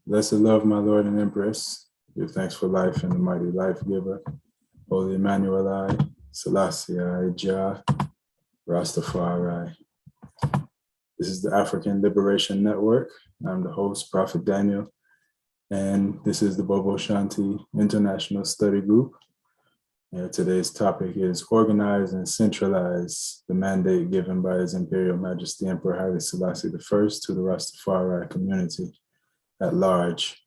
Blessed love, my Lord and Empress. Give thanks for life and the mighty life giver. Holy Emmanuel, I, Selassie, I, Jah, Rastafari. This is the African Liberation Network. I'm the host, Prophet Daniel, and this is the Bobo Shanti International Study Group. And today's topic is Organize and Centralize, the mandate given by His Imperial Majesty Emperor Haile Selassie I to the Rastafari community at large.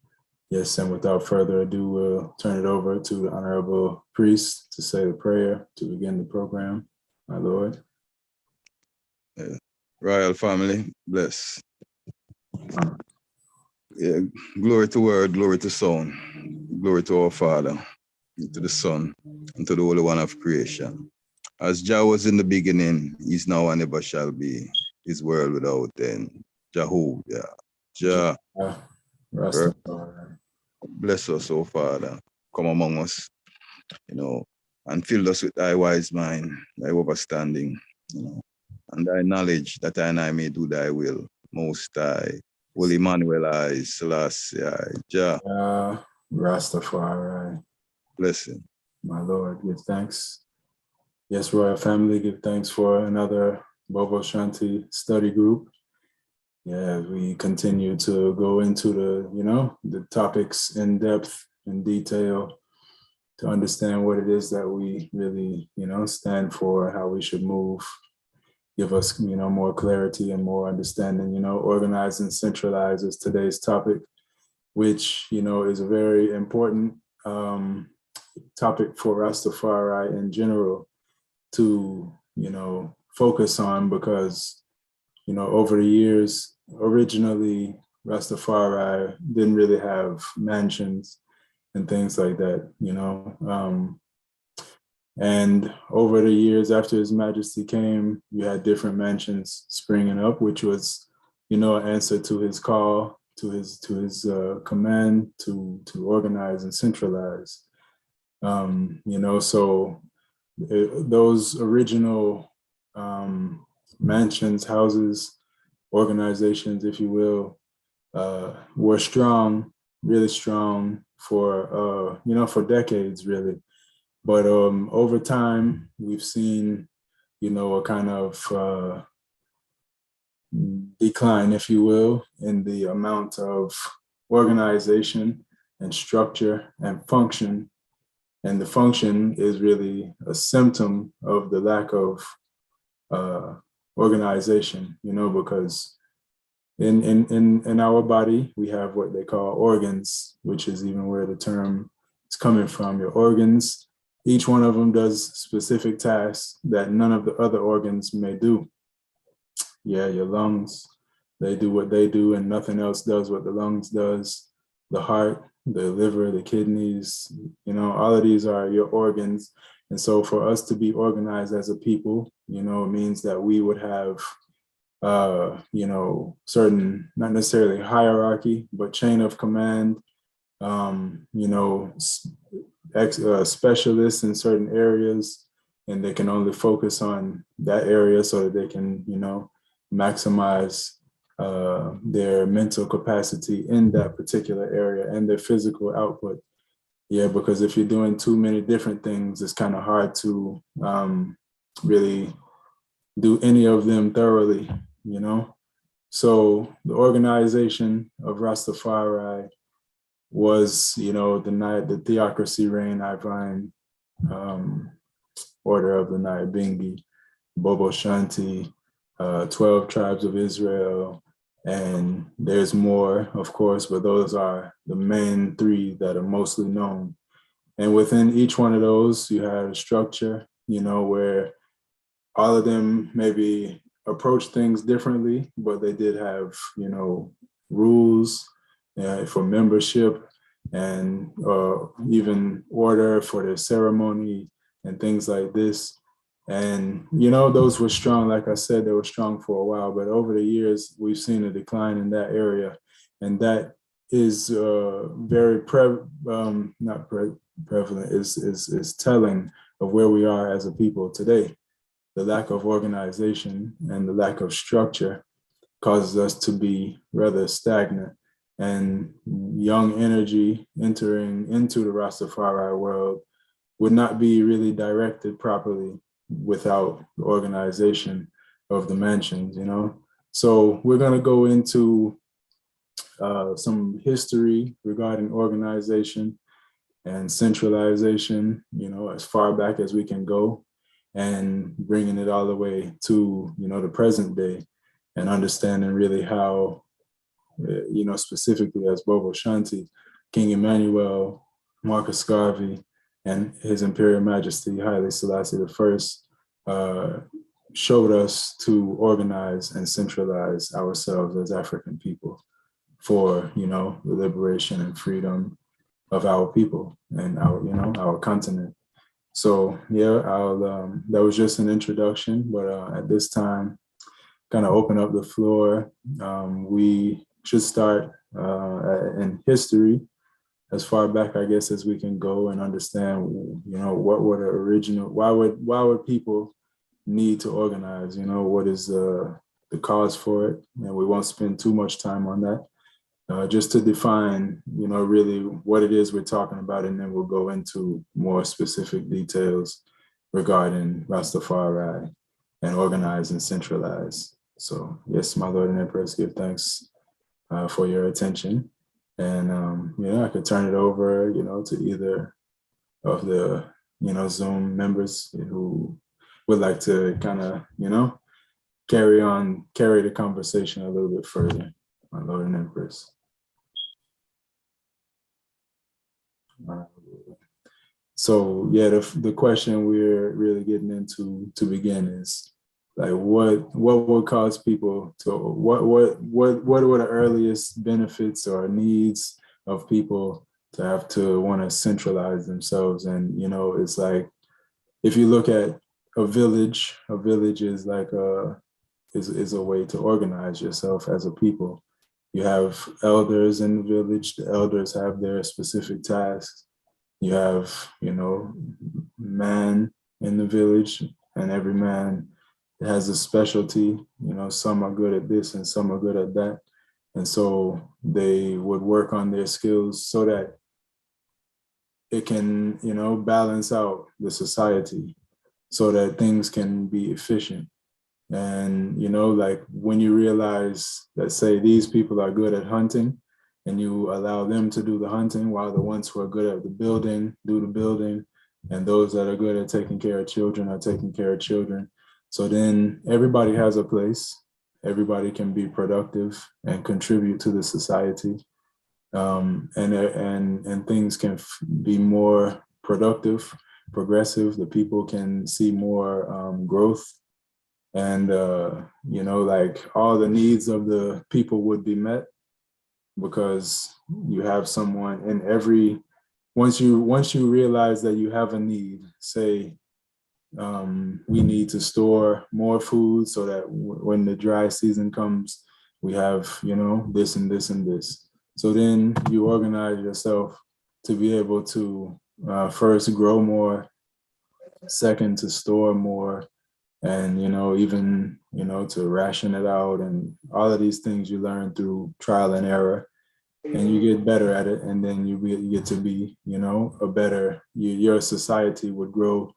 Yes, and without further ado, we'll turn it over to the Honorable Priest to say the prayer to begin the program. My Lord. Yeah. Royal family, bless. Yeah. Glory to Word, glory to Son, glory to our Father, to the Son, and to the Holy One of creation. As Jah was in the beginning, He's now and ever shall be, His world without end. Jehovah, Jah. Bless us, O Father. Come among us, and fill us with thy wise mind, thy understanding, and thy knowledge, that I and I may do thy will. Most High, Holy Emmanuel, I, Selassie, I, Jah. Rastafari. Blessing. My Lord, give thanks. Yes, Royal family, give thanks for another Bobo Shanti study group. Yeah, we continue to go into the topics in depth, in detail, to understand what it is that we really, stand for, how we should move, give us, more clarity and more understanding. Organize and centralize is today's topic, which, is a very important topic for Rastafari in general to, focus on, because over the years, originally, Rastafari didn't really have mansions and things like that, and over the years after His Majesty came, you had different mansions springing up, which was, an answer to his call, to his command to organize and centralize. So those original mansions, houses, organizations, if you will, were strong, really strong for decades, really. But over time, we've seen, a kind of decline, if you will, in the amount of organization and structure and function. And the function is really a symptom of the lack of organization, because in our body, we have what they call organs, which is even where the term is coming from. Your organs, each one of them does specific tasks that none of the other organs may do. Yeah, your lungs, they do what they do and nothing else does what the lungs does. The heart, the liver, the kidneys, all of these are your organs. And so for us to be organized as a people, it means that we would have, certain, not necessarily hierarchy, but chain of command, specialists in certain areas, and they can only focus on that area so that they can, maximize their mental capacity in that particular area and their physical output. Yeah, because if you're doing too many different things, it's kind of hard to really do any of them thoroughly, So the organization of Rastafari was, the theocracy reign, Ivine, Order of the Nyabingi, Bobo Shanti, 12 tribes of Israel, and there's more, of course, but those are the main three that are mostly known. And within each one of those, you had a structure, where all of them maybe approach things differently, but they did have, rules for membership and even order for their ceremony and things like this. And, those were strong. Like I said, they were strong for a while, but over the years, we've seen a decline in that area. And that is very prevalent, is telling of where we are as a people today. The lack of organization and the lack of structure causes us to be rather stagnant and young energy entering into the Rastafari world would not be really directed properly without the organization of the mansions, you know? So we're going to go into some history regarding organization and centralization, you know, as far back as we can go, and bringing it all the way to, you know, the present day, and understanding really how, you know, specifically as Bobo Shanti, King Emmanuel, Marcus Garvey, and His Imperial Majesty Haile Selassie I showed us to organize and centralize ourselves as African people for, you know, the liberation and freedom of our people and our, you know, our continent. So yeah, that was just an introduction, but at this time, kind of open up the floor. We should start in history as far back, I guess, as we can go, and understand, you know, what were the original, why would people need to organize? You know, what is the cause for it? And we won't spend too much time on that. Just to define, you know, really what it is we're talking about, and then we'll go into more specific details regarding Rastafari and organize and centralize. So yes, my Lord and Empress, give thanks for your attention. And, you know, I could turn it over, you know, to either of the, you know, Zoom members who would like to kind of, you know, carry the conversation a little bit further, my Lord and Empress. So yeah, the question we're really getting into to begin is like, what would cause people to, what are the earliest benefits or needs of people to have to want to centralize themselves? And, you know, it's like, if you look at a village is like is a way to organize yourself as a people. You have elders in the village. The elders have their specific tasks. You have, you know, man in the village, and every man has a specialty. You know, some are good at this and some are good at that. And so they would work on their skills so that it can, you know, balance out the society so that things can be efficient. And, you know, like when you realize that, say, these people are good at hunting, and you allow them to do the hunting while the ones who are good at the building do the building, and those that are good at taking care of children are taking care of children. So then everybody has a place. Everybody can be productive and contribute to the society. And things can be more productive, progressive. The people can see more growth, and you know, like all the needs of the people would be met, because you have someone in every, once you realize that you have a need, say, we need to store more food so that when the dry season comes, we have, you know, this and this and this. So then you organize yourself to be able to first grow more, second to store more, and, you know, even, you know, to ration it out, and all of these things you learn through trial and error, and you get better at it, and then you get to be, you know, a better, your society would grow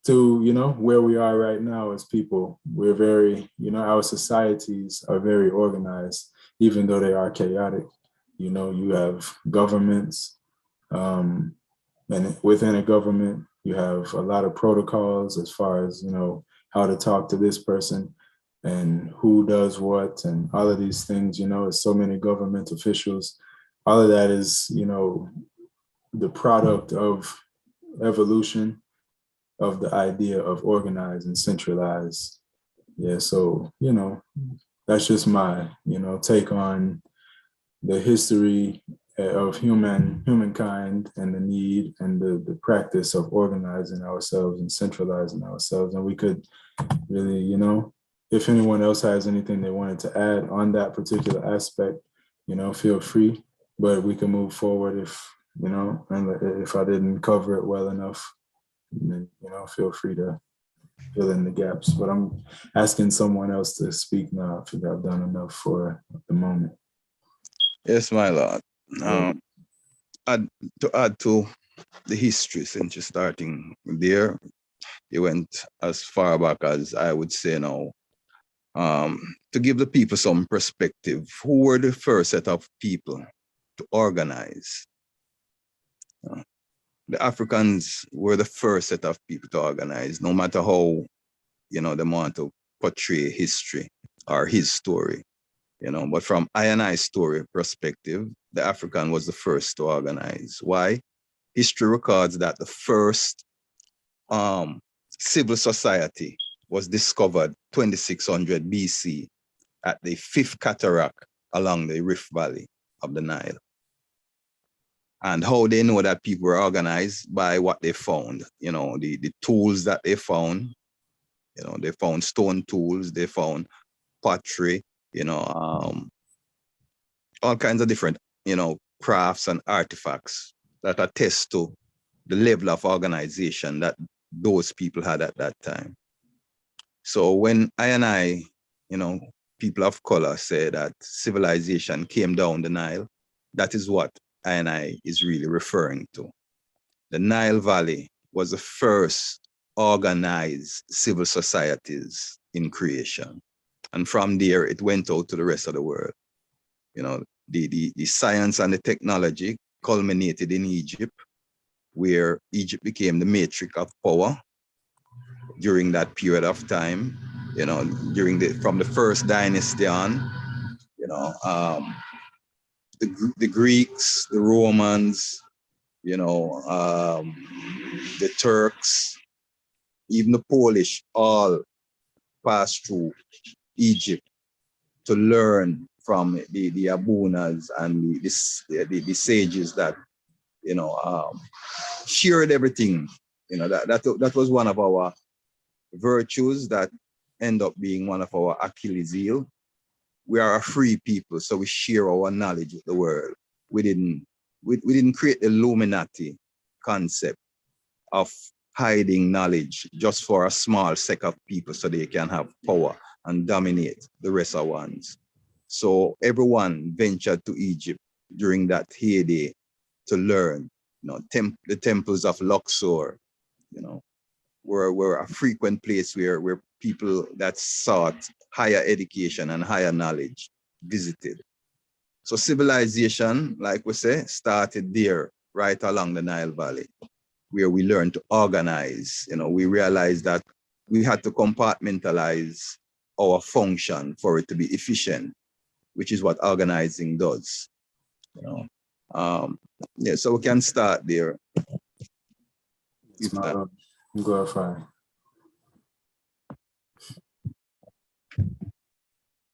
to, you know, where we are right now as people. We're very, you know, our societies are very organized, even though they are chaotic. You know, you have governments, and within a government, you have a lot of protocols as far as, you know, how to talk to this person and who does what, and all of these things, you know, so many government officials. All of that is, you know, the product of evolution of the idea of organize and centralize. Yeah, so, you know, that's just my, you know, take on the history of humankind, and the need and the practice of organizing ourselves and centralizing ourselves. And we could really, you know, if anyone else has anything they wanted to add on that particular aspect, you know, feel free. But we can move forward if, you know, and if I didn't cover it well enough, then, you know, feel free to fill in the gaps. But I'm asking someone else to speak now. I think I've done enough for the moment. Yes, my lord. Yeah. Add, to add to the history, since you're starting there, you went as far back as I would say now. To give the people some perspective, who were the first set of people to organize? Uh, the Africans were the first set of people to organize, no matter how, they want to portray history or his story, but from I and I story perspective, the African was the first to organize. Why? History records that the first um, civil society was discovered 2600 BC at the fifth cataract along the Rift Valley of the Nile. And how they know that people were organized? By what they found, the tools that they found. They found stone tools, they found pottery, all kinds of different, crafts and artifacts that attest to the level of organization that those people had at that time. So when I and I, people of color say that civilization came down the Nile, that is what I and I is really referring to. The Nile Valley was the first organized civil societies in creation. And from there, it went out to the rest of the world. The science and the technology culminated in Egypt, where Egypt became the matrix of power during that period of time, from the first dynasty on, the Greeks, the Romans, the Turks, even the Polish, all passed through Egypt to learn from the Abunas and the sages that, shared everything. That was one of our virtues that end up being one of our Achilles heel. We are a free people, so we share our knowledge with the world. We didn't create the Illuminati concept of hiding knowledge just for a small set of people so they can have power and dominate the rest of ones. So everyone ventured to Egypt during that heyday to learn. The temples of Luxor, were a frequent place where people that sought higher education and higher knowledge visited. So civilization, like we say, started there, right along the Nile Valley, where we learned to organize. We realized that we had to compartmentalize our function for it to be efficient, which is what organizing does. So we can start there. It's my Lord. Glorify.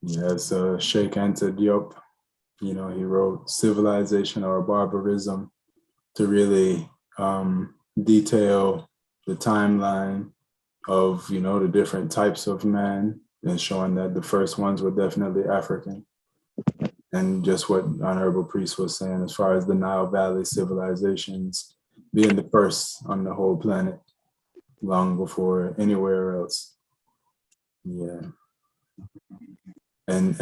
Yes, Sheikh Anta Diop, he wrote Civilization or Barbarism to really detail the timeline of, the different types of man, and showing that the first ones were definitely African. And just what Honorable Priest was saying, as far as the Nile Valley civilizations being the first on the whole planet, long before anywhere else. Yeah. And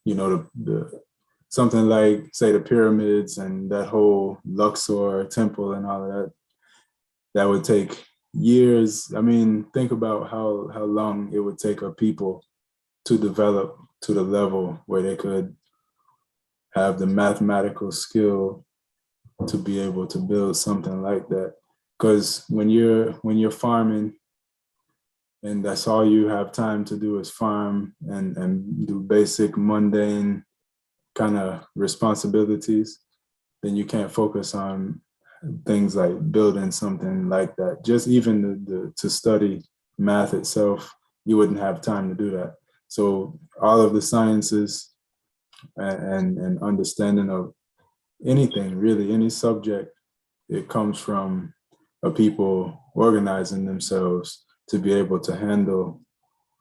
the something like, say, the pyramids and that whole Luxor temple and all of that would take years. I mean, think about how long it would take a people to develop to the level where they could have the mathematical skill to be able to build something like that. Because when you're farming, and that's all you have time to do is farm and do basic mundane kind of responsibilities, then you can't focus on things like building something like that. Just even to study math itself, you wouldn't have time to do that. So all of the sciences and understanding of anything, really, any subject, it comes from a people organizing themselves to be able to handle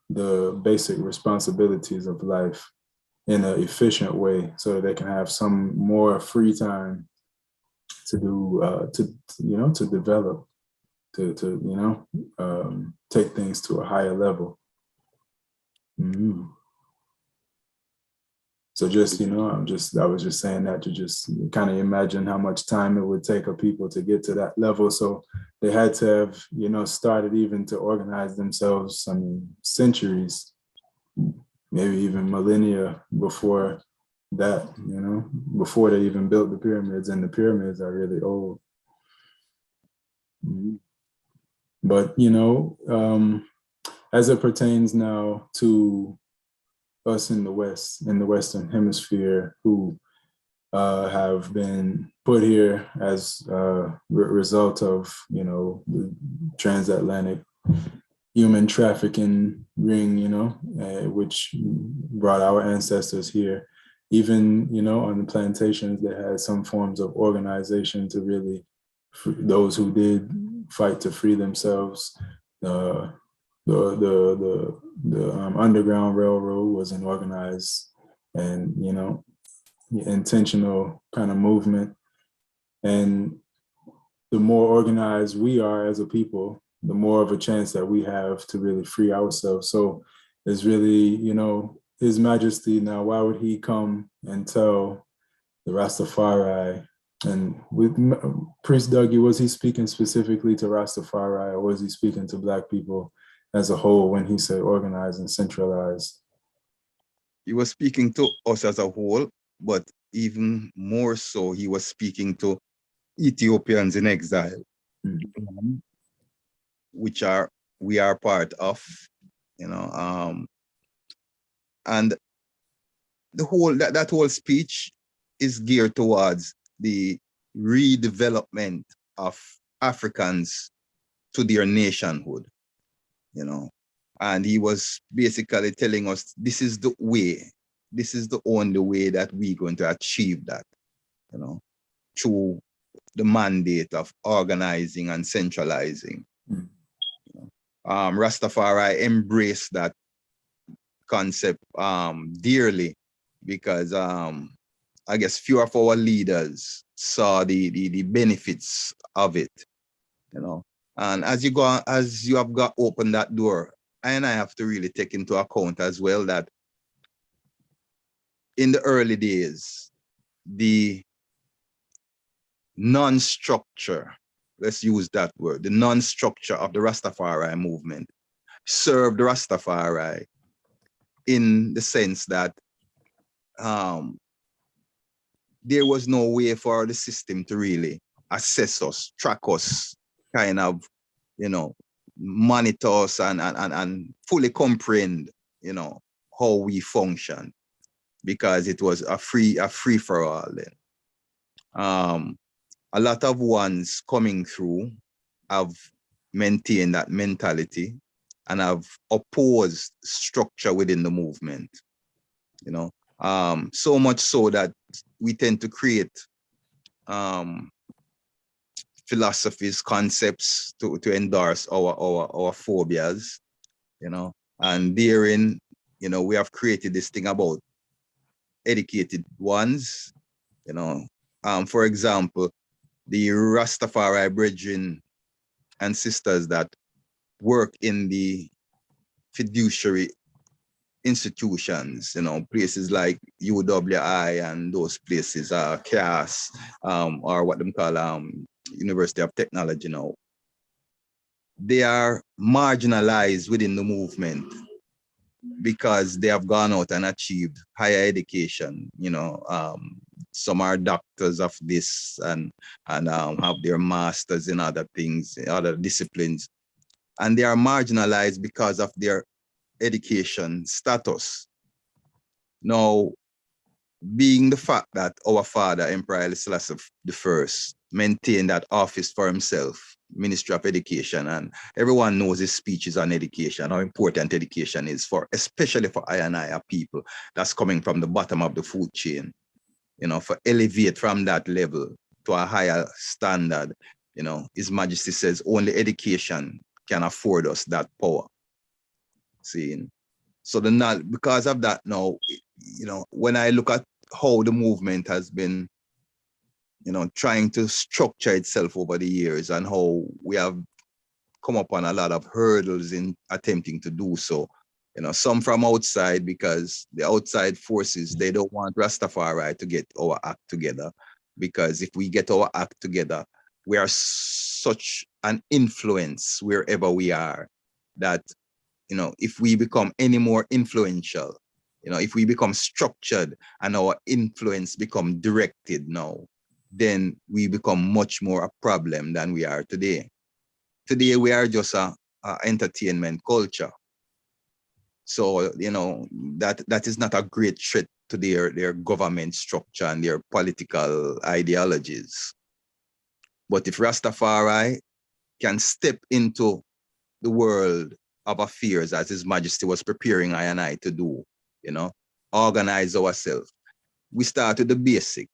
the basic responsibilities of life in an efficient way, so that they can have some more free time to do to develop, to take things to a higher level. Mm-hmm. So just, I was just saying that to just kind of imagine how much time it would take of people to get to that level. So they had to have, started even to organize themselves, centuries, maybe even millennia before that, before they even built the pyramids, and the pyramids are really old. But, as it pertains now to us in the West, in the Western Hemisphere, who have been put here as a result of, the transatlantic human trafficking ring, which brought our ancestors here. Even, on the plantations, they had some forms of organization to really, those who did fight to free themselves. The Underground Railroad was an organized and, intentional kind of movement. And the more organized we are as a people, the more of a chance that we have to really free ourselves. So it's really, His Majesty now, why would he come and tell the Rastafari? And with Priest Dougie, was he speaking specifically to Rastafari, or was he speaking to Black people as a whole when he said organize and centralize? He was speaking to us as a whole, but even more so, he was speaking to Ethiopians in exile, which we are part of, and the whole that whole speech is geared towards the redevelopment of Africans to their nationhood, and he was basically telling us this is the way, this is the only way that we're going to achieve that, through the mandate of organizing and centralizing. Rastafari embraced that concept dearly, because I guess few of our leaders saw the benefits of it, And as you have got opened that door, I have to really take into account as well that in the early days, the non-structure, let's use that word, the non-structure of the Rastafari movement served Rastafari in the sense that there was no way for the system to really assess us, track us, kind of, monitor us and fully comprehend, how we function, because it was a free for all then. A lot of ones coming through have maintained that mentality and have opposed structure within the movement, so much so that we tend to create philosophies, concepts to endorse our phobias, and therein, we have created this thing about educated ones, for example, the Rastafari brethren and sisters that work in the fiduciary institutions, places like UWI and those places, CAS, or what them call University of Technology now. They are marginalized within the movement because they have gone out and achieved higher education. Some are doctors of this and have their masters in other things, other disciplines, and they are marginalized because of their education status. Now, being the fact that our father, Emperor Haile Selassie I, maintained that office for himself, Ministry of Education, and everyone knows his speeches on education, how important education is especially for I and I people that's coming from the bottom of the food chain, for elevate from that level to a higher standard. His Majesty says only education can afford us that power. See, so because of that now, when I look at how the movement has been, trying to structure itself over the years and how we have come upon a lot of hurdles in attempting to do so, Some from outside, because the outside forces, they don't want Rastafari to get our act together, because if we get our act together, we are such an influence wherever we are that, if we become any more influential, if we become structured and our influence become directed now, then we become much more a problem than we are today. Today, we are just a entertainment culture. So, that is not a great threat to their government structure and their political ideologies. But if Rastafari can step into the world of affairs, as His Majesty was preparing I and I to do, organize ourselves. We start with the basic,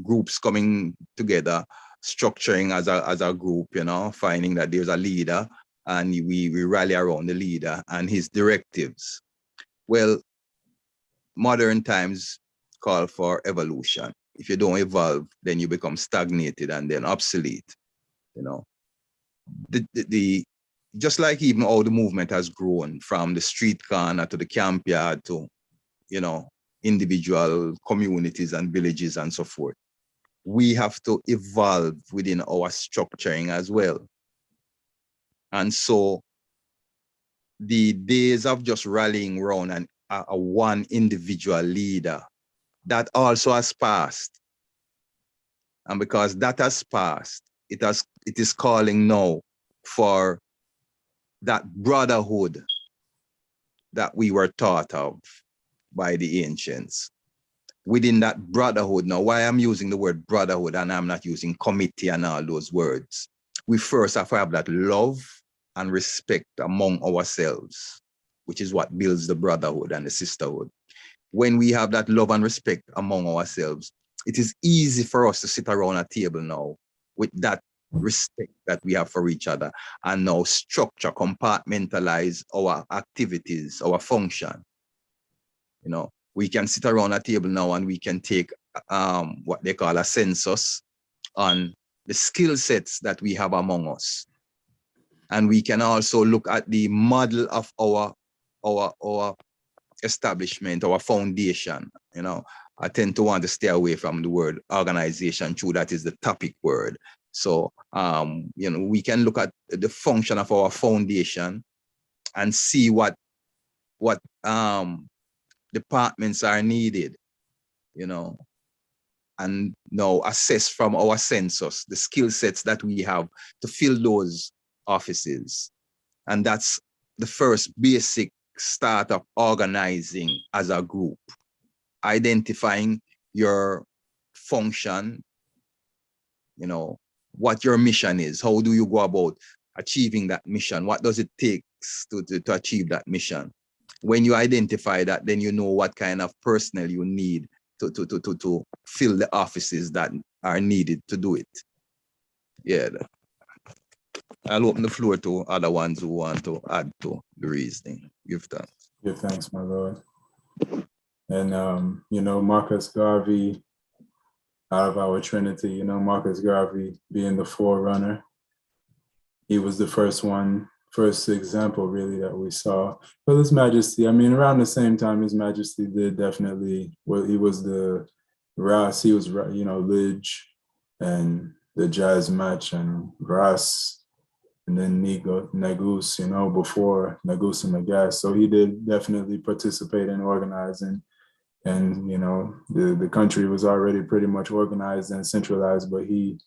groups coming together, structuring as a group, finding that there's a leader, and we rally around the leader and his directives. Well, modern times call for evolution. If you don't evolve, then you become stagnated and then obsolete. Just like even how the movement has grown from the street corner to the camp yard to, individual communities and villages and so forth, we have to evolve within our structuring as well. And so the days of just rallying around a one individual leader, that also has passed. And because that has passed, it is calling now for that brotherhood that we were taught of by the ancients. Within that brotherhood, now why I'm using the word brotherhood and I'm not using committee and all those words, we first have to have that love and respect among ourselves, which is what builds the brotherhood and the sisterhood. When we have that love and respect among ourselves, it is easy for us to sit around a table now with that respect that we have for each other, and now structure, compartmentalize our activities, our function. We can sit around a table now and we can take what they call a census on the skill sets that we have among us. And we can also look at the model of our establishment, our foundation. I tend to want to stay away from the word organization, true, that is the topic word. So, we can look at the function of our foundation and see what departments are needed, and now assess from our census the skill sets that we have to fill those offices. And that's the first basic start of organizing as a group, identifying your function, what your mission is. How do you go about achieving that mission? What does it take to achieve that mission? When you identify that, then you know what kind of personnel you need to fill the offices that are needed to do it. Yeah. I'll open the floor to other ones who want to add to the reasoning. Give thanks. Give thanks, my Lord. And, Marcus Garvey, out of our Trinity, Marcus Garvey being the forerunner, he was the first example really that we saw. But His Majesty, around the same time, His Majesty did definitely, he was the Ras, he was, Lidge and the jazz match and Ras, and then Nagus, before Nagus and Nagas. So he did definitely participate in organizing. And, the country was already pretty much organized and centralized, but he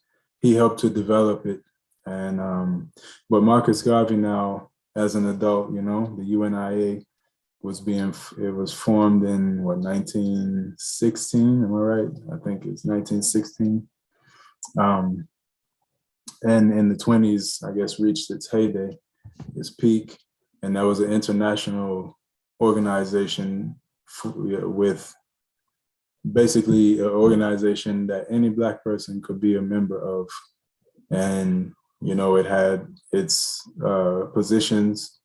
helped to develop it. And, but Marcus Garvey now, as an adult, the UNIA was formed in 1916, am I right? I think it's 1916. And in the 20s, I guess, reached its heyday, its peak. And that was an international organization with basically an organization that any Black person could be a member of. And, it had its positions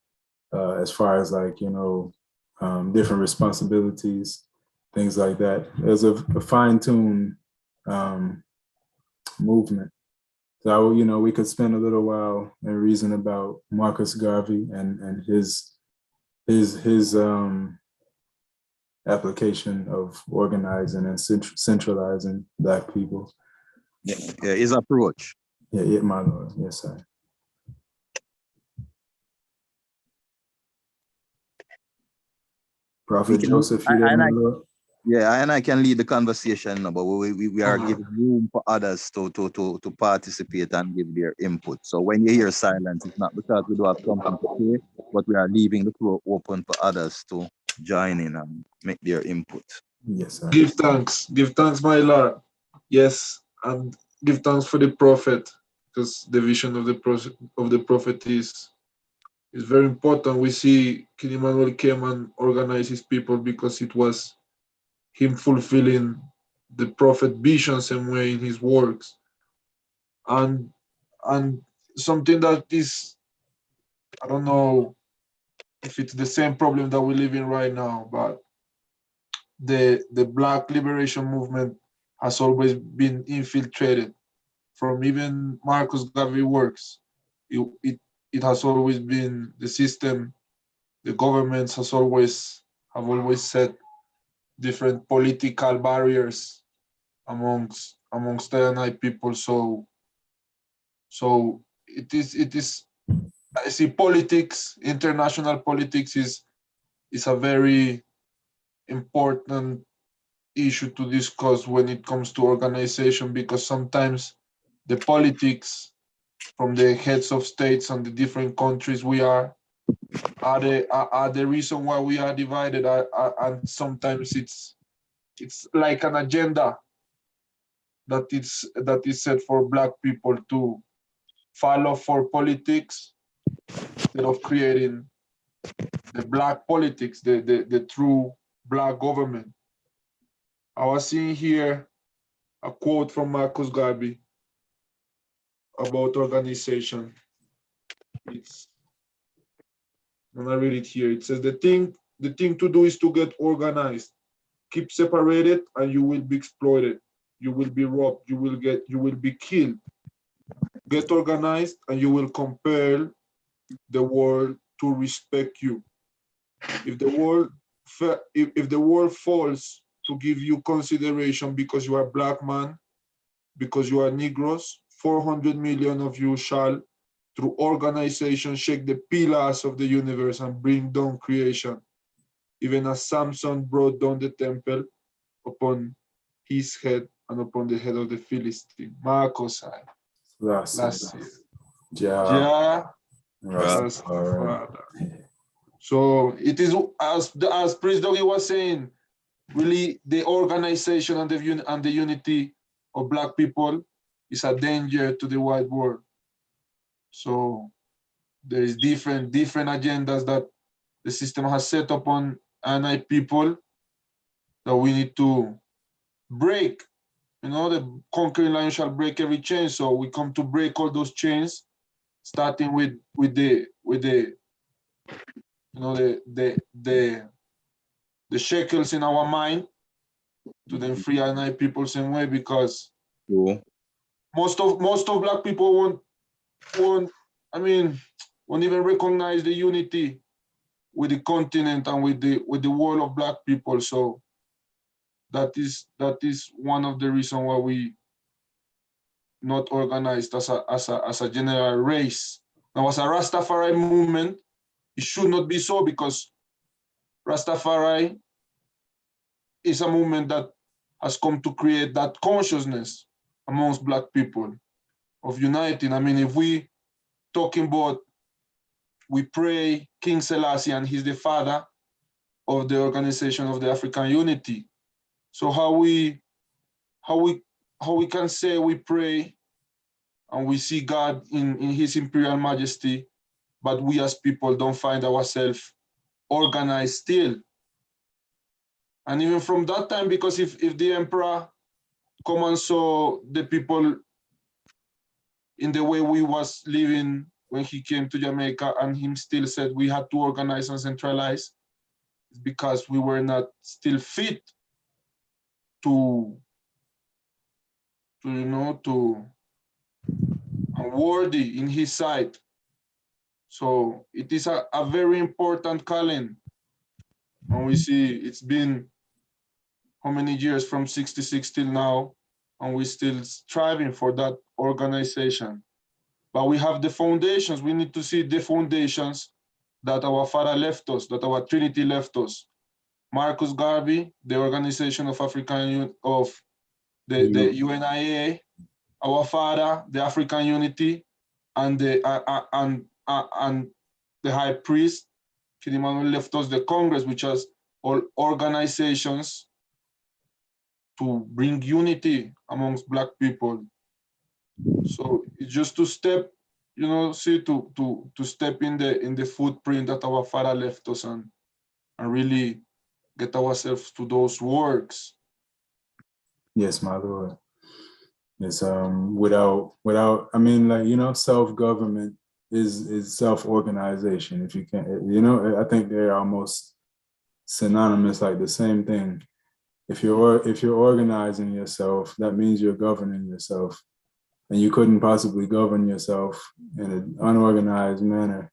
as far as different responsibilities, things like that. It was a fine-tuned movement. So, we could spend a little while and reason about Marcus Garvey and his his application of organizing and centralizing Black people. Yeah, his approach. Yeah, my Lord. Yes, sir. Prophet Joseph, you there, my Lord? Yeah, and I can lead the conversation, but we are giving room for others to participate and give their input. So when you hear silence, it's not because we don't have something to say, but we are leaving the floor open for others to join in and make their input. Yes, sir. Give thanks, my Lord. Yes, and give thanks for the prophet, because the vision of the prophet is very important. We see King Emmanuel came and organized his people because it was him fulfilling the prophet vision same way in his works. And something that is, I don't know if it's the same problem that we live in right now, but the Black liberation movement has always been infiltrated from even Marcus Garvey works. It has always been the system, the governments have always set different political barriers amongst the NI people. So it is I see politics, international politics is a very important issue to discuss when it comes to organization, because sometimes the politics from the heads of states and the different countries we are the reason why we are divided, and sometimes it's like an agenda that is set for Black people to follow for politics instead of creating the Black politics, the true Black government. I was seeing here a quote from Marcus Garvey about organization. I'm gonna read it here. It says the thing to do is to get organized. Keep separated and you will be exploited. You will be robbed. You will be killed. Get organized and you will compel the world to respect you. If the world falls to give you consideration because you are a Black man, because you are Negroes, 400 million of you shall, through organization, shake the pillars of the universe and bring down creation, even as Samson brought down the temple upon his head and upon the head of the Philistine. Marcos, last year. Ja. So it is, as Priest Doggy was saying, really the organization and the unity of Black people is a danger to the white world. So there is different agendas that the system has set upon NI people that we need to break. You know, the conquering lion shall break every chain. So we come to break all those chains, starting with the you know the shackles in our mind, to then free NI people same way, because most of Black people won't even recognize the unity with the continent and with the world of Black people. So that is one of the reasons why we not organized as a general race. Now, as a Rastafari movement, it should not be so, because Rastafari is a movement that has come to create that consciousness amongst Black people of uniting. I mean, if we talking about, we pray King Selassie and he's the father of the Organization of the African Unity. So how we can say we pray and we see God in his imperial majesty, but we as people don't find ourselves organized still. And even from that time, because if the emperor come and saw the people in the way we was living when he came to Jamaica, and him still said we had to organize and centralize, it's because we were not still fit to and worthy in his sight So it is a very important calling. And we see it's been how many years from 66 till now, and we're still striving for that organization. But we have the foundations. We need to see the foundations that our father left us, that our Trinity left us. Marcus Garvey, the Organization of African of the UNIA, our father, the African Unity, and the High Priest, Kidimanu left us the Congress, which has all organizations to bring unity amongst Black people. So it's just to step, see to step in the footprint that our father left us and really get ourselves to those works. Yes, my Lord. It's without I mean, like, self-government is self-organization. If you can, I think they're almost synonymous, like the same thing. If you're organizing yourself, that means you're governing yourself. And you couldn't possibly govern yourself in an unorganized manner.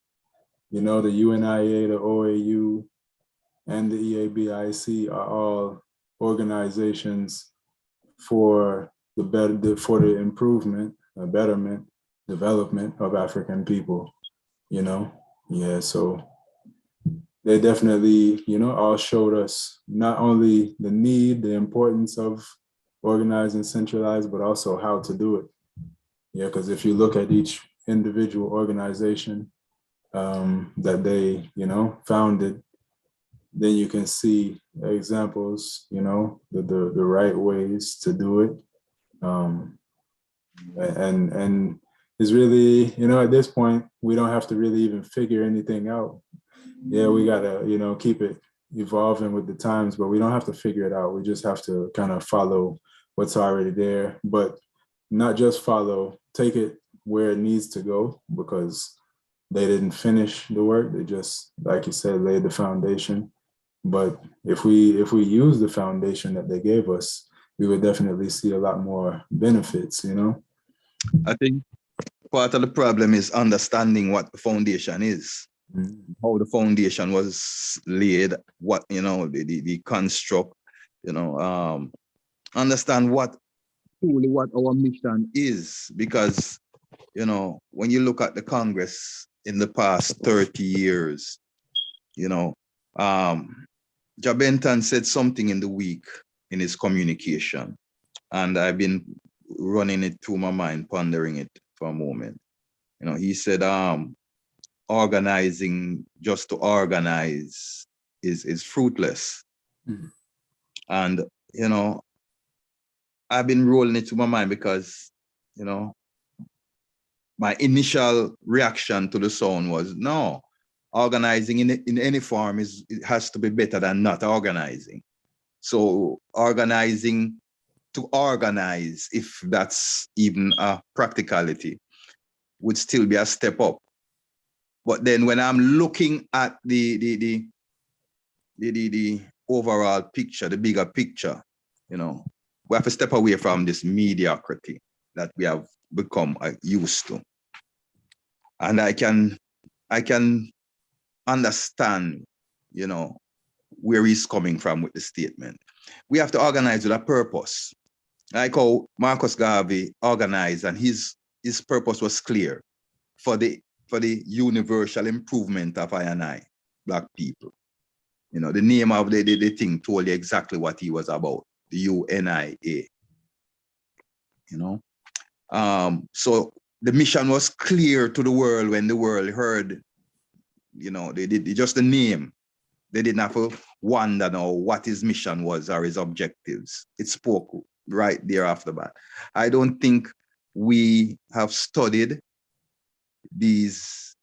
The UNIA, the OAU, and the EABIC are all organizations for the improvement, betterment, development of African people. Yeah. So they definitely, all showed us not only the need, the importance of organizing, centralized, but also how to do it. Yeah, because if you look at each individual organization that they, founded, then you can see examples, the right ways to do it. And it's really, at this point, we don't have to really even figure anything out. Yeah, we gotta, keep it evolving with the times, but we don't have to figure it out. We just have to kind of follow what's already there, but not just follow, take it where it needs to go, because they didn't finish the work. They just, like you said, laid the foundation. But if we use the foundation that they gave us, we would definitely see a lot more benefits, I think part of the problem is understanding what the foundation is, how the foundation was laid, what, the construct, understand what our mission is. Because, when you look at the Congress in the past 30 years, Jabenton said something in the week in his communication, and I've been running it through my mind, pondering it for a moment. He said, organizing just to organize is fruitless. Mm-hmm. And, I've been rolling it through my mind because, my initial reaction to the sound was, no, organizing in any form it has to be better than not organizing. So organizing to organize, if that's even a practicality, would still be a step up. But then when I'm looking at the overall picture, the bigger picture, we have to step away from this mediocrity that we have become used to. And I can understand, where he's coming from with the statement. We have to organize with a purpose. Like how Marcus Garvey organized, and his purpose was clear for the universal improvement of I and I, Black people. The name of the thing told you exactly what he was about, the UNIA. So the mission was clear to the world when the world heard, they did just the name. They didn't have to wonder now what his mission was or his objectives. It spoke right there after that. I don't think we have studied these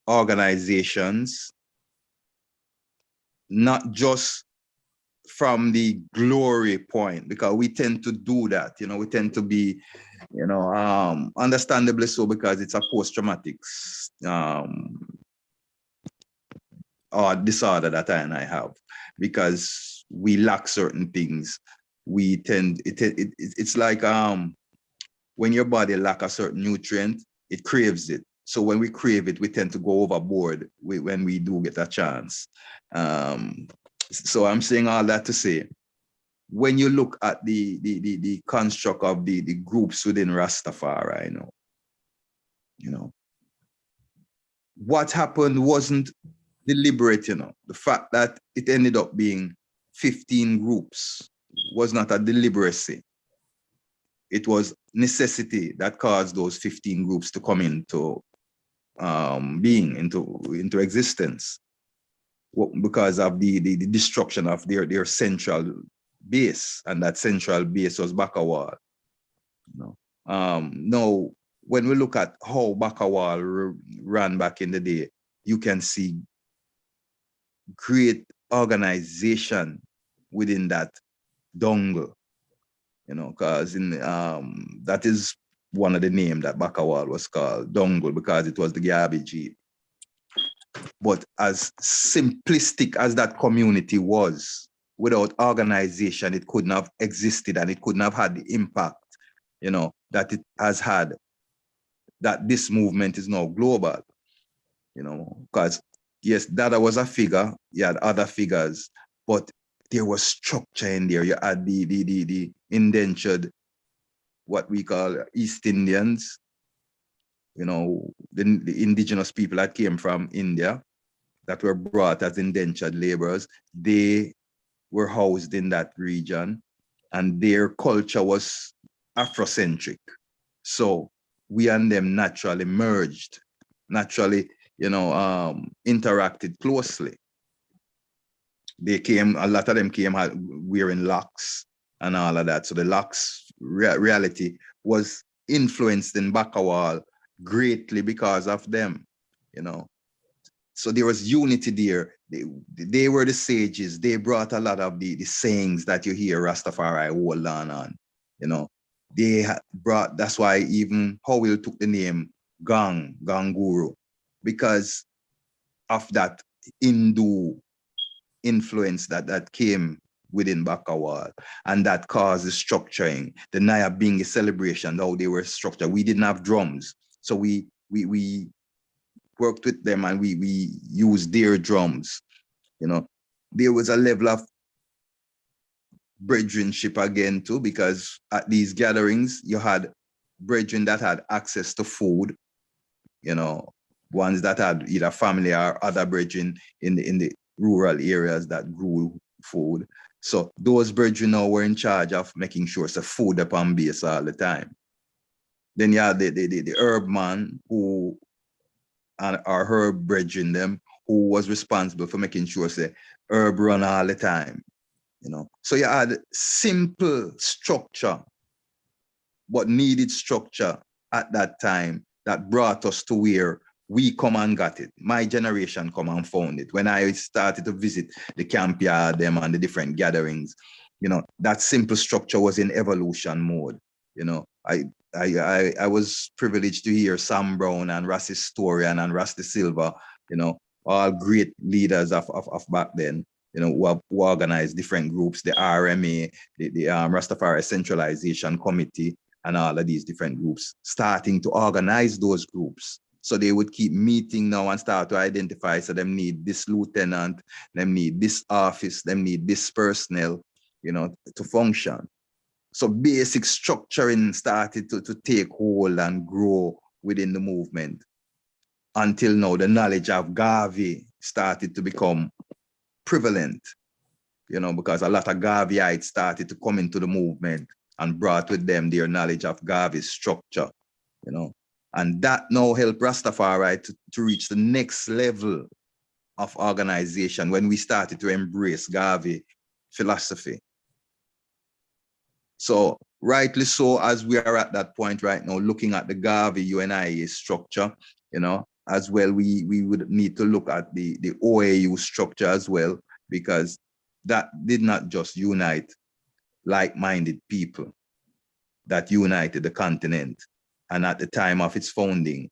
organizations, not just from the glory point, because we tend to do that. We tend to be, understandably so, because it's a post-traumatic disorder that I and I have, because we lack certain things. We tend, it's like when your body lacks a certain nutrient, it craves it. So when we crave it, we tend to go overboard when we do get a chance. So I'm saying all that to say, when you look at the construct of the groups within Rastafari, you know, what happened wasn't deliberate, The fact that it ended up being 15 groups was not a deliberacy. It was necessity that caused those 15 groups to come into being, into existence, because of the destruction of their central base, and that central base was Bakawal. Now, when we look at how Bakawal ran back in the day, you can see great organization within that dongle, because in that is one of the names that Bakawal was called, dongle, because it was the garbage heap. But as simplistic as that community was, without organization, it couldn't have existed, and it couldn't have had the impact, that it has had, that this movement is now global, because yes, Dada was a figure, you had other figures, but there was structure in there. You had the indentured, what we call East Indians, the indigenous people that came from India, that were brought as indentured laborers. They were housed in that region, and their culture was Afrocentric. So we and them naturally merged, naturally, interacted closely. A lot of them came wearing locks and all of that. So the locks reality was influenced in Bakawal greatly because of them, So there was unity there. They were the sages. They brought a lot of the sayings that you hear Rastafari hold on. They brought, that's why even Howell took the name Ganguru, because of that Hindu influence that came within Bakawal, and that caused the structuring, the Nyabingi celebration, how they were structured. We didn't have drums, so we worked with them, and we used their drums. There was a level of brethrenship again too, because at these gatherings you had brethren that had access to food, ones that had either family or other brethren in the rural areas that grew food. So those brethren now were in charge of making sure it's a food upon base all the time. Then you had the herb man who, and our herb brethren them, who was responsible for making sure say herb run all the time. So you had simple structure, but needed structure at that time that brought us to where we come and got it. My generation come and found it. When I started to visit the camp yard, them and the different gatherings, that simple structure was in evolution mode. I was privileged to hear Sam Brown and Rassi Storian and Rusty Silva, all great leaders of back then, who organized different groups, the RMA, the Rastafari Centralization Committee, and all of these different groups, starting to organize those groups. So they would keep meeting now and start to identify, so them need this lieutenant, them need this office, them need this personnel, to function. So basic structuring started to take hold and grow within the movement, until now the knowledge of Garvey started to become prevalent, because a lot of Garveyites started to come into the movement and brought with them their knowledge of Garvey's structure, and that now helped Rastafari to reach the next level of organization when we started to embrace Garvey philosophy. So rightly so, as we are at that point right now, looking at the Garvey UNIA structure, as well, we would need to look at the OAU structure as well, because that did not just unite like-minded people, that united the continent. And at the time of its founding,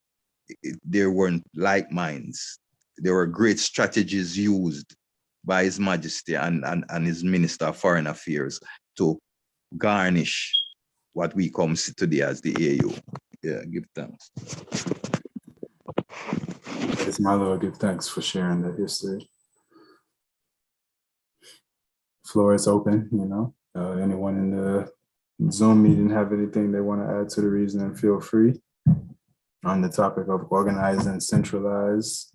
there weren't like minds. There were great strategies used by His Majesty and his Minister of Foreign Affairs to garnish what we come today as the AU. Yeah, give thanks. It's my Lord, give thanks for sharing the history. Floor is open, you know. Anyone in the Zoom meeting have anything they want to add to the reasoning, feel free. On the topic of organize and centralize,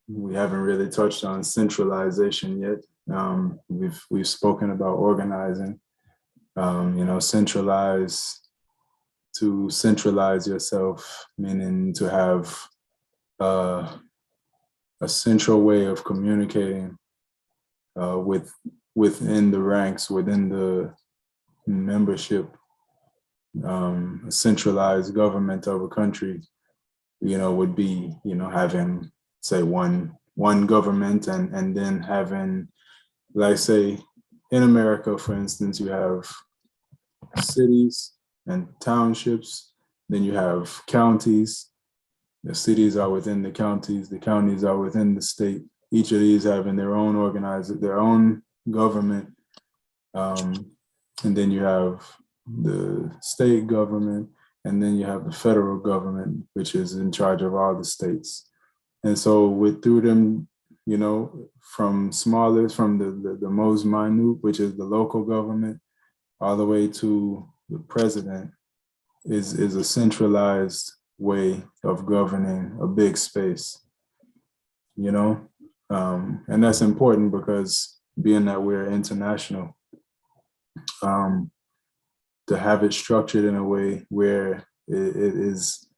we haven't really touched on centralization yet. We've spoken about organizing. You know, to centralize yourself, meaning to have a central way of communicating within the ranks, within the membership, centralized government of a country, you know, would be, you know, having, say, one government, and then having, like, say, in America, for instance, you have cities and townships, then you have counties. The cities are within the counties are within the state. Each of these having their own their own government. And then you have the state government, and then you have the federal government, which is in charge of all the states. And so through them, you know, from the most minute, which is the local government, all the way to the president, is a centralized way of governing a big space, you know? And that's important because being that we're international, to have it structured in a way where it is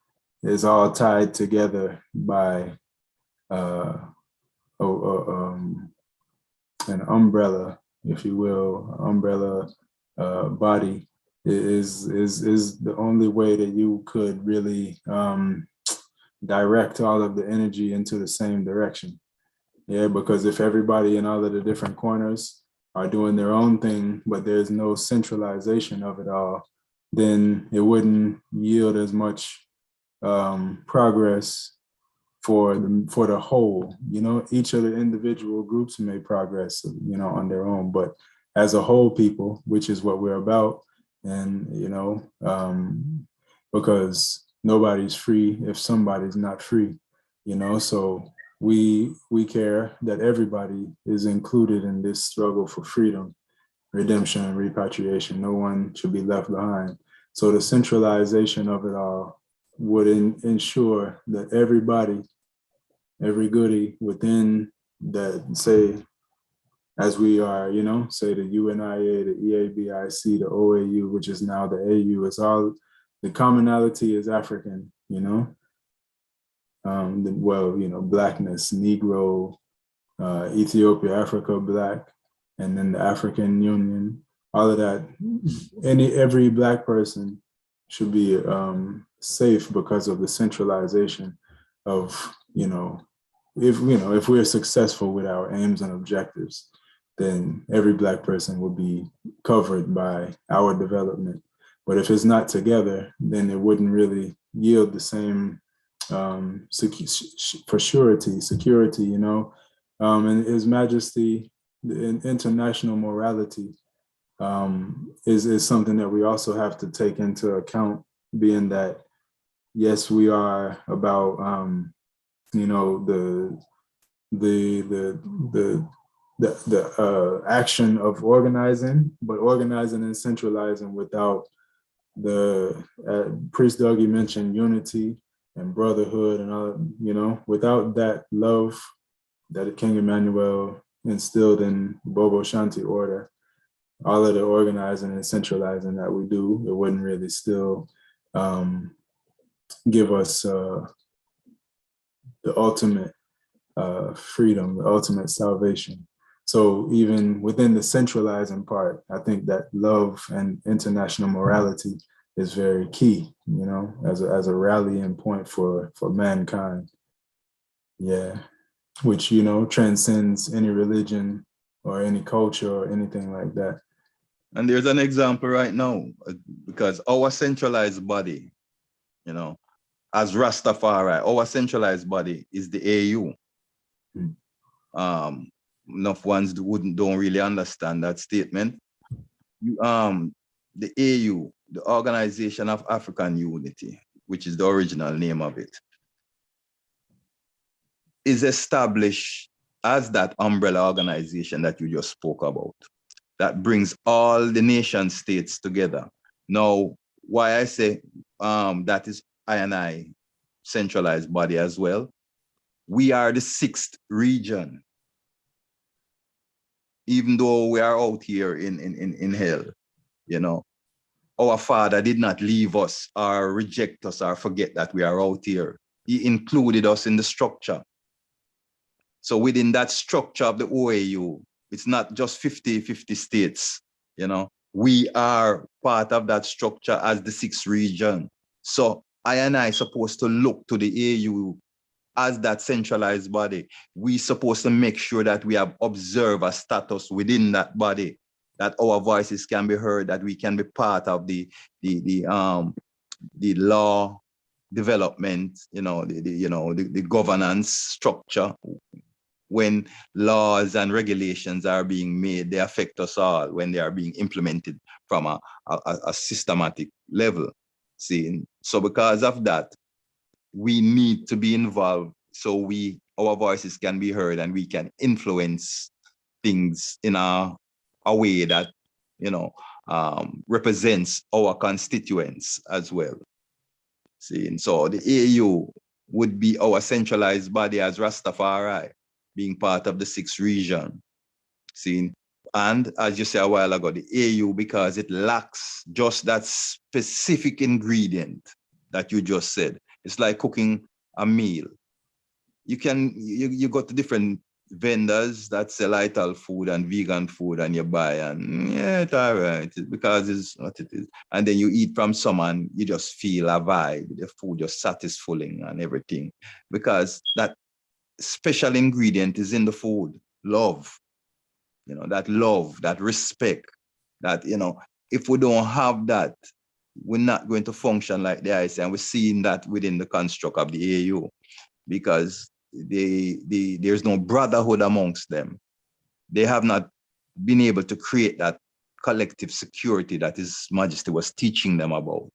all tied together by an umbrella, if you will, umbrella body, is the only way that you could really direct all of the energy into the same direction. Yeah, because if everybody in all of the different corners are doing their own thing, but there's no centralization of it all, then it wouldn't yield as much progress for the whole. You know, each of the individual groups may progress, you know, on their own, but as a whole people, which is what we're about, and, you know, because nobody's free if somebody's not free, you know, so we care that everybody is included in this struggle for freedom, redemption, and repatriation. No one should be left behind. So the centralization of it all would ensure that everybody, every goodie within that, say, as we are, you know, say the UNIA, the EABIC, the OAU, which is now the AU, it's all, the commonality is African, you know. Well, you know, Blackness, Negro, Ethiopia, Africa, Black, and then the African Union, all of that. Every Black person should be safe because of the centralization of, you know, if we're successful with our aims and objectives, then every Black person will be covered by our development. But if it's not together, then it wouldn't really yield the same security, you know, and His Majesty, the international morality is something that we also have to take into account, being that, yes, we are about, you know, the action of organizing, but organizing and centralizing without the Priest Dougie mentioned unity and brotherhood and all, you know, without that love that King Emmanuel instilled in Bobo Shanti order, all of the organizing and centralizing that we do, it wouldn't really still give us the ultimate freedom, the ultimate salvation. So even within the centralizing part, I think that love and international morality is very key, you know, as a rallying point for mankind. Yeah, which, you know, transcends any religion or any culture or anything like that. And there's an example right now, because our centralized body, you know, as Rastafari, our centralized body is the AU. Enough ones don't really understand that statement. The AU, the Organization of African Unity, which is the original name of it, is established as that umbrella organization that you just spoke about, that brings all the nation states together. Now, why I say that is I centralized body as well. We are the 6th region, even though we are out here in hell, you know. Our Father did not leave us or reject us or forget that we are out here. He included us in the structure. So within that structure of the OAU, it's not just 50 states, you know. We are part of that structure as the 6th region. So I supposed to look to the AU as that centralized body. We supposed to make sure that we have observer status within that body, that our voices can be heard, that we can be part of the law development, you know, the governance structure. When laws and regulations are being made, they affect us all when they are being implemented from a systematic level. See, so because of that, we need to be involved so our voices can be heard and we can influence things in a way that, you know, represents our constituents as well. See, and so the AU would be our centralized body as Rastafari, being part of the 6th region. See, and as you said a while ago, the AU, because it lacks just that specific ingredient that you just said. It's like cooking a meal. You got the different vendors that sell ital food and vegan food, and you buy, and yeah, it's all right, because it's what it is. And then you eat from someone, you just feel a vibe, the food just satisfying and everything, because that special ingredient is in the food, love. You know, that love, that respect, that, you know, if we don't have that, we're not going to function like the IC, and we're seeing that within the construct of the AU, because there's no brotherhood amongst them. They have not been able to create that collective security that His Majesty was teaching them about.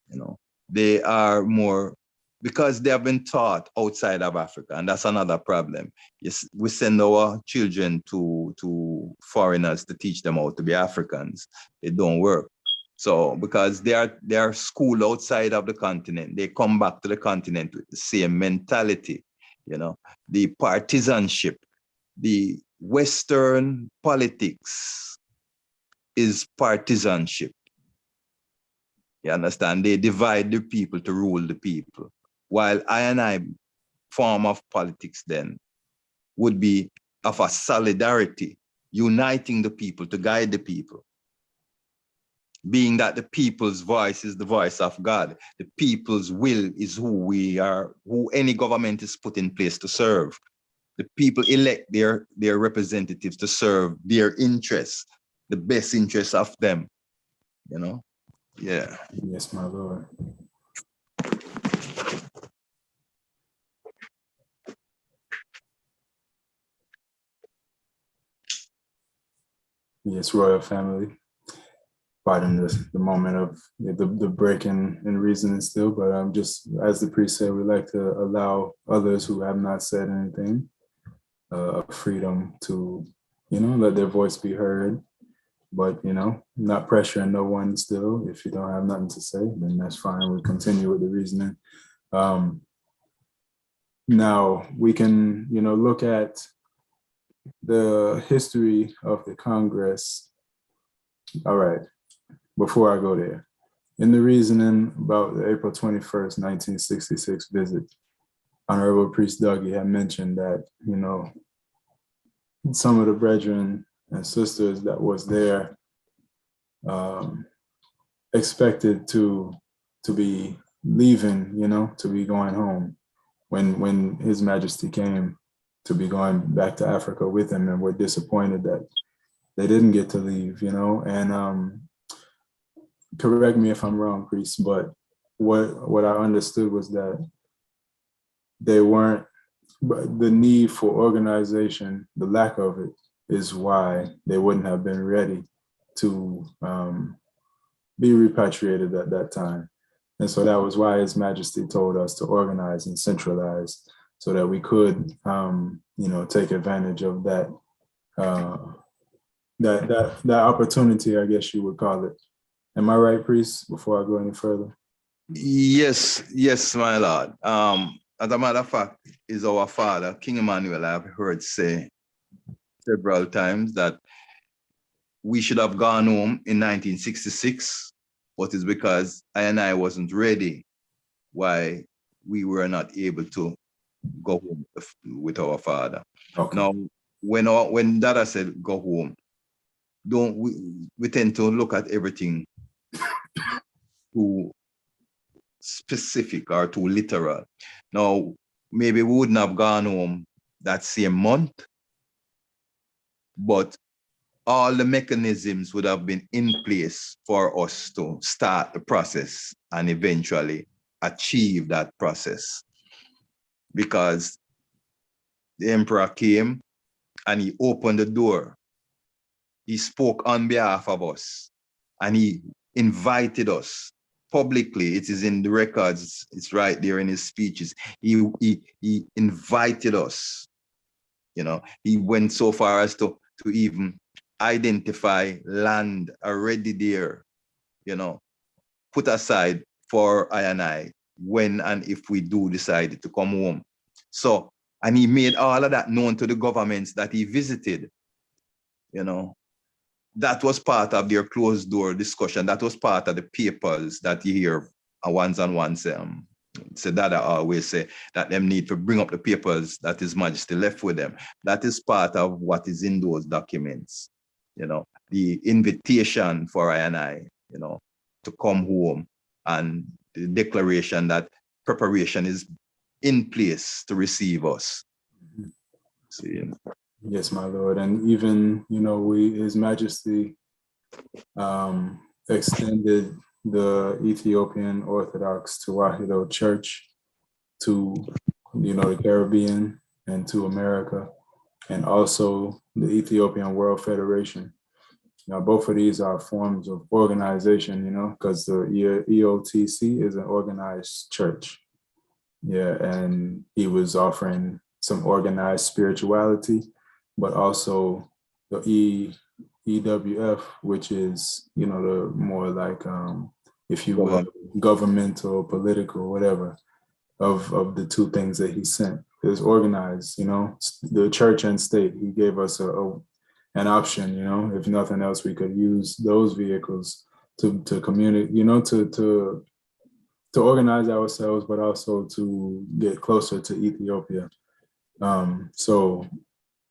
You know, they are more, because they have been taught outside of Africa, and that's another problem. Yes, we send our children to foreigners to teach them how to be Africans. It don't work. So because they are schooled outside of the continent, they come back to the continent with the same mentality, you know, the partisanship, the Western politics is partisanship. You understand? They divide the people to rule the people. While I form of politics then would be of a solidarity, uniting the people to guide the people. Being that the people's voice is the voice of God. The people's will is who we are, who any government is put in place to serve. The people elect their representatives to serve their interests, the best interests of them, you know? Yeah. Yes, my Lord. Yes, royal family. Pardon the moment of the break in reasoning still, but just as the priest said, we like to allow others who have not said anything freedom to, you know, let their voice be heard, but, you know, not pressuring no one still. If you don't have nothing to say, then that's fine. We continue with the reasoning. Now we can, you know, look at the history of the Congress. All right. Before I go there, in the reasoning about the April 21st, 1966 visit, Honorable Priest Dougie had mentioned that, you know, some of the brethren and sisters that was there expected to be leaving, you know, to be going home when His Majesty came to be going back to Africa with him, and were disappointed that they didn't get to leave, you know, and correct me if I'm wrong, priest, but what I understood was that they weren't, the need for organization, the lack of it, is why they wouldn't have been ready to be repatriated at that time. And so that was why His Majesty told us to organize and centralize so that we could, take advantage of that, that opportunity, I guess you would call it. Am I right, priest? Before I go any further. Yes, my lord. As a matter of fact, is our father, King Emmanuel, I've heard say several times that we should have gone home in 1966, but it's because I and I wasn't ready why we were not able to go home with our father. Okay. Now, when Dada said go home, we tend to look at everything too specific or too literal. Now, maybe we wouldn't have gone home that same month, but all the mechanisms would have been in place for us to start the process and eventually achieve that process. Because the emperor came and he opened the door. He spoke on behalf of us and he invited us publicly. It is in the records. It's right there in his speeches. He invited us. He went so far as to even identify land already there, put aside for I and I when and if we do decide to come home. So, and he made all of that known to the governments that he visited. That was part of their closed door discussion. That was part of the papers that you hear ones and ones. So that I always say that them need to bring up the papers that His Majesty left with them. That is part of what is in those documents. The invitation for I and I, to come home, and the declaration that preparation is in place to receive us. See? Yes, my Lord. And even, His Majesty extended the Ethiopian Orthodox Tewahedo Church to, the Caribbean and to America, and also the Ethiopian World Federation. Now, both of these are forms of organization, because the EOTC is an organized church. Yeah, and he was offering some organized spirituality, but also the EWF, which is, the more like, if you will, governmental, political, whatever, of the two things that he sent. Is organized, the church and state. He gave us an option, if nothing else, we could use those vehicles to communicate, to organize ourselves, but also to get closer to Ethiopia. So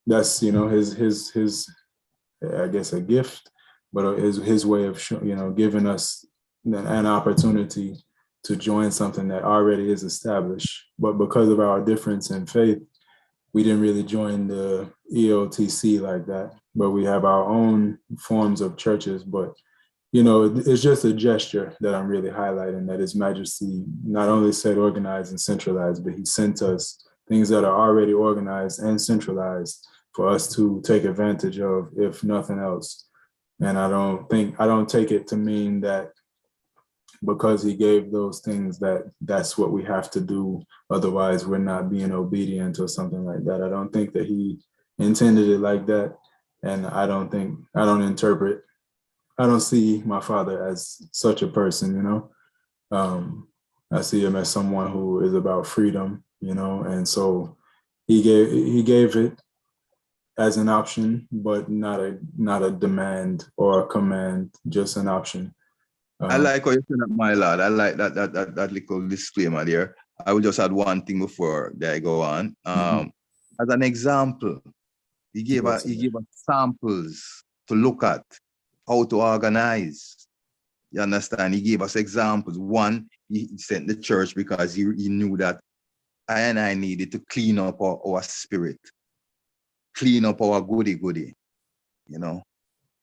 that's, his I guess a gift, but his way of, giving us an opportunity to join something that already is established. But because of our difference in faith, we didn't really join the EOTC like that, but we have our own forms of churches. But, it's just a gesture that I'm really highlighting, that His Majesty not only said organized and centralized, but he sent us things that are already organized and centralized for us to take advantage of, if nothing else. And I don't take it to mean that because he gave those things that's what we have to do, otherwise we're not being obedient or something like that. I don't think that he intended it like that. And I don't see my father as such a person, I see him as someone who is about freedom, and so he gave it as an option, but not a demand or a command, just an option. I like how you said that, my lord. I like that little disclaimer there. I will just add one thing before I go on. As an example, he gave us samples to look at how to organize. You understand? He gave us examples. One, he sent the church because he knew that I and I needed to clean up our spirit, clean up our goody,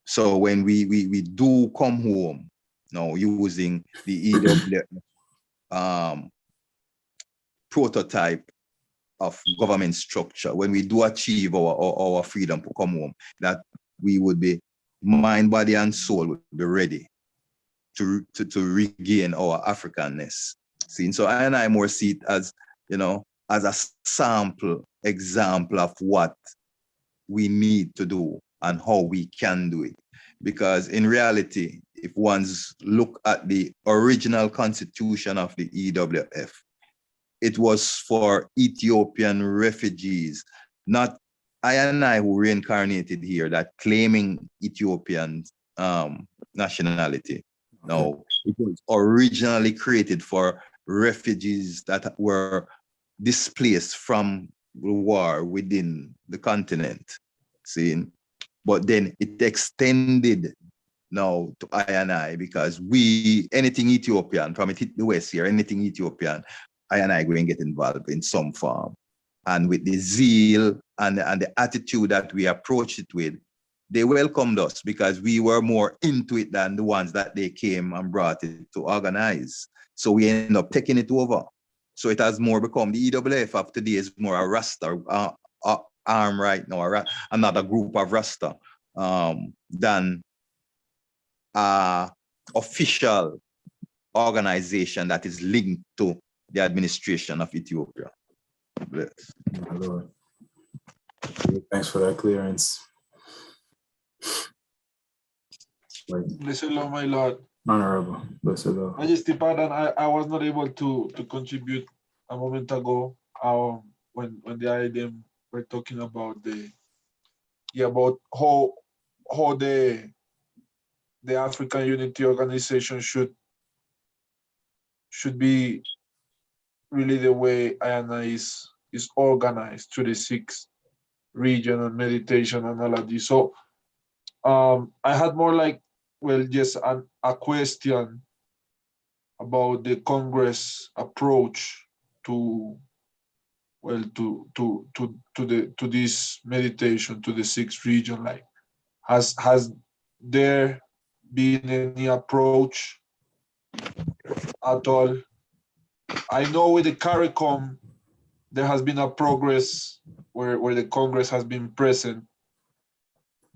So when we do come home, now using the EWF prototype of government structure, when we do achieve our freedom to come home, that we would be mind, body, and soul would be ready to regain our Africanness. See, so I and I more see it as, as a sample example of what we need to do and how we can do it. Because in reality, if one's look at the original constitution of the EWF, it was for Ethiopian refugees, not I and I who reincarnated here, that claiming Ethiopian nationality. No, it was originally created for refugees that were displaced from the war within the continent. See, but then it extended now to I and I, because anything Ethiopian, from it hit the West here, anything Ethiopian, I and I going to get involved in some form. And with the zeal and the attitude that we approached it with, they welcomed us because we were more into it than the ones that they came and brought it to organize. So we end up taking it over. So it has more become, the EWF of today is more a Rasta arm right now, another group of Rasta than official organization that is linked to the administration of Ethiopia. Bless. My Lord. Thanks for that clearance. Bless the Lord, my Lord. Honorable. Bless the Lord. Majesty, pardon, I was not able to contribute a moment ago when the IDM were talking about about how the African Unity Organization should be really the way IANA is organized to the 6 region and meditation and all of this. So I had more like, well, just a question about the Congress approach to this meditation to the 6th region. Like, has there been any approach at all? I know with the CARICOM there has been a progress where the Congress has been present,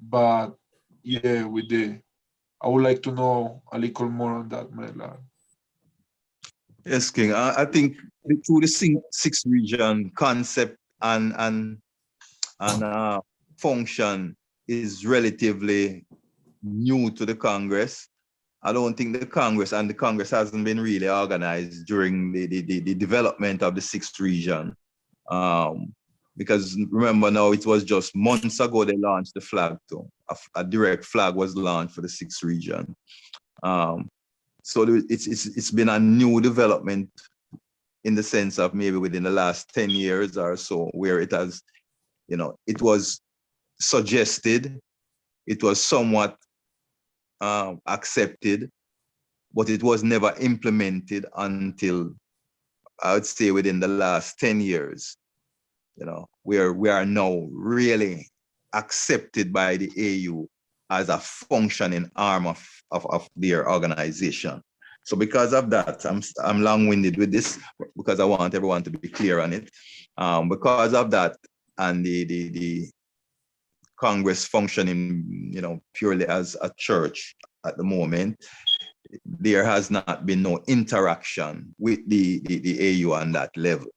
but yeah, I would like to know a little more on that, my lord. Yes, King. I think through the 6th region concept and function is relatively new to the Congress. I don't think the Congress hasn't been really organized during the development of the 6th region. Because remember now, it was just months ago they launched the flag too. A direct flag was launched for the 6th region. So it's been a new development in the sense of maybe within the last 10 years or so, where it has, it was suggested, it was somewhat accepted, but it was never implemented until, I would say, within the last 10 years, where we are now really accepted by the AU as a functioning arm of their organization. So because of that, I'm long-winded with this because I want everyone to be clear on it. Because of that, and the Congress functioning, purely as a church at the moment, there has not been no interaction with the AU on that level.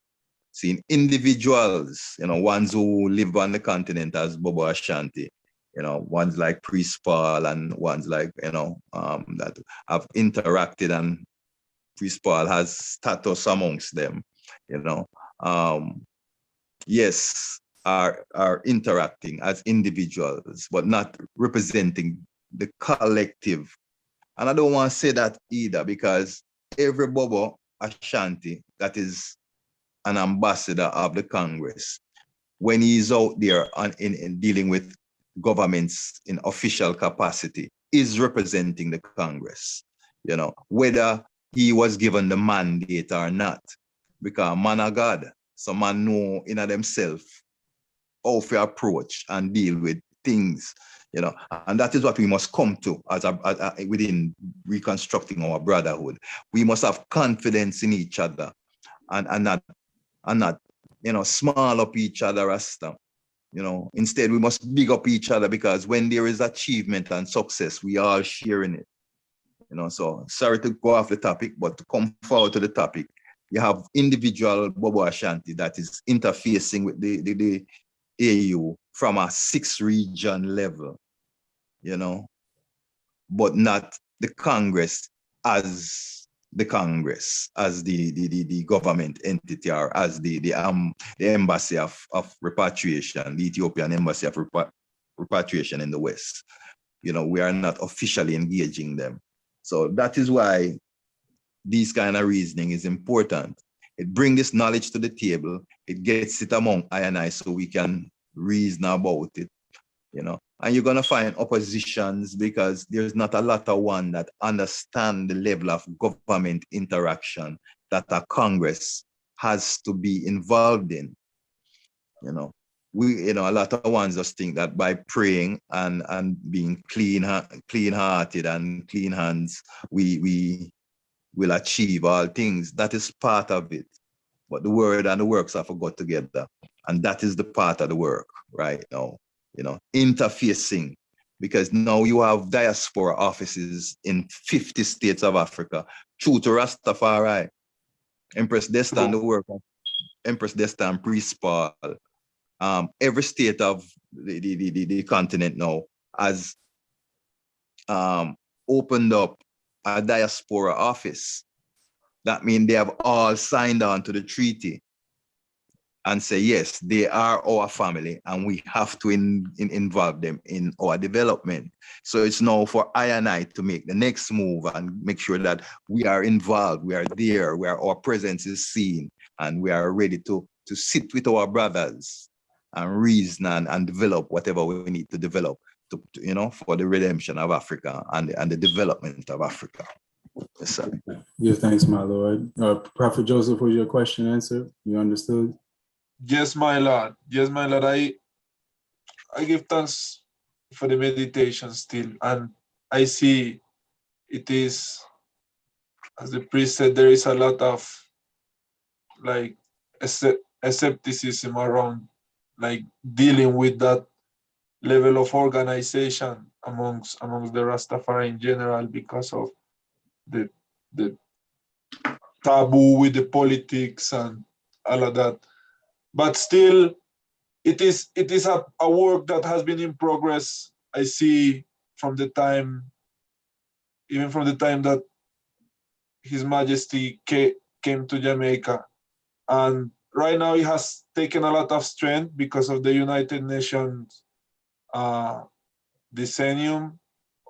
Seeing individuals, ones who live on the continent as Bobo Shanti, ones like Priest Paul and ones like, that have interacted, and Priest Paul has status amongst them, yes, are interacting as individuals, but not representing the collective. And I don't want to say that either, because every Bobo Shanti that is an ambassador of the Congress, when he's out there in dealing with governments in official capacity, is representing the Congress, whether he was given the mandate or not, because man of God, some man know in themselves how to approach and deal with things, and that is what we must come to as within reconstructing our brotherhood. We must have confidence in each other and not small up each other, Rasta. Instead we must big up each other, because when there is achievement and success, we are sharing it. So sorry to go off the topic, but to come forward to the topic, you have individual Bobo Shanti that is interfacing with the AU from a 6-region level, you know, but not the Congress as the Congress, as the government entity, or as the embassy of repatriation, the Ethiopian embassy of repatriation in the West. You know, we are not officially engaging them. So that is why this kind of reasoning is important. It brings this knowledge to the table. It gets it among I and I so we can reason about it, you know. And you're going to find oppositions because there's not a lot of one that understand the level of government interaction that a Congress has to be involved in, you know. A lot of ones just think that by praying and being clean-hearted and clean hands, we will achieve all things. That is part of it. But the word and the works have to go together. And that is the part of the work right now, you know, interfacing. Because now you have diaspora offices in 50 states of Africa, true to Rastafari. Empress Destan, the work of Empress Destan, Priest Paul, every state of the continent now has opened up a diaspora office. That means they have all signed on to the treaty and say, yes, they are our family and we have to involve them in our development. So it's now for I and I to make the next move and make sure that we are involved, we are there, where our presence is seen, and we are ready to sit with our brothers and reason and develop whatever we need to develop to you know, for the redemption of Africa and the development of Africa. Yes, sir. Give thanks, my Lord. Prophet Joseph, was your question answered? You understood? Yes, my Lord. Yes, my Lord. I give thanks for the meditation still. And I see it is, as the priest said, there is a lot of like skepticism around like dealing with that level of organization amongst the Rastafari in general because of the taboo with the politics and all of that. But still, it is a work that has been in progress. I see from the time, even from the time that His Majesty came to Jamaica. And right now it has taken a lot of strength because of the United Nations decennium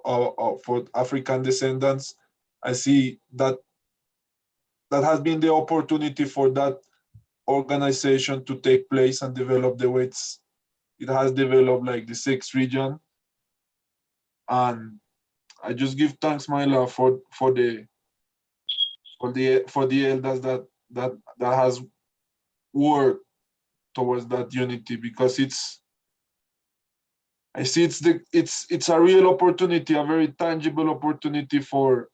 for African descendants. I see that has been the opportunity for that organization to take place and develop the way it has developed, like the 6th region. And I just give thanks, my Lord, for the elders that has worked towards that unity, because I see it's a real opportunity, a very tangible opportunity for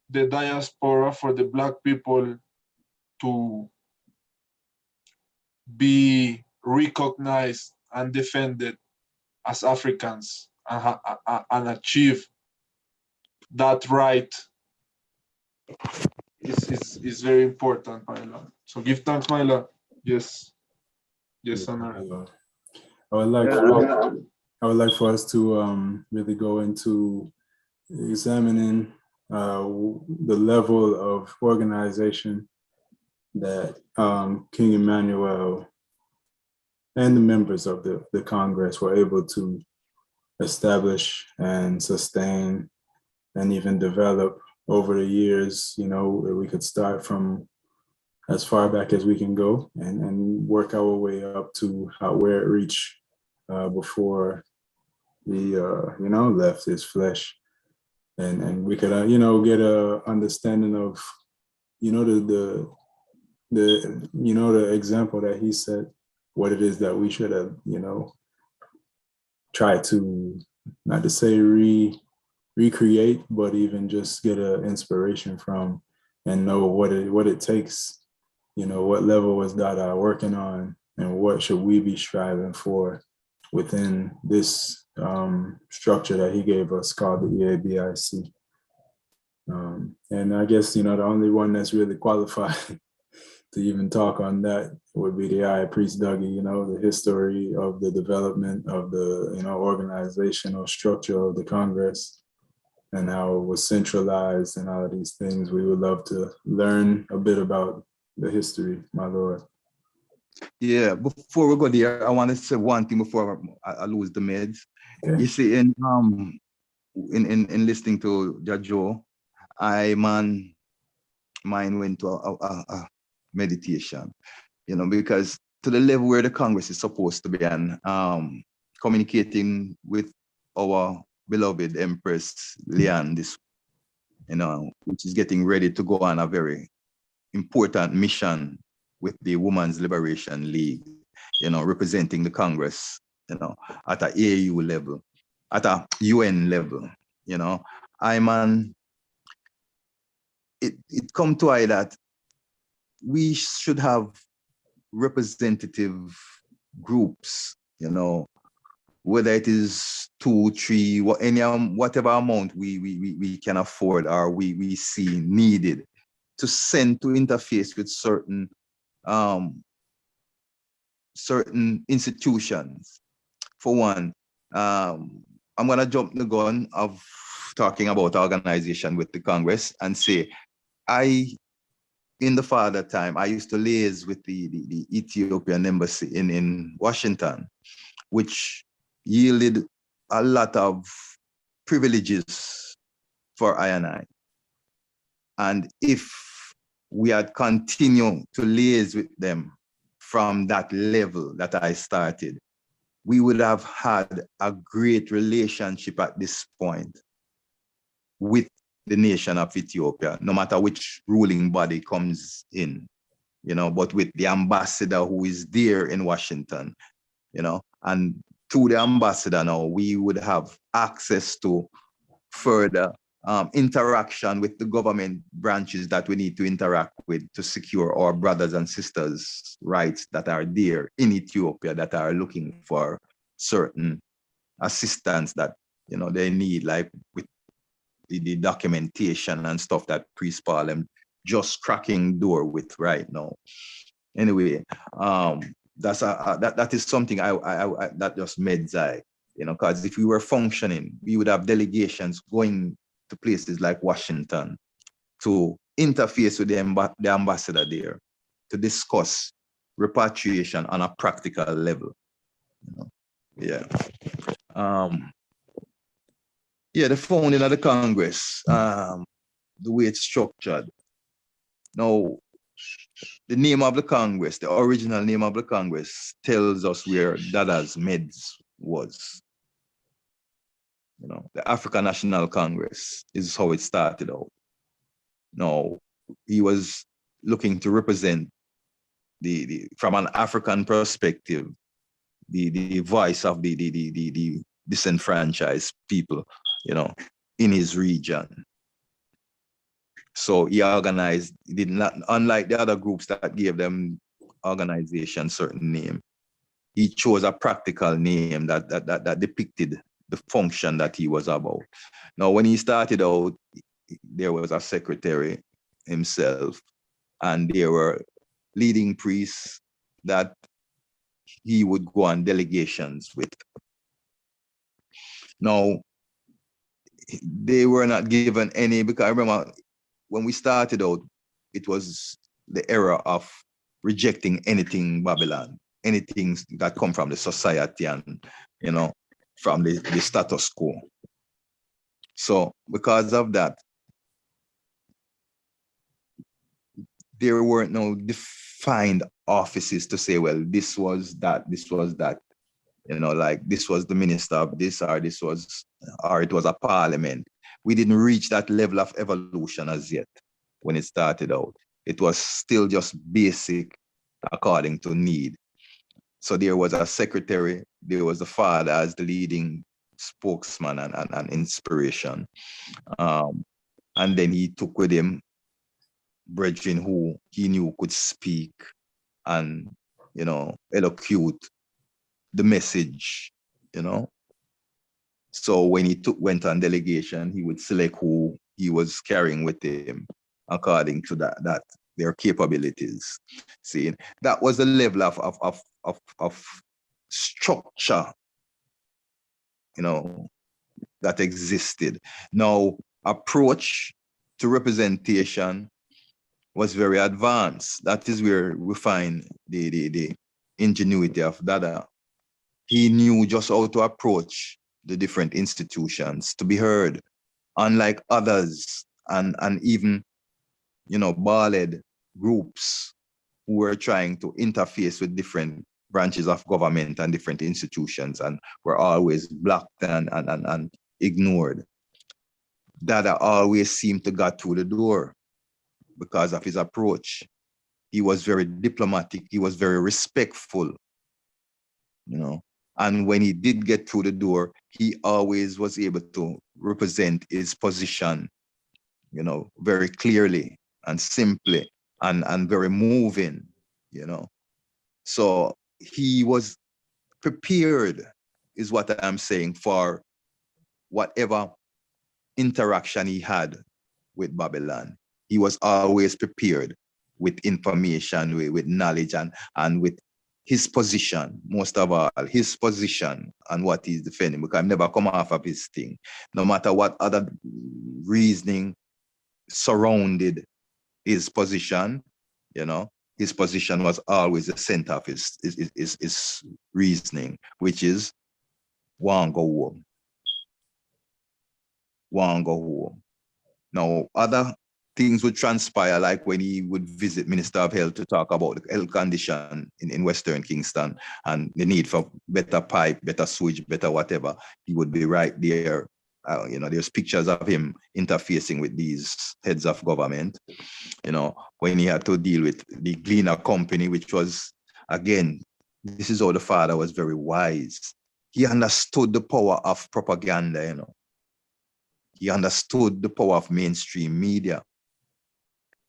the diaspora, for the Black people to be recognized and defended as Africans and achieve that right is very important, my Lord. So give thanks, my Lord. Yes, Honor. I would like for us to really go into examining the level of organization that King Emmanuel and the members of the Congress were able to establish and sustain and even develop over the years. You know, we could start from as far back as we can go and work our way up to where it reached before the left his flesh, and we could get a understanding of the example that he set, what it is that we should have try to, not to say recreate, but even just get an inspiration from and know what it takes, what level was Dada working on and what should we be striving for within this structure that he gave us called the EABIC. And I guess, the only one that's really qualified to even talk on that would be the High Priest Dougie, you know, the history of the development of the, you know, organizational structure of the Congress and how it was centralized and all of these things. We would love to learn a bit about the history, my Lord. Yeah, before we go there, I want to say one thing before I lose the meds. Okay. You see, in listening to Jajo, mine went to a meditation, you know, because to the level where the Congress is supposed to be and communicating with our beloved Empress Leanne, this, you know, which is getting ready to go on a very important mission with the Women's Liberation League, you know, representing the Congress, you know, at a AU level, at a UN level, you know. It come to I that we should have representative groups, you know, whether it is 2, 3, whatever amount we can afford or we see needed to send to interface with certain certain institutions. For one, I'm gonna jump the gun of talking about organization with the Congress and say, in the father time, I used to liaise with the Ethiopian embassy in Washington, which yielded a lot of privileges for I and I. And if we had continued to liaise with them from that level that I started, we would have had a great relationship at this point with the nation of Ethiopia, no matter which ruling body comes in, you know, but with the ambassador who is there in Washington, you know, and through the ambassador now, we would have access to further interaction with the government branches that we need to interact with to secure our brothers and sisters' rights that are there in Ethiopia that are looking for certain assistance that, you know, they need, like with the documentation and stuff that Priest Paul just cracking door with right now. Anyway, that is something I that just meds eye, you know, because if we were functioning, we would have delegations going to places like Washington to interface with the ambassador there to discuss repatriation on a practical level. You know? Yeah. Yeah, the founding of the Congress, the way it's structured. Now, the name of the Congress, the original name of the Congress, tells us where Dada's meds was. You know, the African National Congress is how it started out. Now, he was looking to represent from an African perspective, the voice of the disenfranchised people, you know, in his region. So he organized, he did not, unlike the other groups that gave them organization certain name, he chose a practical name that depicted the function that he was about. Now, when he started out, there was a secretary himself, and there were leading priests that he would go on delegations with. Now, they were not given any, because I remember when we started out, it was the era of rejecting anything Babylon, anything that come from the society and, you know, from the status quo. So because of that, there weren't no defined offices to say, well, this was that, you know, like this was the minister of this, or this was, or it was a parliament. We didn't reach that level of evolution as yet when it started out. It was still just basic according to need. So there was a secretary, there was the father as the leading spokesman and inspiration. And then he took with him brethren who he knew could speak and, you know, elocute the message, you know. So when he went on delegation, he would select who he was carrying with him according to that their capabilities. See, that was the level of structure, that existed. Now, approach to representation was very advanced. That is where we find the ingenuity of Dada. He knew just how to approach the different institutions to be heard, unlike others and even, ballad groups who were trying to interface with different branches of government and different institutions and were always blocked and ignored. Dada always seemed to get through the door because of his approach. He was very diplomatic. He was very respectful, And when he did get through the door, he always was able to represent his position, very clearly and simply and very moving, So he was prepared, is what I'm saying, for whatever interaction he had with Babylon. He was always prepared with information, with knowledge, and with his position, most of all, his position and what he's defending, because I've never come off of his thing. No matter what other reasoning surrounded his position, his position was always the center of his reasoning, which is one go home. One go home. Now, other things would transpire, like when he would visit Minister of Health to talk about the health condition in Western Kingston and the need for better pipe, better sewage, better whatever. He would be right there. There's pictures of him interfacing with these heads of government, when he had to deal with the Gleaner Company, which was, again, this is how the father was very wise. He understood the power of propaganda, He understood the power of mainstream media.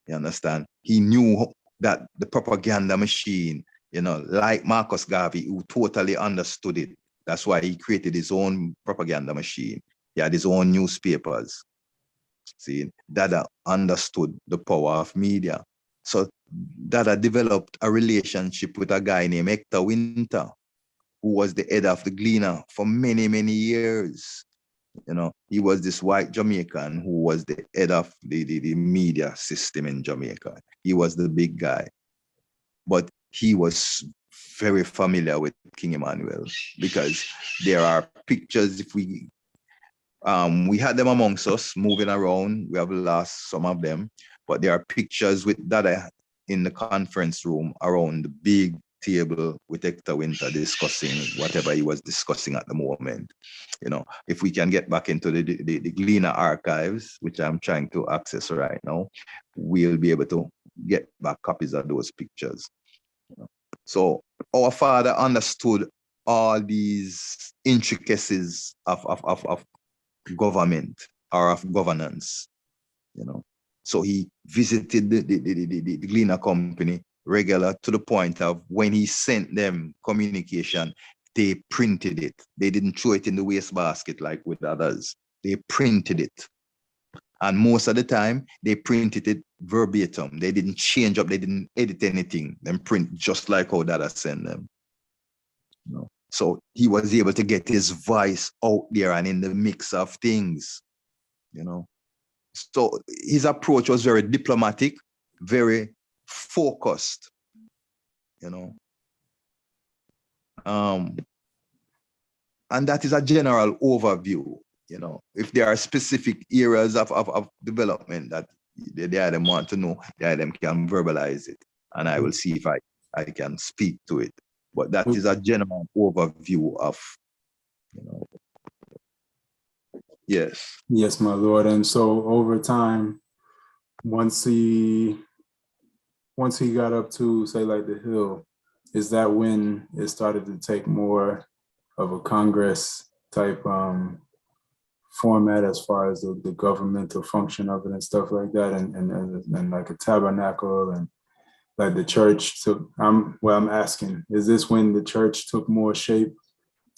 You understand? He knew that the propaganda machine, like Marcus Garvey, who totally understood it. That's why he created his own propaganda machine. He had his own newspapers. See, Dada understood the power of media. So Dada developed a relationship with a guy named Hector Winter, who was the head of the Gleaner for many, many years. He was this white Jamaican who was the head of the media system in Jamaica. He was the big guy. But he was very familiar with King Emmanuel because there are pictures, if we had them amongst us moving around. We have lost some of them, but there are pictures with Dada in the conference room around the big table with Hector Winter discussing whatever he was discussing at the moment. If we can get back into the Gleaner archives, which I'm trying to access right now, we'll be able to get back copies of those pictures. So our father understood all these intricacies of government or of governance, So he visited the Gleaner Company regular, to the point of when he sent them communication, they printed it. They didn't throw it in the wastebasket like with others. They printed it. And most of the time, they printed it verbatim. They didn't change up. They didn't edit anything. They print just like how Dada sent them. So he was able to get his voice out there and in the mix of things. So his approach was very diplomatic, very focused, and that is a general overview. If there are specific areas of development that the them want to know, the them can verbalize it, and I will see if I can speak to it. But that is a general overview of, yes. Yes, my Lord. And so over time, once he got up to, say, like the Hill, is that when it started to take more of a Congress type format as far as the governmental function of it and stuff like that, and like a tabernacle, and like the church took, I'm asking, is this when the church took more shape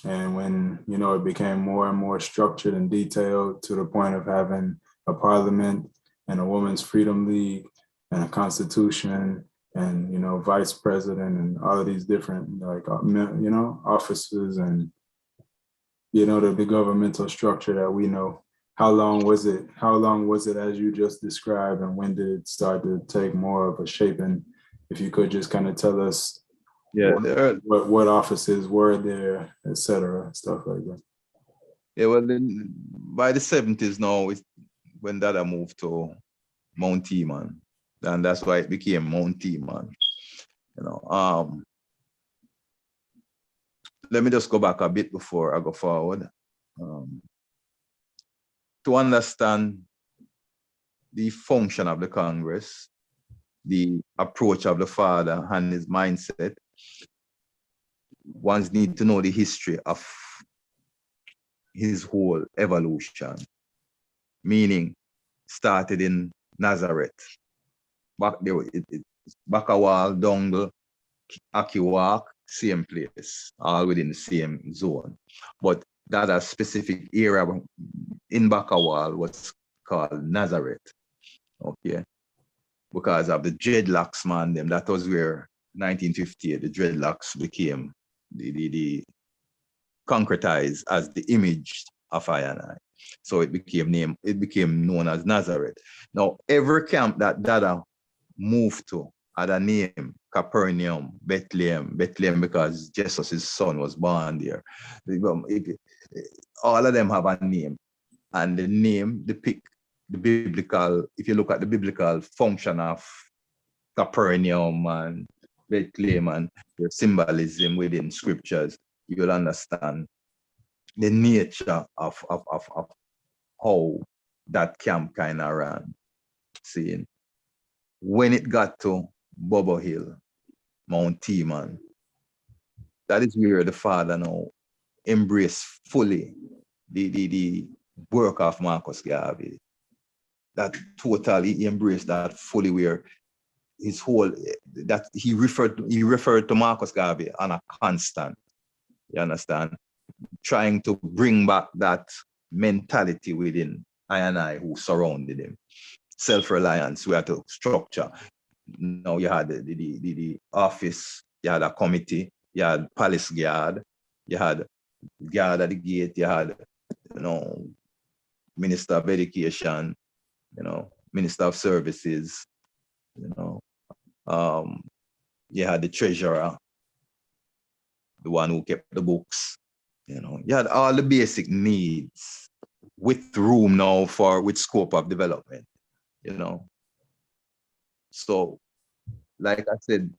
and when, it became more and more structured and detailed to the point of having a parliament and a women's freedom league and a constitution and, you know, vice president and all of these different, like, you know, offices and, you know, the governmental structure that we know. How long was it as you just described, and when did it start to take more of a shape? And if you could just kind of tell us what offices were there, et cetera, stuff like that. Yeah, well, then by the 70s now, when Dada moved to Mount Teman, and that's why it became Mount Teman. You know, let me just go back a bit before I go forward. To understand the function of the Congress, the approach of the father and his mindset, one needs to know the history of his whole evolution, meaning started in Nazareth. Back there, Bakawal, Dongle, Akiwak, same place, all within the same zone. But that a specific area in Bakawal was called Nazareth. Okay. Because of the dreadlocks, man, them. That was where 1958, the dreadlocks became the concretized as the image of I. So it became known as Nazareth. Now, every camp that Dada moved to had a name: Capernaum, Bethlehem because Jesus' son was born there. All of them have a name, and the name depict the biblical, if you look at the biblical function of Capernaum and Bethlehem and the symbolism within scriptures, you'll understand the nature of how that camp kind of ran. Seeing when it got to Bobo Hill, Mount Teman, that is where the father now embraced fully the work of Marcus Garvey. That totally he embraced that fully, where his whole, that he referred to Marcus Garvey on a constant, you understand, trying to bring back that mentality within I who surrounded him. Self-reliance, we had to structure. Now you had the office, you had a committee, you had palace guard, you had guard at the gate, you had, you know, Minister of Education, you know, Minister of Services, you know, you had the treasurer, the one who kept the books, you know, you had all the basic needs with room now with scope of development, you know. So, like I said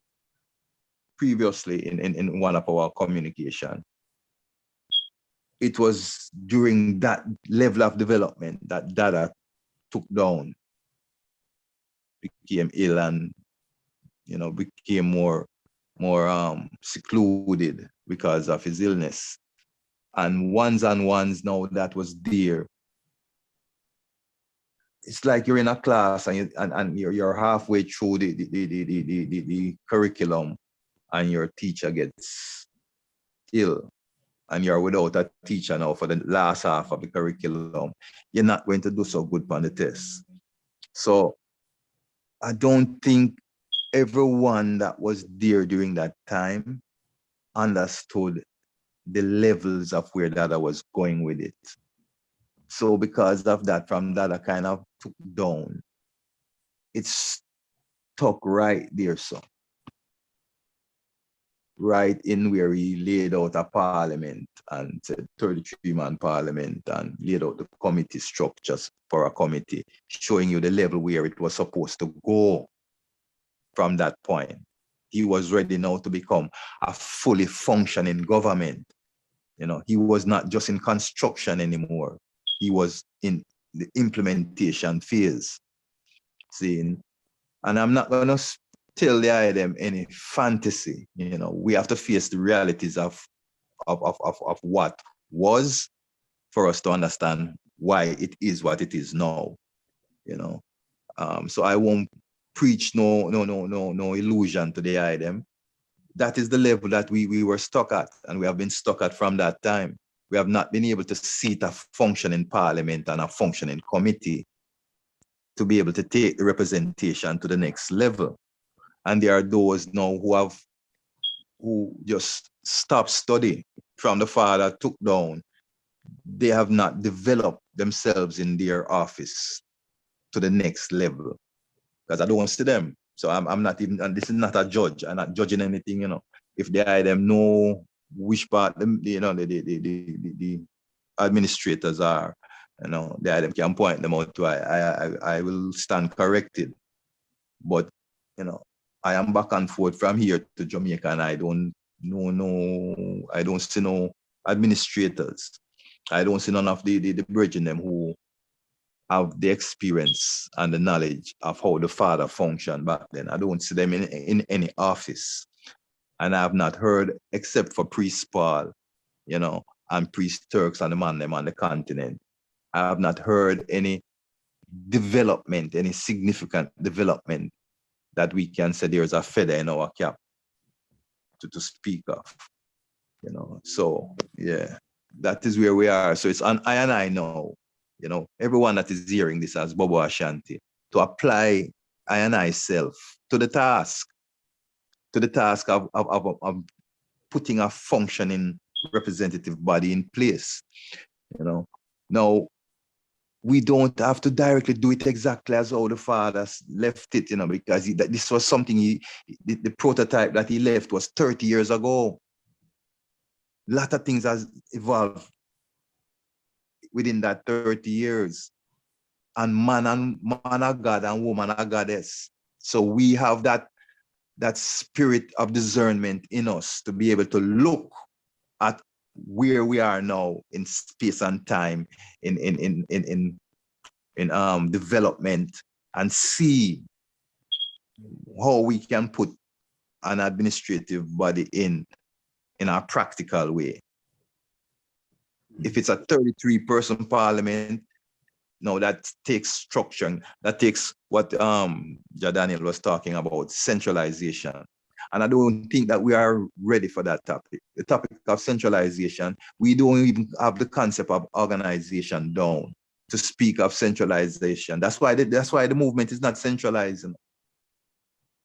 previously in one of our communication, it was during that level of development that Dada took down, became ill, and, you know, became more secluded because of his illness. And ones now that was there, it's like you're in a class and you're halfway through the curriculum, and your teacher gets ill, and you're without a teacher now for the last half of the curriculum. You're not going to do so good on the test. So I don't think everyone that was there during that time understood the levels of where Dada was going with it. So because of that, from Dada kind of took down, it's stuck right there, so right in where he laid out a parliament and said 33-man parliament, and laid out the committee structures for a committee, showing you the level where it was supposed to go. From that point, he was ready now to become a fully functioning government. You know, he was not just in construction anymore. He was in the implementation phase. Seeing, and I'm not going to tell them any fantasy. You know, we have to face the realities of what was, for us to understand why it is what it is now. You know, so I won't preach no illusion to the item. That is the level that we were stuck at, and we have been stuck at from that time. We have not been able to seat a functioning parliament and a functioning committee. to be able to take the representation to the next level. And there are those now who just stopped study from the father took down. They have not developed themselves in their office to the next level, because I don't see them. So I'm not even, and this is not a judge. I'm not judging anything, you know. If they are them know which part them, you know, the administrators are, you know, they them can point them out to. I will stand corrected. But, you know, I am back and forth from here to Jamaica, and I don't I don't see no administrators. I don't see none of the brethren them who have the experience and the knowledge of how the father functioned back then. I don't see them in any office. And I have not heard, except for Priest Paul, you know, and Priest Turks and the man them on the continent, I have not heard any development, any significant development that we can say there's a feather in our cap to speak of, you know. So, yeah, that is where we are. So it's on I and I know, you know, everyone that is hearing this as Bobo Shanti, to apply I and I self to the task of putting a functioning representative body in place, you know. Now, we don't have to directly do it exactly as how the fathers left it, you know, because this was something the prototype that he left was 30 years ago. A lot of things has evolved within that 30 years. And man of God and woman of goddess. So we have that spirit of discernment in us to be able to look at where we are now in space and time, in development, and see how we can put an administrative body in a practical way. If it's a 33-person parliament, no, that takes structure. That takes what Daniel was talking about, centralization. And I don't think that we are ready for that topic. The topic of centralization, we don't even have the concept of organization down to speak of centralization. That's why the movement is not centralizing,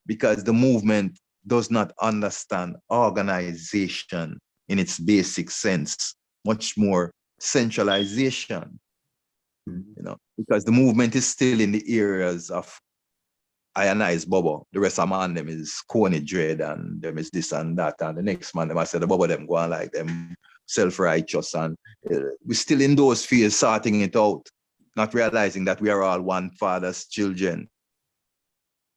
because the movement does not understand organization in its basic sense, much more centralization. You know, because the movement is still in the areas of I and I is Bobo. The rest of man them is Coney Dread, and them is this and that, and the next man them I said the Bobo them going like them self-righteous, and we're still in those fields sorting it out, not realizing that we are all one father's children,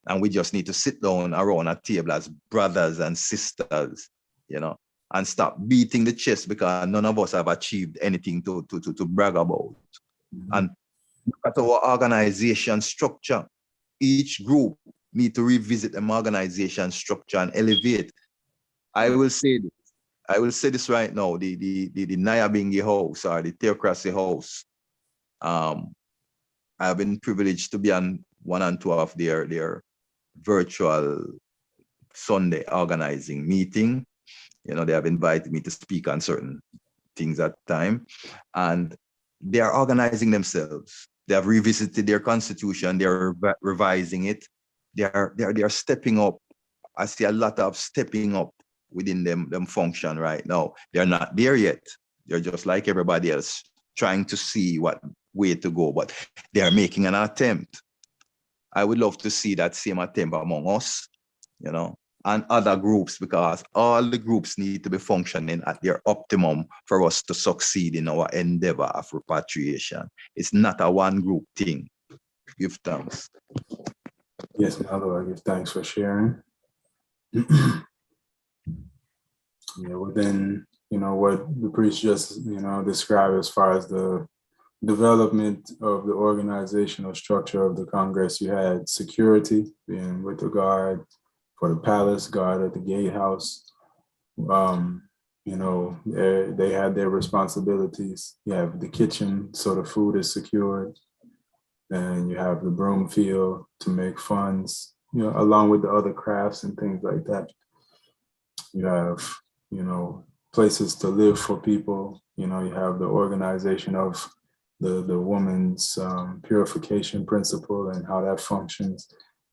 and we just need to sit down around a table as brothers and sisters, you know, and stop beating the chest because none of us have achieved anything to brag about. And look at our organization structure. Each group need to revisit the organization structure and elevate. I will say this right now. The Nyabingi house or the Theocracy house. I've been privileged to be on 1 and 2 of their virtual Sunday organizing meeting. You know, they have invited me to speak on certain things at the time, and they are organizing themselves. They have revisited their constitution. They're revising it. They are stepping up. I see a lot of stepping up within them function right now. They're not there yet. They're just like everybody else, trying to see what way to go, but they are making an attempt. I would love to see that same attempt among us, you know, and other groups, because all the groups need to be functioning at their optimum for us to succeed in our endeavor of repatriation. It's not a one group thing. Give thanks. Yes, my Lord, give thanks for sharing. Yeah, within, you know, what the priest just, you know, described as far as the development of the organizational structure of the Congress, you had security being with the guard for the palace, guard at the gatehouse. You know, they had their responsibilities. You have the kitchen, so the food is secured. And you have the broom field to make funds, you know, along with the other crafts and things like that. You have, you know, places to live for people. You know, you have the organization of the woman's purification principle and how that functions.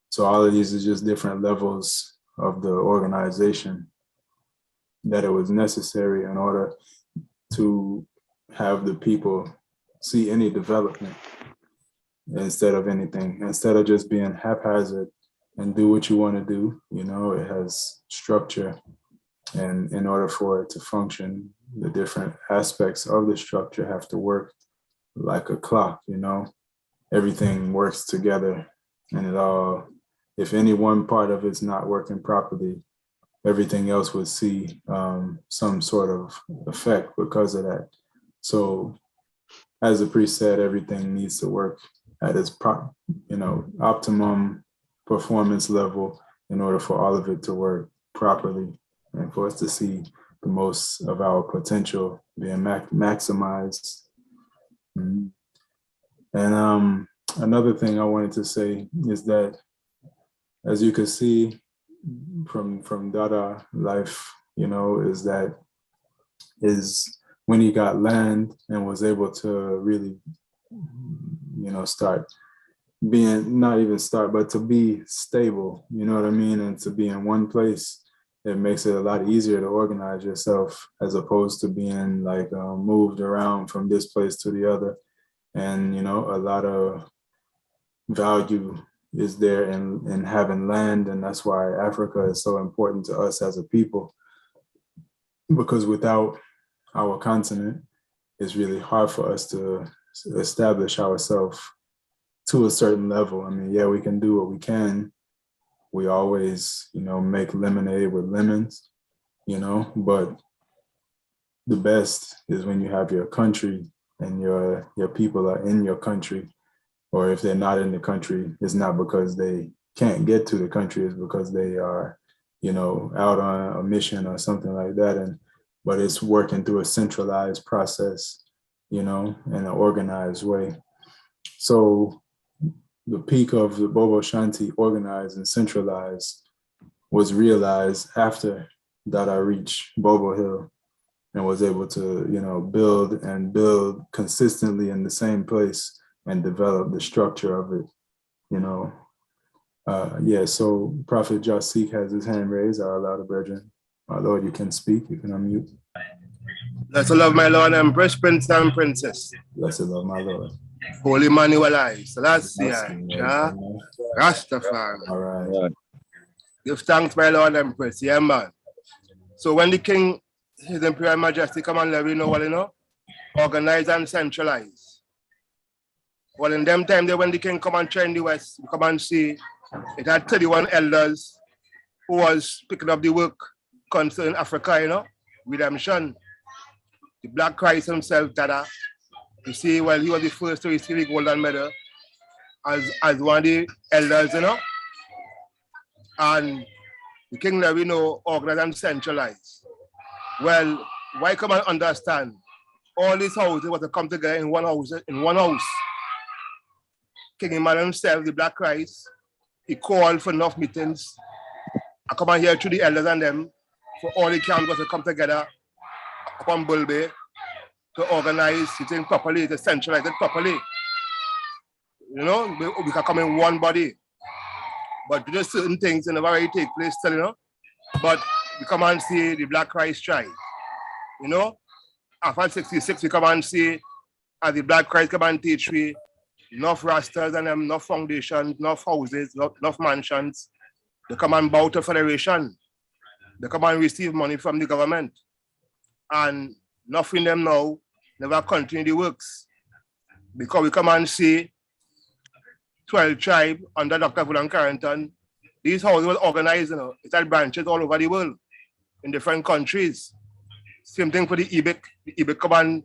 So all of these are just different levels of the organization that it was necessary in order to have the people see any development instead of just being haphazard and do what you want to do. You know, it has structure, and in order for it to function, the different aspects of the structure have to work like a clock. You know, everything works together, and it all, if any one part of it's not working properly, everything else would see some sort of effect because of that. So as the priest said, everything needs to work at its optimum performance level in order for all of it to work properly and for us to see the most of our potential being maximized. And another thing I wanted to say is that, as you can see from Dada life, you know, is when he got land and was able to really, you know, but to be stable, you know what I mean? And to be in one place, it makes it a lot easier to organize yourself as opposed to being like moved around from this place to the other. And, you know, a lot of value is there in having land. And that's why Africa is so important to us as a people, because without our continent, it's really hard for us to establish ourselves to a certain level. I mean, yeah, we can do what we can. We always, you know, make lemonade with lemons, you know, but the best is when you have your country and your people are in your country, or if they're not in the country, it's not because they can't get to the country, it's because they are, you know, out on a mission or something like that. But it's working through a centralized process, you know, in an organized way. So the peak of the Bobo Shanti organized and centralized was realized after Dada reached Bobo Hill and was able to, you know, build consistently in the same place and develop the structure of it, you know. So Prophet Jasik has his hand raised. I allow the brethren. My Lord, you can speak, you can unmute. Blessed love, my Lord, Empress, Prince and Princess. Blessed love, my Lord. Holy Manuel I, Selassie, Rastafari. All right. Give thanks, my Lord, Empress. Yeah, man. So when the King, His Imperial Majesty, come and let me know what, you know, organize and centralize. Well, in them time, when the King come and train the West, come and see, it had 31 elders who was picking up the work concerning Africa, you know, redemption. The Black Christ himself, Dada, you see, well, he was the first to receive the golden medal as one of the elders, you know. And the King let we know, organize and centralize. Well, why come and understand? All these houses were to come together in one house, King Emmanuel himself, the Black Christ, he called for enough meetings. I come and hear through the elders and them for all the camps to come together upon Bull Bay to organize the thing properly, to centralize it properly. You know, we can come in one body. But just certain things never really take place still, you know. But we come and see the Black Christ try. You know, after 66, we come and see as the Black Christ come and teach me enough rasters and enough foundations, enough houses, enough mansions. They come and bow to federation. They come and receive money from the government. And nothing them now never continue the works. Because we come and see 12 tribes under Dr. Fulan Carrington. These houses were organized, you know, it had branches all over the world in different countries. Same thing for the EBIC. The EBIC come and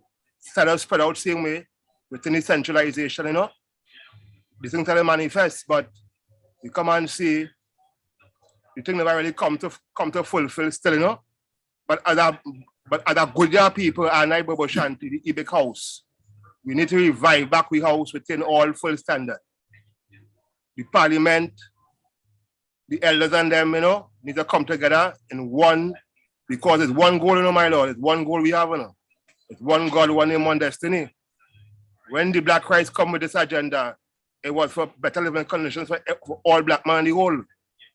spread out same way within the centralization, you know. The things that they manifest, but we come and see the thing never really come to fulfill still, you know. But other good people and I Bobo Shanti, the EBIC house, we need to revive back the house within all full standard. The parliament, the elders and them, you know, need to come together in one, because it's one goal, you know, my Lord. It's one goal we have, you know. It's one God, one aim, one destiny. when the Black Rights come with this agenda, it was for better living conditions for all black men in the whole.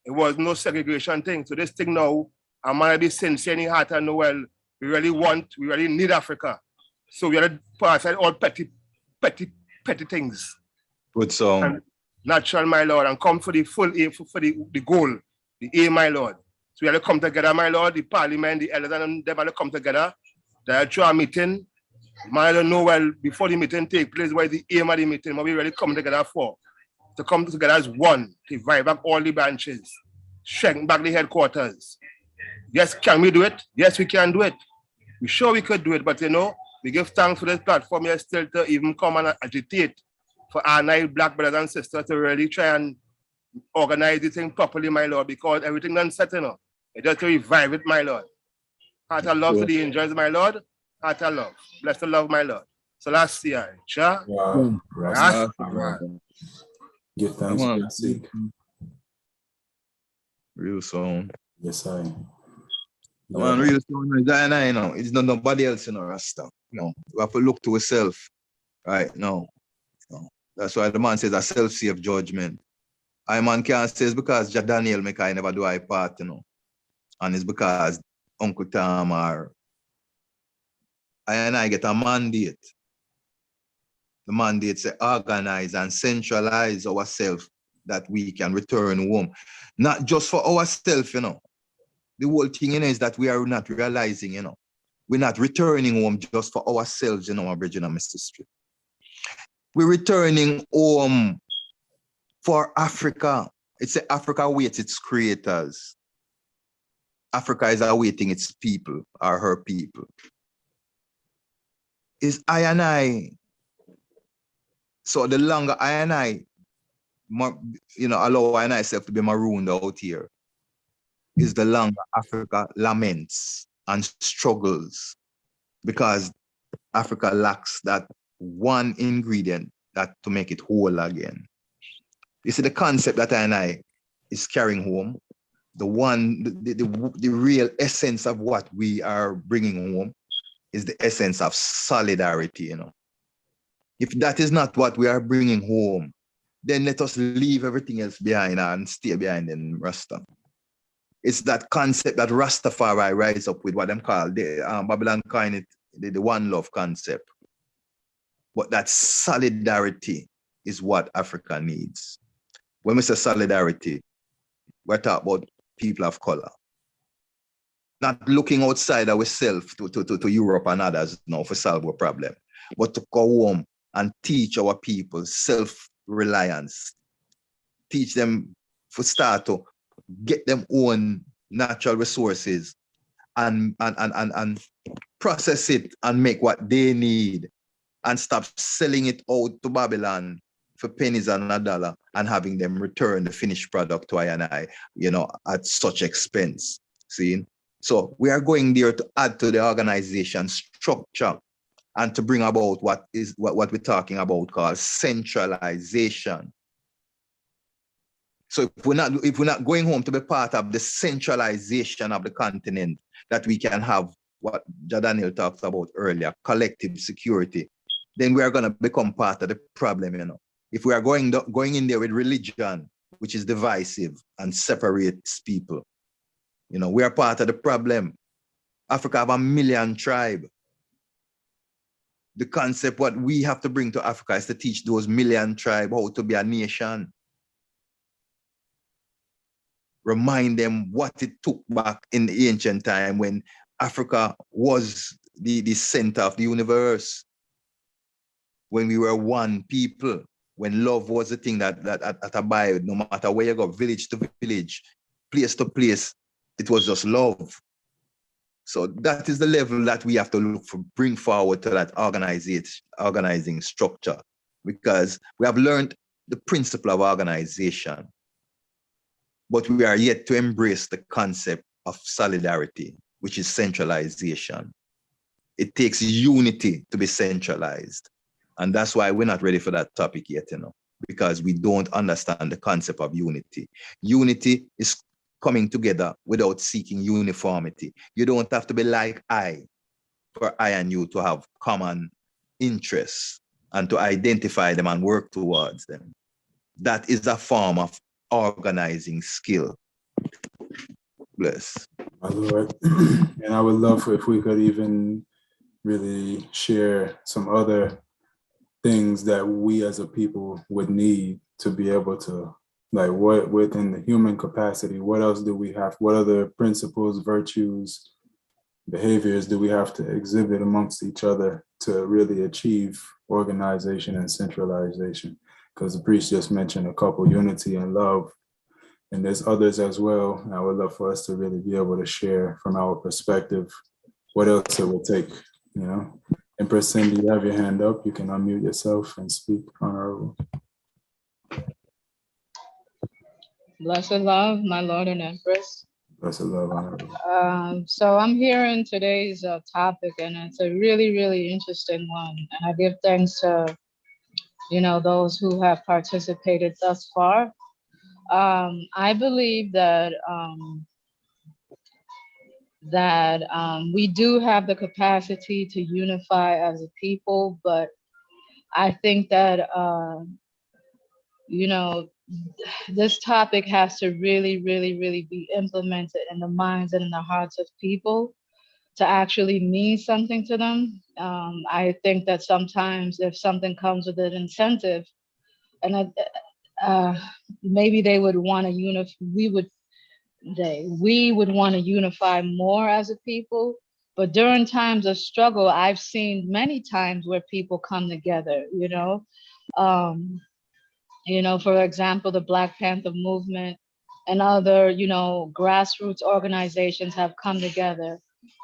It was no segregation thing. So this thing now, I might be sincere in heart and know, well, we really need Africa. So we are to put aside all petty things. Good song. And natural, my Lord, and come for the full aim, for the goal, the aim, my Lord. So we have to come together, my Lord, the parliament, the elders, and them have to come together. They have to a meeting. I don't know, well, before the meeting take place, what is the aim of the meeting, what we really come together for? To come together as one, to divide back all the branches, strengthen back the headquarters. Yes, can we do it? Yes, we can do it. We sure we could do it, but we give thanks for this platform here still to even come and agitate for our nine black brothers and sisters to really try and organize this thing properly, my Lord, because everything done set, It just to revive it, my Lord. Heart of love to the angels, my Lord. Heart of love. Bless the love, my Lord. So last year, Cha. Wow. Rastafari. Give thanks for your sake. Real song. Yes, I. Man, real song is that, it's not nobody else, Rasta. We have to look to ourselves. Right? No. That's why the man says a self-safe judgment. I man can't say it's because Daniel make I never do I part, And it's because Uncle Tom or I get a mandate. The mandate say organize and centralize ourselves that we can return home. Not just for ourselves, The whole thing is that we are not realizing, We're not returning home just for ourselves, my brethren and my sister. We're returning home for Africa. It's Africa awaits its creators. Africa is awaiting its people or her people. Is I and I. So the longer I and I, allow I and I self to be marooned out here, is the longer Africa laments and struggles because Africa lacks that one ingredient that to make it whole again. You see the concept that I and I is carrying home, the real essence of what we are bringing home is the essence of solidarity, If that is not what we are bringing home, then let us leave everything else behind and stay behind in Rasta. It's that concept that Rastafari rise up with, what them call, Babylon calling it the one love concept. But that solidarity is what Africa needs. When we say solidarity, we're talking about people of color. Not looking outside ourselves to Europe and others now for solve a problem, but to go home and teach our people self-reliance. Teach them for start to get them own natural resources and process it and make what they need and stop selling it out to Babylon for pennies and a dollar and having them return the finished product to I and I, at such expense. See? So we are going there to add to the organization structure and to bring about what we're talking about called centralization. So if we're not going home to be part of the centralization of the continent, that we can have what Daniel talked about earlier, collective security, then we are going to become part of the problem, If we are going in there with religion, which is divisive and separates people, we are part of the problem. Africa have 1 million tribes. The concept, what we have to bring to Africa is to teach those 1 million tribes how to be a nation. Remind them what it took back in the ancient time when Africa was the center of the universe. When we were one people, when love was the thing that abide, no matter where you go, village to village, place to place, it was just love. So that is the level that we have to look for, bring forward to that organizing structure, because we have learned the principle of organization, but we are yet to embrace the concept of solidarity, which is centralization. It takes unity to be centralized. And that's why we're not ready for that topic yet, because we don't understand the concept of unity. Unity is coming together without seeking uniformity. You don't have to be like I for I and you to have common interests. and to identify them and work towards them. That is a form of organizing skill. Bless. My Lord. And I would love if we could even really share some other things that we as a people would need to be able to, like, what within the human capacity, what else do we have? What other principles, virtues, behaviors do we have to exhibit amongst each other to really achieve organization and centralization? Because the priest just mentioned a couple, unity and love, and there's others as well. And I would love for us to really be able to share from our perspective what else it would take, you know. Empress Cindy, you have your hand up. You can unmute yourself and speak, Honorable. Blessed love, my Lord and Empress. Blessed love, Honorable. So I'm hearing today's topic, and it's a really, really interesting one. And I give thanks to, you know, those who have participated thus far. I believe that we do have the capacity to unify as a people, but I think that you know, this topic has to really, really, really be implemented in the minds and in the hearts of people to actually mean something to them. I think that sometimes if something comes with an incentive, and maybe they would want to unify, we would want to unify more as a people. But during times of struggle, I've seen many times where people come together, you know. You know, for example, the Black Panther movement and other, you know, grassroots organizations have come together.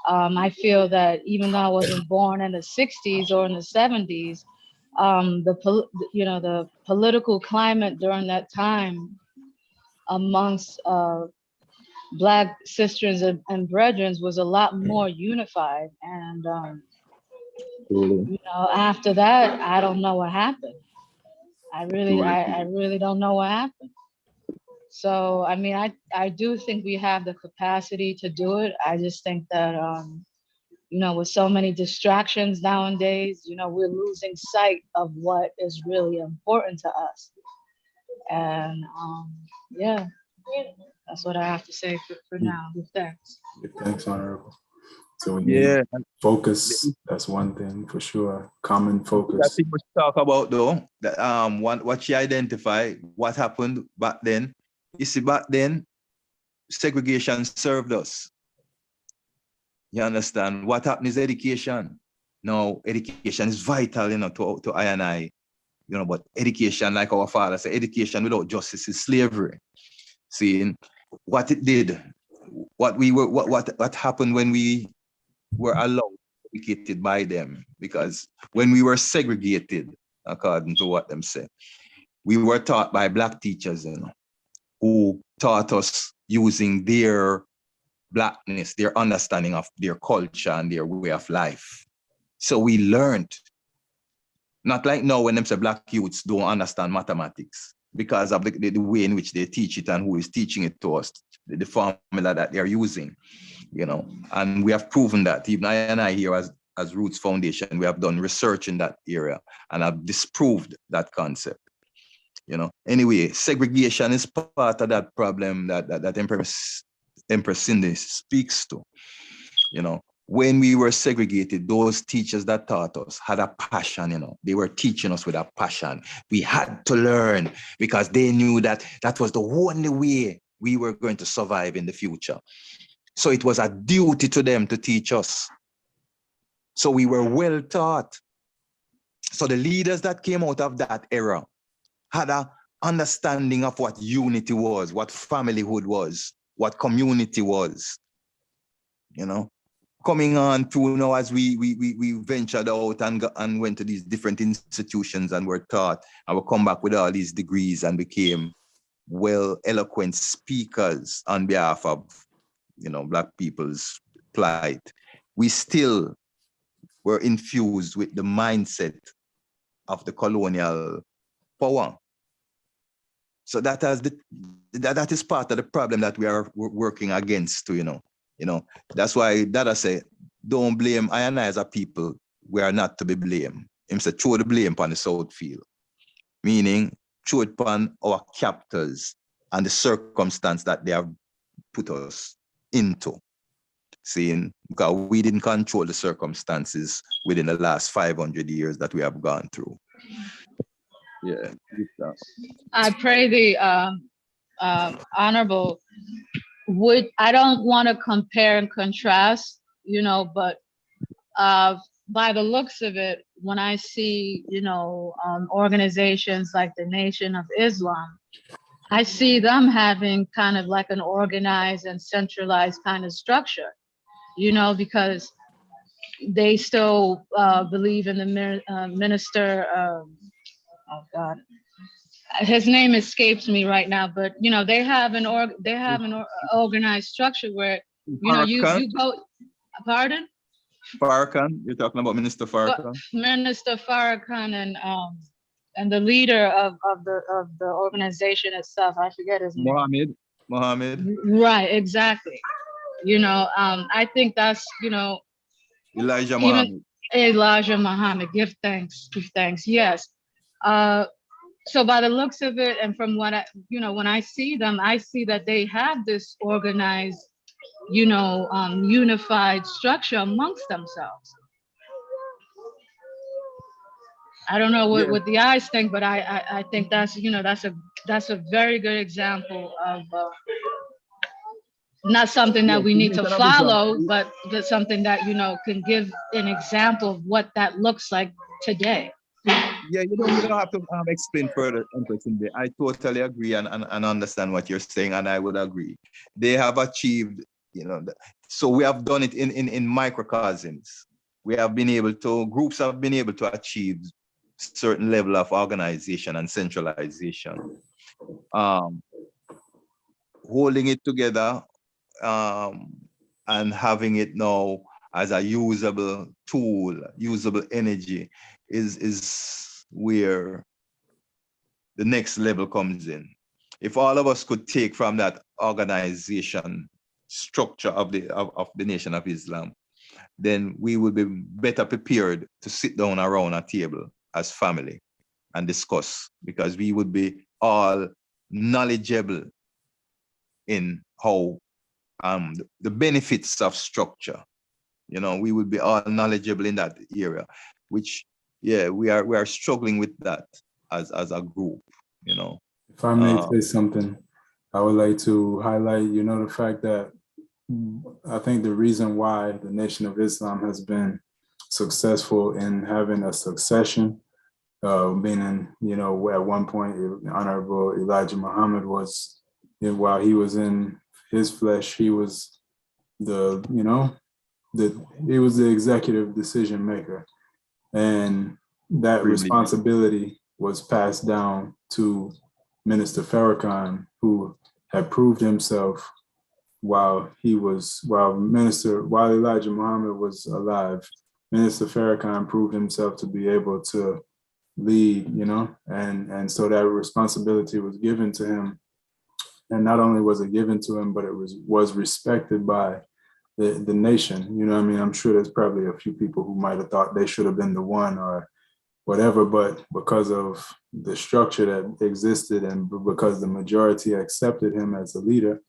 I feel that even though I wasn't born in the 60s or in the 70s, the political climate during that time amongst Black sisters and brethren was a lot more unified. And, you know, after that, I don't know what happened. I really don't know what happened. So, I mean, I do think we have the capacity to do it. I just think that, you know, with so many distractions nowadays, you know, we're losing sight of what is really important to us. And yeah, that's what I have to say for now. With thanks. Thanks, Honorable. So we need focus. That's one thing for sure. Common focus. That people talk about though, that what she identified, what happened back then. You see, back then, segregation served us. You understand? What happened is education. Now, education is vital, you know, to I and I, you know, but education, like our father said, education without justice is slavery. See, what it did, what happened when we were allowed, educated by them, because when we were segregated, according to what them said, we were taught by Black teachers, you know, who taught us using their Blackness, their understanding of their culture and their way of life. So we learned, not like now when them say Black youths don't understand mathematics because of the way in which they teach it and who is teaching it to us, the formula that they're using, you know. And we have proven that. Even I here as Roots Foundation, we have done research in that area and have disproved that concept, you know. Anyway, segregation is part of that problem that Empress Cindy speaks to, you know. When we were segregated, those teachers that taught us had a passion, you know. They were teaching us with a passion. We had to learn because they knew that that was the only way we were going to survive in the future. So it was a duty to them to teach us. So we were well taught. So the leaders that came out of that era had an understanding of what unity was, what familyhood was, what community was, you know. Coming on through now as we ventured out and went to these different institutions and were taught, and we come back with all these degrees and became well eloquent speakers on behalf of, you know, Black people's plight. We still were infused with the mindset of the colonial power. So that is part of the problem that we are working against, you know. You know, that's why Dada say, don't blame I and I as a people. We are not to be blamed. him say throw the blame upon the South field, meaning throw it upon our captors and the circumstance that they have put us into. Saying, because we didn't control the circumstances within the last 500 years that we have gone through. Yeah. I pray the honorable I don't want to compare and contrast, you know, but by the looks of it, when I see, you know, organizations like the Nation of Islam, I see them having kind of like an organized and centralized kind of structure, you know, because they still believe in the minister, oh God, his name escapes me right now, but you know, they have an organized structure where, you know, you go, pardon? Farrakhan, you're talking about Minister Farrakhan? Minister Farrakhan and the leader of the organization itself, I forget his name. Mohammed. Right, exactly. You know, I think that's, you know, Elijah Muhammad. Elijah Muhammad, give thanks, yes. So by the looks of it, and from what I, you know, when I see them, I see that they have this organized, you know, unified structure amongst themselves. I don't know what the eyes think, but I think that's, you know, that's a very good example of not something that we need to follow, but something that, you know, can give an example of what that looks like today. Yeah, you don't have to explain further, Empress Inde. I totally agree and understand what you're saying, and I would agree. They have achieved, you know, so we have done it in microcosms. We have been able to, groups have been able to achieve certain level of organization and centralization. Holding it together and having it now as a usable tool, usable energy is where the next level comes in. If all of us could take from that organization structure of the Nation of Islam, then we would be better prepared to sit down around a table as family and discuss, because we would be all knowledgeable in how the benefits of structure. You know, we would be all knowledgeable in that area, which, yeah, we are struggling with that as a group, you know. If I may say something, I would like to highlight, you know, the fact that I think the reason why the Nation of Islam has been successful in having a succession, meaning, you know, at one point, Honorable Elijah Muhammad was, you know, while he was in his flesh, he was the, you know, he was the executive decision maker. And that responsibility was passed down to Minister Farrakhan, who had proved himself while Elijah Muhammad was alive. Minister Farrakhan proved himself to be able to lead, you know, and so that responsibility was given to him. And not only was it given to him, but it was respected by the nation. You know what I mean? I'm sure there's probably a few people who might have thought they should have been the one or whatever, but because of the structure that existed and because the majority accepted him as a leader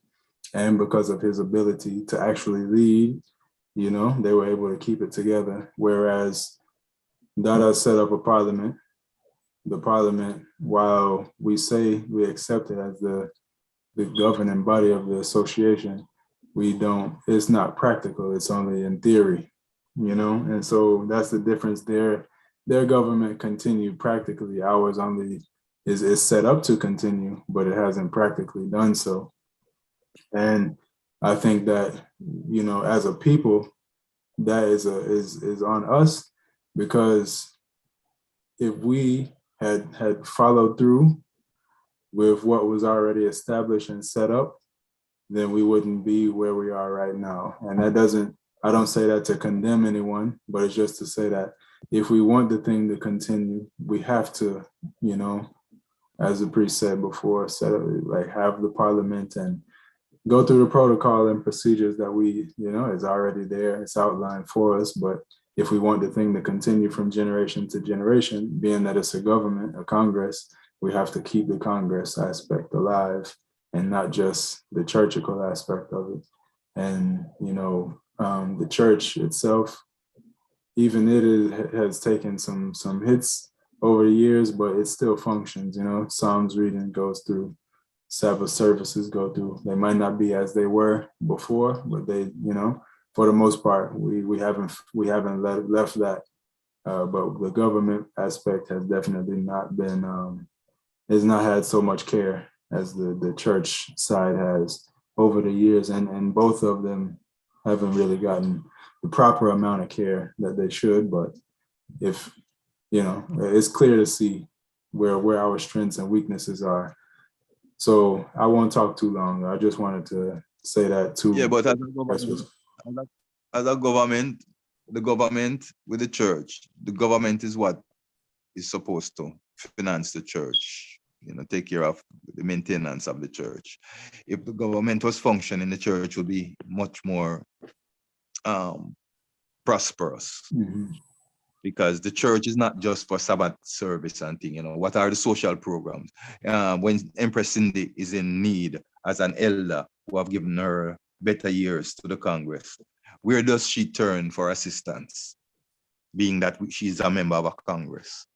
and because of his ability to actually lead, you know, they were able to keep it together. Whereas Dada set up a parliament. The parliament, while we say we accept it as the governing body of the association, we don't, it's not practical, it's only in theory, you know? And so that's the difference there. Their government continued practically, ours only is set up to continue, but it hasn't practically done so. And I think that, you know, as a people, that is on us, because if we had followed through with what was already established and set up, then we wouldn't be where we are right now. And that doesn't, I don't say that to condemn anyone, but it's just to say that if we want the thing to continue, we have to, you know, as the priest said before, set up, like have the parliament and go through the protocol and procedures that we, you know, is already there. It's outlined for us, but if we want the thing to continue from generation to generation, being that it's a government, a Congress, we have to keep the Congress aspect alive and not just the churchical aspect of it. And, the church itself, even it has taken some hits over the years, but it still functions. Psalms reading goes through, Sabbath services go through. They might not be as they were before, but they, for the most part, we haven't left that. But the government aspect has definitely not been, has not had so much care as the church side has over the years, and both of them haven't really gotten the proper amount of care that they should. But if it's clear to see where our strengths and weaknesses are. So I won't talk too long. I just wanted to say that too. Yeah, but as a government, the government with the church, the government is what is supposed to finance the church, take care of the maintenance of the church. If the government was functioning, the church would be much more prosperous. Mm-hmm. Because the church is not just for Sabbath service and thing, what are the social programs? When Empress Cindy is in need as an elder who have given her better years to the Congress, where does she turn for assistance, being that she's a member of a Congress?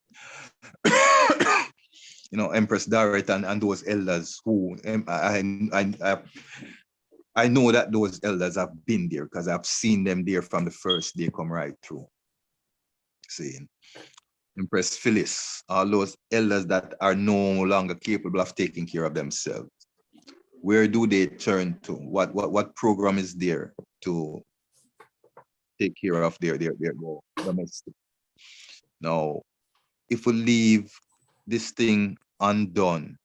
Empress Darrett and those elders who, I know that those elders have been there because I've seen them there from the first day come right through. Saying Empress Phyllis, all those elders that are no longer capable of taking care of themselves, where do they turn to? What program is there to take care of their domestic? Now, if we leave this thing undone,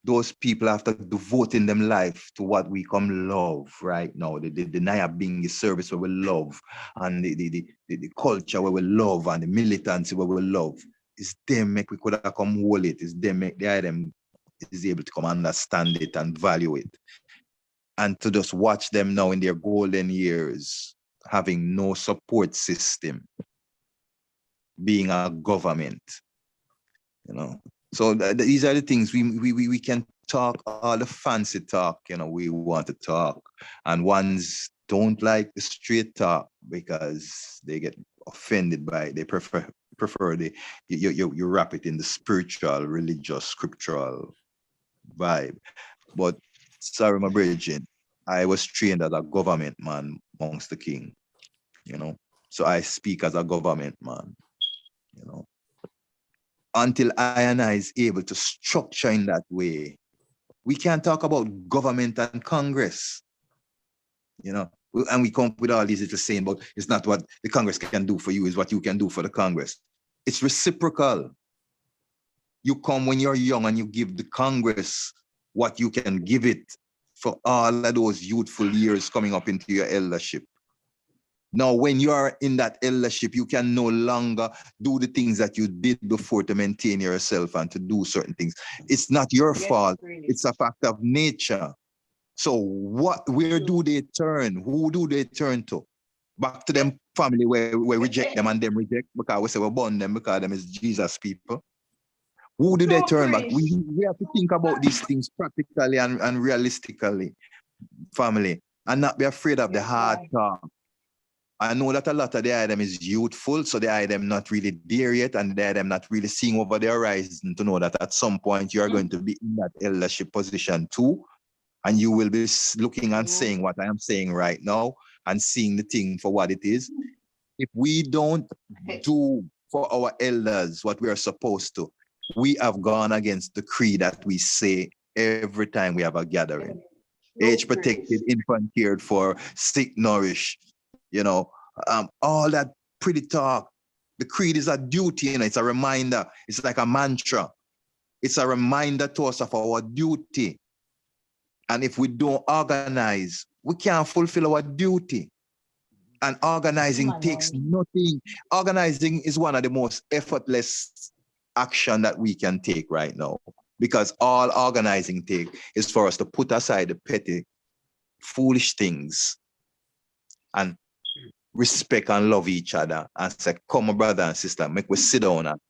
those people have to devote in them life to what we come love right now. The Naya being the service where we love, and the culture where we love, and the militancy where we love. It's them make we could have come hold it. It's them make the item is able to come understand it and value it. And to just watch them now in their golden years, having no support system, being a government, So these are the things we can talk, all the fancy talk, we want to talk. And ones don't like the straight talk because they get offended by it. They prefer you wrap it in the spiritual, religious, scriptural vibe. But sorry, my brethren, I was trained as a government man amongst the king, So I speak as a government man, Until I is able to structure in that way, we can't talk about government and Congress, and we come up with all these little saying, but it's not what the Congress can do for you, is what you can do for the Congress. It's reciprocal. You come when you're young and you give the Congress what you can give it for all of those youthful years coming up into your eldership. Now, when you are in that eldership, you can no longer do the things that you did before to maintain yourself and to do certain things. It's not your fault. It's a fact of nature. So where do they turn? Who do they turn to? Back to them family where we reject them and them reject, because we say we burn them because them is Jesus people. Who do they turn back? We have to think about these things practically and realistically, family, and not be afraid of the hard talk. I know that a lot of the item is youthful, so the item not really there yet, and the item not really seeing over the horizon to know that at some point you are going to be in that eldership position too, and you will be looking and saying what I am saying right now and seeing the thing for what it is. If we don't do for our elders what we are supposed to, we have gone against the creed that we say every time we have a gathering. Age protected, infant cared for, sick nourished. All that pretty talk. The creed is a duty, it's a reminder. It's like a mantra. It's a reminder to us of our duty. And if we don't organize, we can't fulfill our duty. And organizing takes nothing. Organizing is one of the most effortless action that we can take right now, because all organizing take is for us to put aside the petty, foolish things and respect and love each other and say, come on, brother and sister, make we sit down and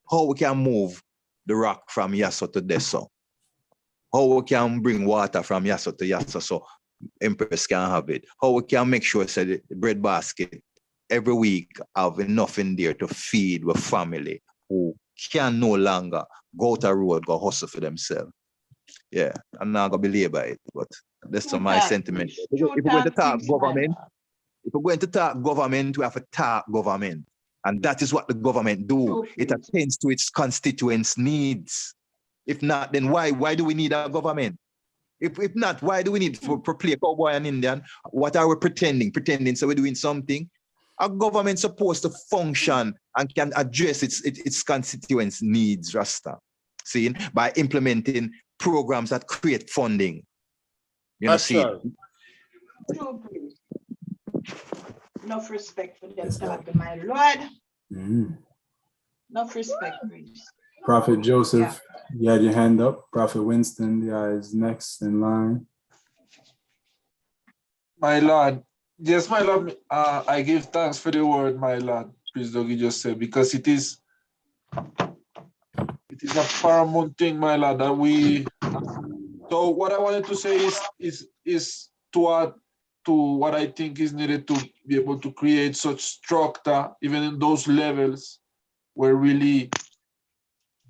how we can move the rock from Yasso to Deso. How we can bring water from Yasso to Yasso so Empress can have it. How we can make sure so the bread basket every week have enough in there to feed the family who can no longer go to the road, go hustle for themselves. Yeah, I'm not going to belabor it, but that's my sentiment. If we're going to talk government, if we're going to talk government, we have to talk government. And that is what the government do. It attends to its constituents' needs. If not, then why do we need a government? If not, why do we need to play cowboy and Indian? What are we pretending? Pretending so we're doing something? A government supposed to function and can address its constituents' needs, Rasta. See, by implementing programs that create funding. You know, see. Enough respect for them talking, my Lord. Mm. Enough respect, please. Prophet Joseph, you had your hand up. Prophet Winston, is next in line. My Lord, yes, my Lord, I give thanks for the word, my Lord. Please, Doggy just said, because it is a paramount thing, my Lord, that we. So what I wanted to say is to add to what I think is needed to be able to create such structure, even in those levels, where really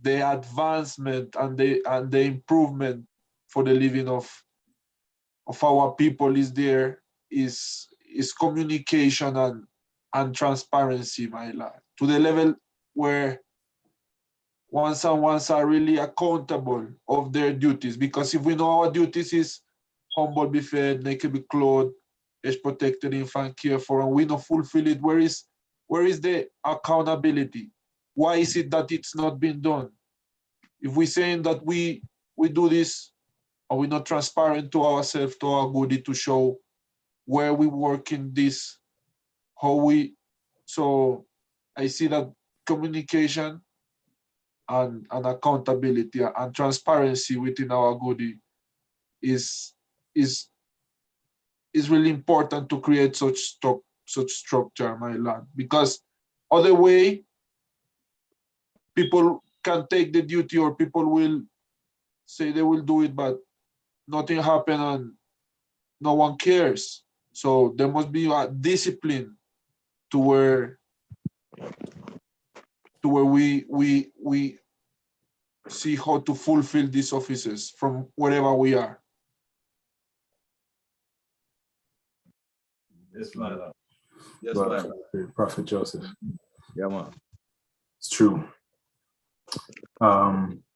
the advancement and the improvement for the living of our people is there, is communication and transparency, my Lord, to the level where ones are really accountable of their duties. Because if we know our duties is humble, be fed, naked, be clothed, is protected, infant care for, and we don't fulfill it, where is the accountability? Why is it that it's not been done? If we're saying that we do this, are we not transparent to ourselves, to our goodie, to show where we work in this, how we, so I see that communication and accountability and transparency within our goodie is really important to create such structure, my Lord. Because other way, people can take the duty, or people will say they will do it, but nothing happen and no one cares. So there must be a discipline to where we see how to fulfill these offices from wherever we are. Yes, my Lord. Yes, Well, my Lord. Prophet Joseph. Yeah, man. It's true.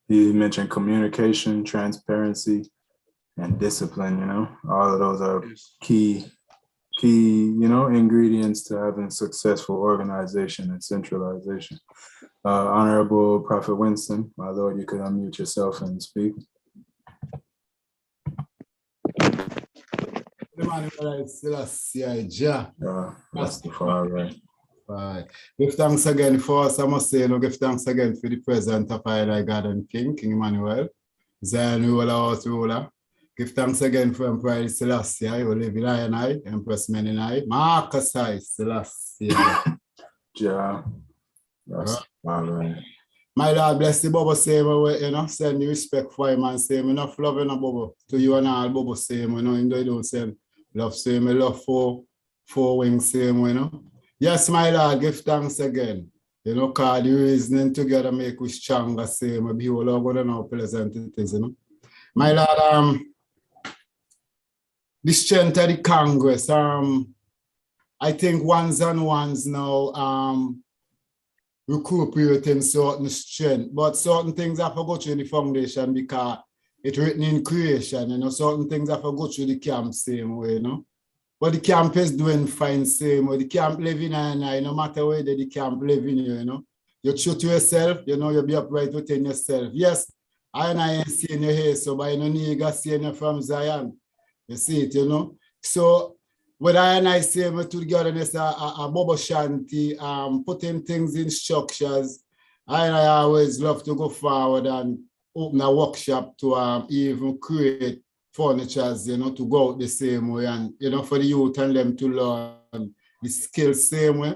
He mentioned communication, transparency, and discipline, all of those are key, ingredients to having successful organization and centralization. Honorable Prophet Winston, my Lord, you could unmute yourself and speak. That's the far right. Right. Give thanks again for us. I must say, give thanks again for the presence of our God and King Emmanuel, Zion ruler. Give thanks again for Emperor Selassie, who live in I, Empress Meninai, Marcus I, Selassie. Yeah. That's all right. My Lord, bless the Bobo same way, send the respect for him and say, enough love in a Bobo. To you and all Bobo same, you don't send love same, love four wings same, Yes, my Lord, give thanks again. Cause the reasoning together make we stronger, same, be all over and how pleasant it is, My Lord, the strength of the Congress, I think ones and ones now, recuperating certain strength, but certain things have to go through the foundation because it's written in creation, certain things have to go through the camp same way, But the camp is doing fine same way. The camp living and no matter where the camp living, You true to yourself, you be upright within yourself. Yes, I ain't seeing you here, so but no need to see you from Zion. You see it, So what I say to together is a Bobo Shanti, putting things in structures. I always love to go forward and open a workshop to even create furnitures, to go out the same way and, for the youth and them to learn the skills same way.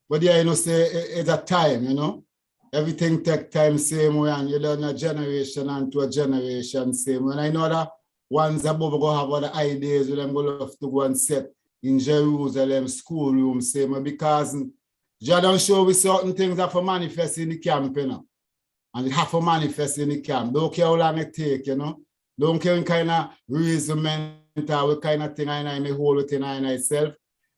But yeah, you know, say it's a time, you know. Everything take time same way, and you learn a generation and to a generation same way. And I know that once above go have other ideas, with them go love to go and set in Jerusalem schoolroom same way, because Jah don't show we certain things that for manifest in the camp, you know. And it have to manifest in the camp. Don't care how long it take, you know. Don't care what kind of reasoning or what kind of thing I may hold it in myself.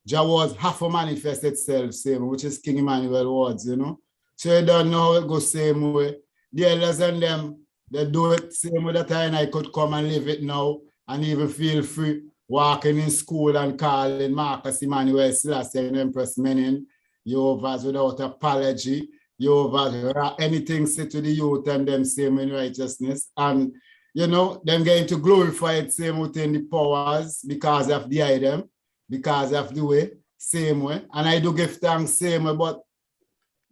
Jah words have to manifest itself same, which is King Emmanuel words, you know. So you don't know how it goes same way. The elders and them, they do it same way that I could come and live it now and even feel free walking in school and calling Marcus Emmanuel Selassie and Empress Menin, Jehovah's without apology. Jehovah, anything said to the youth and them same in righteousness. And, you know, them going to glorify it same within the powers because of the item, because of the way, same way. And I do give thanks same way, but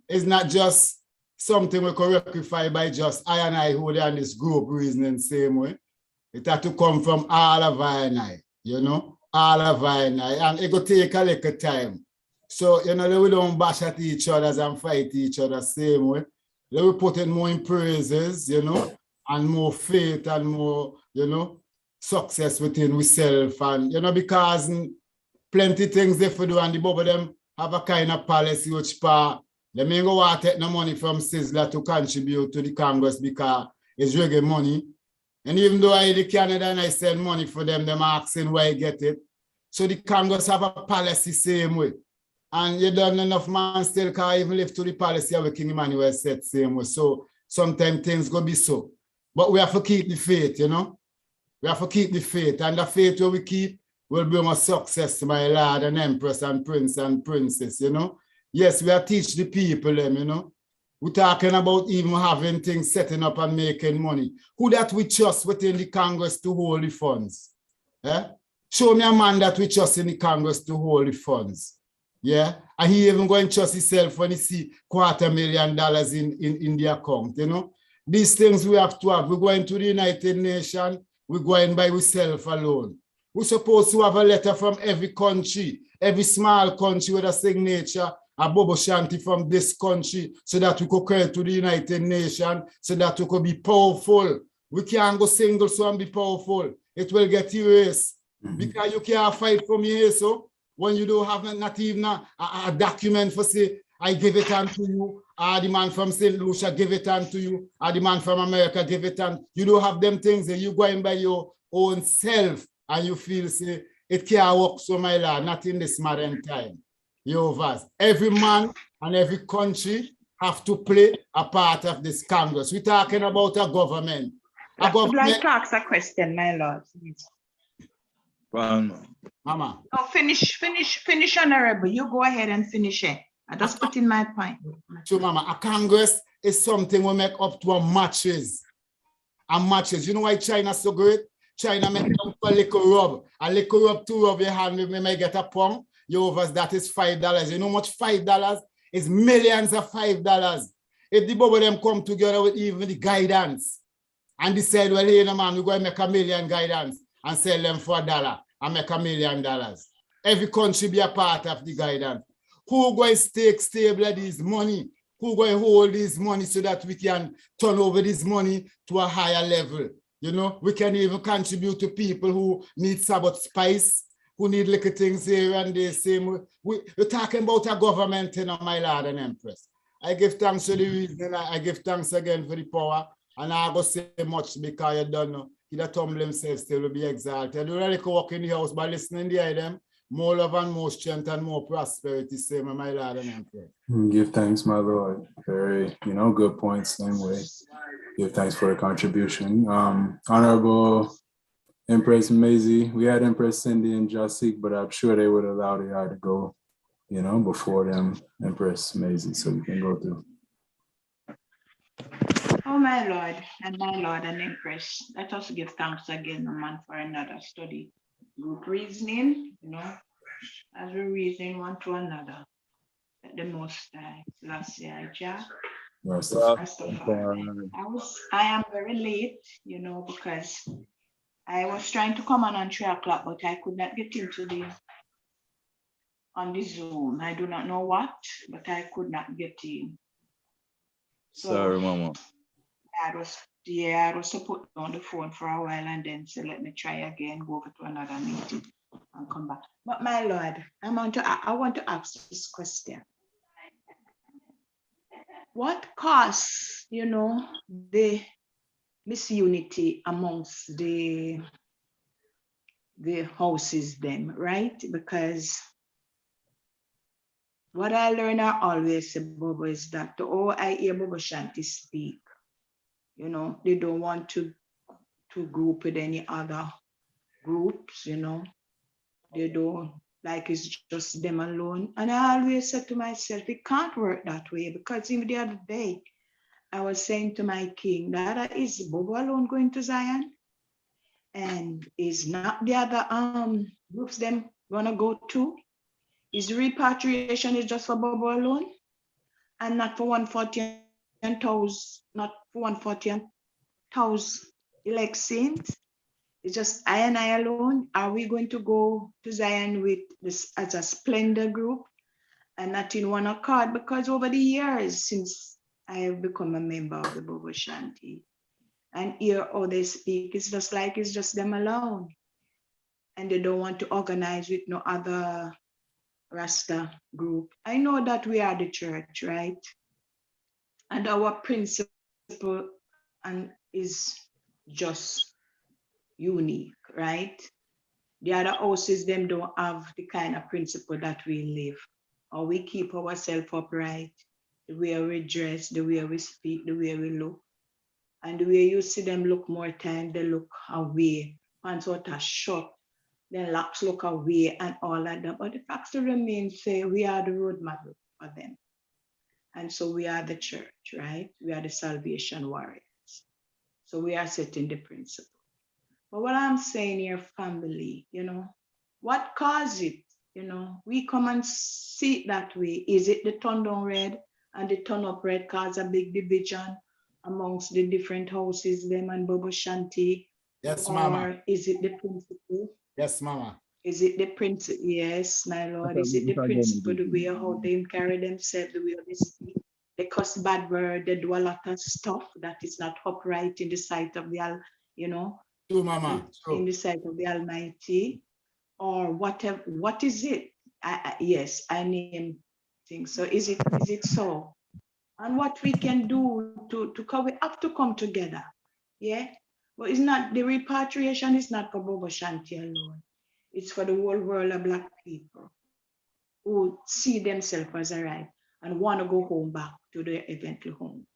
it's not just something we can rectify by just I and I who are in this group reasoning same way. It had to come from all of I and I, you know, all of I and I. And it could take a little time. So, you know, we don't bash at each other and fight each other same way. We put in more in praises, you know, and more faith and more, you know, success within ourselves. And, you know, because plenty things they do and the both of them have a kind of policy which part, they may go want to take no money from Sizzler to contribute to the Congress because it's reggae money. And even though I the Canada and I send money for them, them asking where I get it. So the Congress have a policy same way. And you don't enough man still can't even live to the policy of King Emmanuel said same way. So sometimes things go be so. But we have to keep the faith, you know. We have to keep the faith. And the faith we keep will bring us success, my Lord and Empress and Prince and Princess, you know. Yes, we are teach the people them, you know. We're talking about even having things setting up and making money. Who that we trust within the Congress to hold the funds? Eh? Show me a man that we trust in the Congress to hold the funds. Yeah, and he even going to trust himself when he see $250,000 in the account, you know. These things we have to have. We're going to the United Nations, we're going by ourselves alone. We're supposed to have a letter from every country, every small country with a signature, a Bobo Shanti from this country, so that we could carry to the United Nations, so that we could be powerful. We can't go single so and be powerful. It will get erased. Because you can't fight for me, so when you don't have not even a document for say, I give it unto you, or the man from St. Lucia give it unto you, or the man from America give it unto you. Don't have them things that you going by your own self and you feel say, it can't work so my lord, not in this modern time. Jehovah's. Every man and every country have to play a part of this Congress. We're talking about a government. I'd like to ask a question, my lord. Mama. No, finish, Honorable. You go ahead and finish it. I just put in my point. So, Mama, a Congress is something we make up to a matches. And matches. You know why China's so great? China make them a little rub to rub your hand, we may get a pound. Yours, that is $5. You know how much $5 is? Millions of $5. If the both of them come together with even the guidance and decide, well, hey, no, man, we're going to make $1 million guidance and sell them for $1 and make $1 million. Every country be a part of the guidance. Who going to stake stable this money? Who going to hold this money so that we can turn over this money to a higher level? You know, we can even contribute to people who need Sabbath spice, who need little things here and there. Same. We're talking about a government, you know, my Lord and Empress. I give thanks for the reason. I give thanks again for the power. And I go say much because you don't know. He that humble himself still will be exalted. You really can walk in the house by listening to them. More love and more strength and more prosperity. Same, my Lord and Empress. Give thanks, my Lord. Very, good points. Same way. Give thanks for the contribution. Honorable Empress Maisie, we had Empress Cindy and Jasik, but I'm sure they would allow the eye to go, before them, Empress Maisie, so we can go through. Oh, my Lord and Empress, let us give thanks again, man, for another study group reasoning, as we reason one to another. At the most last year, I am very late, because I was trying to come on 3 o'clock, but I could not get into on the Zoom. I do not know what, but I could not get in. So Sorry, Mama. I was to put on the phone for a while and then say, let me try again, go over to another meeting and come back. But my Lord, I want to ask this question. What caused, the misunity amongst the houses them, right? Because what I learn I always say, Bobo, is that I hear Bobo Shanti speak, they don't want to group with any other groups, they don't like it's just them alone. And I always said to myself, it can't work that way, because even the other day, I was saying to my king, that is Bobo alone going to Zion? And is not the other groups them gonna go to? Is repatriation is just for Bobo alone? And not for 140,000, not for 140,000 elect saints? It's just I and I alone. Are we going to go to Zion with this as a splendor group and not in one accord? Because over the years since I have become a member of the Bobo Shanti and hear how they speak, it's just like it's just them alone. And they don't want to organize with no other Rasta group. I know that we are the church, right? And our principle is just unique, right? The other houses, them don't have the kind of principle that we live, or we keep ourselves upright, the way we dress, the way we speak, the way we look. And the way you see them look more time, they look away, pants out are short, their laps look away and all of that. But the fact still remains, say we are the road model for them. And so we are the church, right? We are the salvation warriors. So we are setting the principle. But what I'm saying here, family, what caused it? We come and see it that way. Is it the turn down red and the turn up red cause a big division amongst the different houses, them and Bobo Shanti? Yes, Mama. Or is it the principle? Yes, Mama. Is it the principle? Yes, my Lord. Is it the principle, the way how they carry themselves, the way they speak? They cuss bad word, they do a lot of stuff that is not upright in the sight of the, True, Mama. True. In the sight of the Almighty, or whatever. What is it? Yes, I name things. So is it so? And what we can do to come, we have to come together. Yeah. But it's not, the repatriation is not for Bobo Shanti alone. It's for the whole world of Black people who see themselves as a right and want to go home back to their eventual home.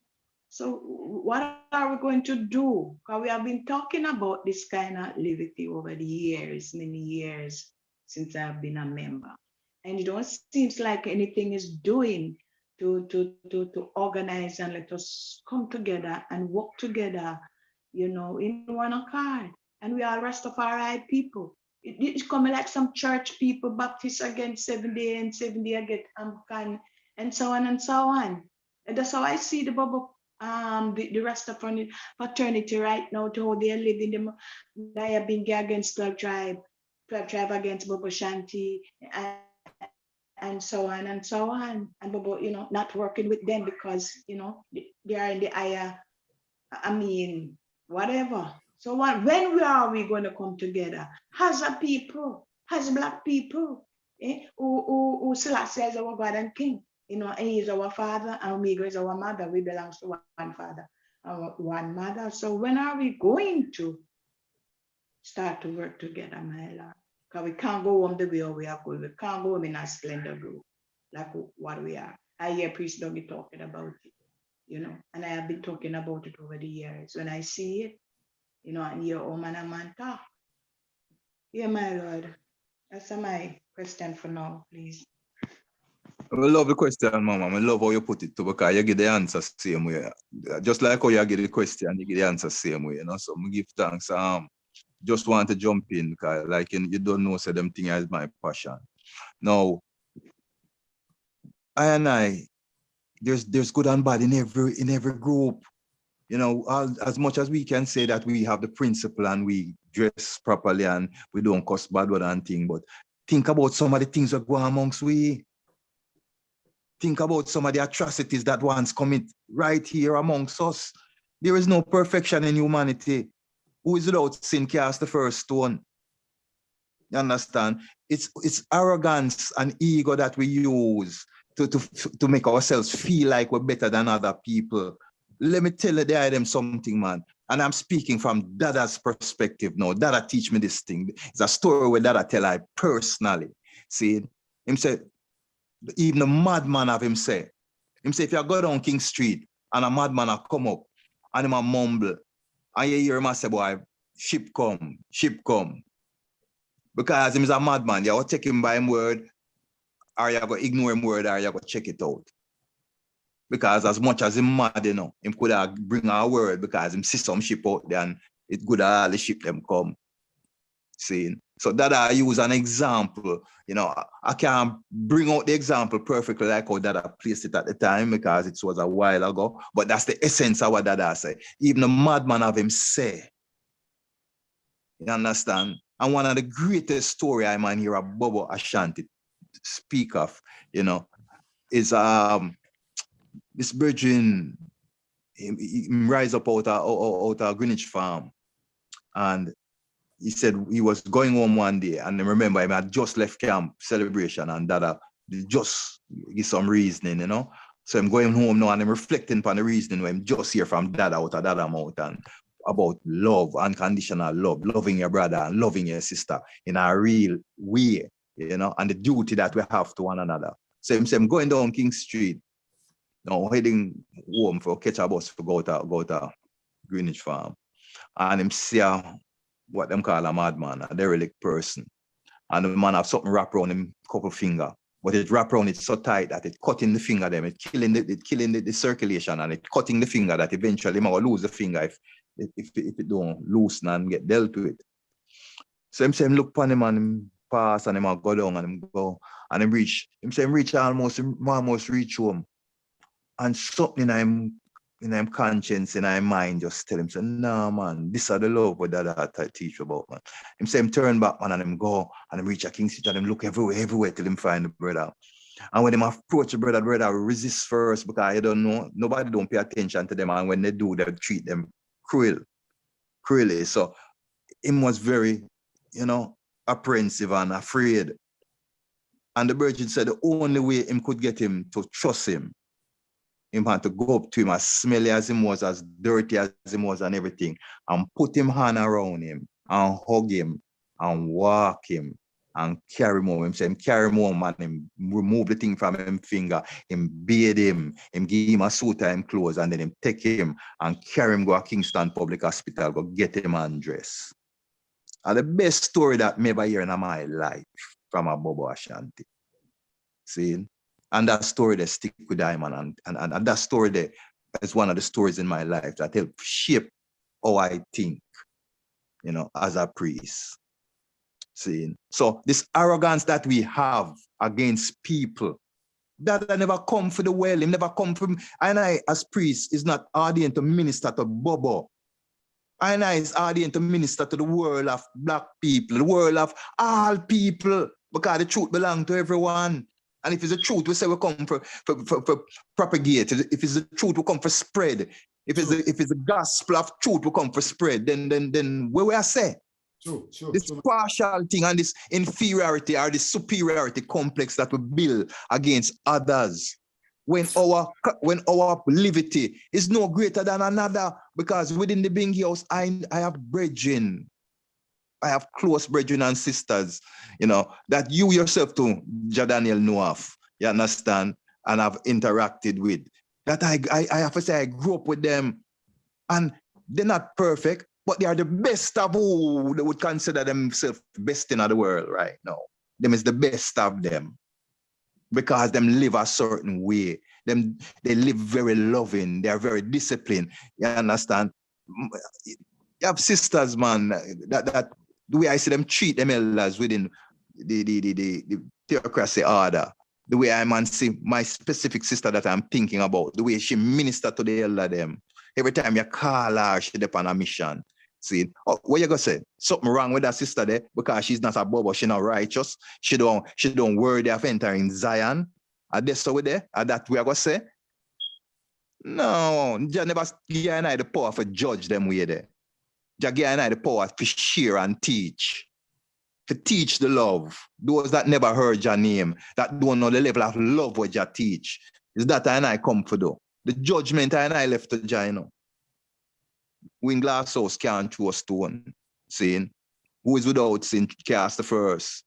So what are we going to do? Because we have been talking about this kind of liberty over the years, many years since I've been a member. And it don't seem like anything is doing to organize and let us come together and work together, in one accord. And we are Rastafari people. It's coming like some church people, Baptists against 70 and 70 against Amcan, and so on and so on. And that's how I see the Bobo, the Rastafari fraternity right now, to how they are living. They have been against 12 tribe against Bobo Shanti, and so on and so on. And Bobo, not working with them because, they are in the higher, whatever. So when are we going to come together as a people, as Black people, who Selassie is our God and King, and He is our Father, and Omega is our Mother. We belong to one Father, one Mother. So when are we going to start to work together, my Lord? Because we can't go home the way we are going. We can't go home in a splendor group like what we are. I hear Priest Dougie talking about it, and I have been talking about it over the years. When I see it, and hear man and man talk. Yeah, my Lord. That's my question for now, please. I love the question, Mama. I love how you put it too, because you get the answer same way. Just like how you get the question, you get the answer same way, So I give thanks. Just want to jump in, because like you don't know, so them thing is my passion. Now, there's good and bad in every group. As much as we can say that we have the principle and we dress properly and we don't cuss bad word and thing, but Think about some of the things that go on amongst we. Think about some of the atrocities that once commit right here amongst us. There is no perfection in humanity. Who is without sin cast the first stone? You understand? It's arrogance and ego that we use to make ourselves feel like we're better than other people. Let me tell them something, man. And I'm speaking from Dada's perspective now. Dada teach me this thing. It's a story where Dada tell I personally. See, him say, even a madman of him say, if you go down King Street and a madman a come up and him a mumble, and you hear him say, boy, ship come. Because him is a madman, you will take him by him word, or you go ignore him word, or you go check it out. Because as much as him mad, you know, him could have bring a word because him see some ship out there and it good all the ship them come. See? So that I use an example, you know, I can't bring out the example perfectly like how Dada placed it at the time because it was a while ago, but that's the essence of what Dada say. Even the madman of him say. You understand? And one of the greatest story I might hear a Bobo Shanti speak of, you know, is this virgin, he rise up out of Greenwich Farm. And he said he was going home one day, and remember, he had just left camp celebration, and Dada just give some reasoning, you know. So I'm going home now, and I'm reflecting upon the reasoning when I'm just hear from Dada out of Dada mouth and about love, unconditional love, loving your brother and loving your sister in a real way, you know, and the duty that we have to one another. So I'm going down King Street, now heading home for catch a bus to go to Greenwich Farm, and him see what them call a madman, a derelict person. And the man have something wrapped around him couple finger, but it wrapped around it so tight that it cutting the finger them, it killing the circulation, and it cutting the finger that eventually might lose the finger if it don't loosen and get dealt with. So him look upon him and him pass and him go down and him go and him reach almost reach home. And something in him conscience, in him mind, just tell him, say, nah, man, this is the love what Dada teach about, man. Him say him turn back, man, and him go, and him reach a King Street, and him look everywhere till him find the brother. And when him approach the brother resist first because you don't know, nobody don't pay attention to them, and when they do, they treat them cruelly. So him was very, you know, apprehensive and afraid. And the virgin said the only way him could get him to trust him had to go up to him as smelly as him was, as dirty as him was and everything, and put him hand around him and hug him and walk him and carry him home. Him say him carry him home and him remove the thing from him finger, him bathe him give him a suit of him clothes, and then him take him and carry him go to Kingston Public Hospital, go get him undressed. And the best story that me ever hear in my life from a Bobo Shanti. See? And that story that stick with Diamond, and that story there is one of the stories in my life that help shape how I think, you know, as a priest. See? So this arrogance that we have against people, that never come for the well, it never come from, and I as priest is not ordained to minister to Bobo. And I is ordained to minister to the world of black people, the world of all people, because the truth belongs to everyone. And if it's the truth, we say we come for propagate. If it's the truth, we come for spread. If it's the gospel of truth, we come for spread. Then where we are say? This partial thing and this inferiority or this superiority complex that we build against others, when our liberty is no greater than another, because within the Bingi house, I have brethren. I have close brethren and sisters, you know, that you yourself too, Jadaniel know of, you understand, and have interacted with. That I have to say I grew up with them, and they're not perfect, but they are the best of who they would consider themselves best in the world right now. Them is the best of them, because them live a certain way. They live very loving, they are very disciplined, you understand. You have sisters, man, that the way I see them treat them elders within the theocracy order, the way I man see my specific sister that I'm thinking about, the way she minister to the elder them. Every time you call her, she's on a mission. See, what you gonna say? Something wrong with that sister there because she's not a Bobo, she's not righteous. She don't worthy of entering Zion. Are they so with there? Are that we are gonna say? No, Jah never give you and I the power to judge them way there. Jah give you and I the power to share and teach. To teach the love. Those that never heard your name, that don't know the level of love what Jah teach. Is that and I come for though. The judgment and I left to Jah, you know. Who in glass house can't throw a stone, saying, who is without sin cast the first.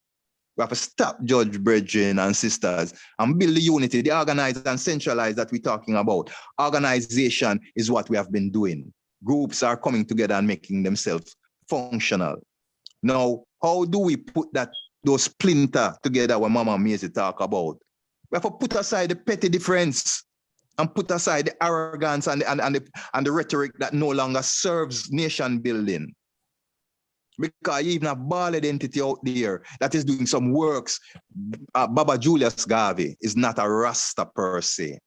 We have to stop judge brethren and sisters and build the unity, the organized and centralized that we're talking about. Organization is what we have been doing. Groups are coming together and making themselves functional. Now, how do we put those splinter together when Mama Maisie talk about? We have to put aside the petty difference and put aside the arrogance and the rhetoric that no longer serves nation building. Because you even have ball identity out there that is doing some works. Baba Julius Garvey is not a Rasta per se.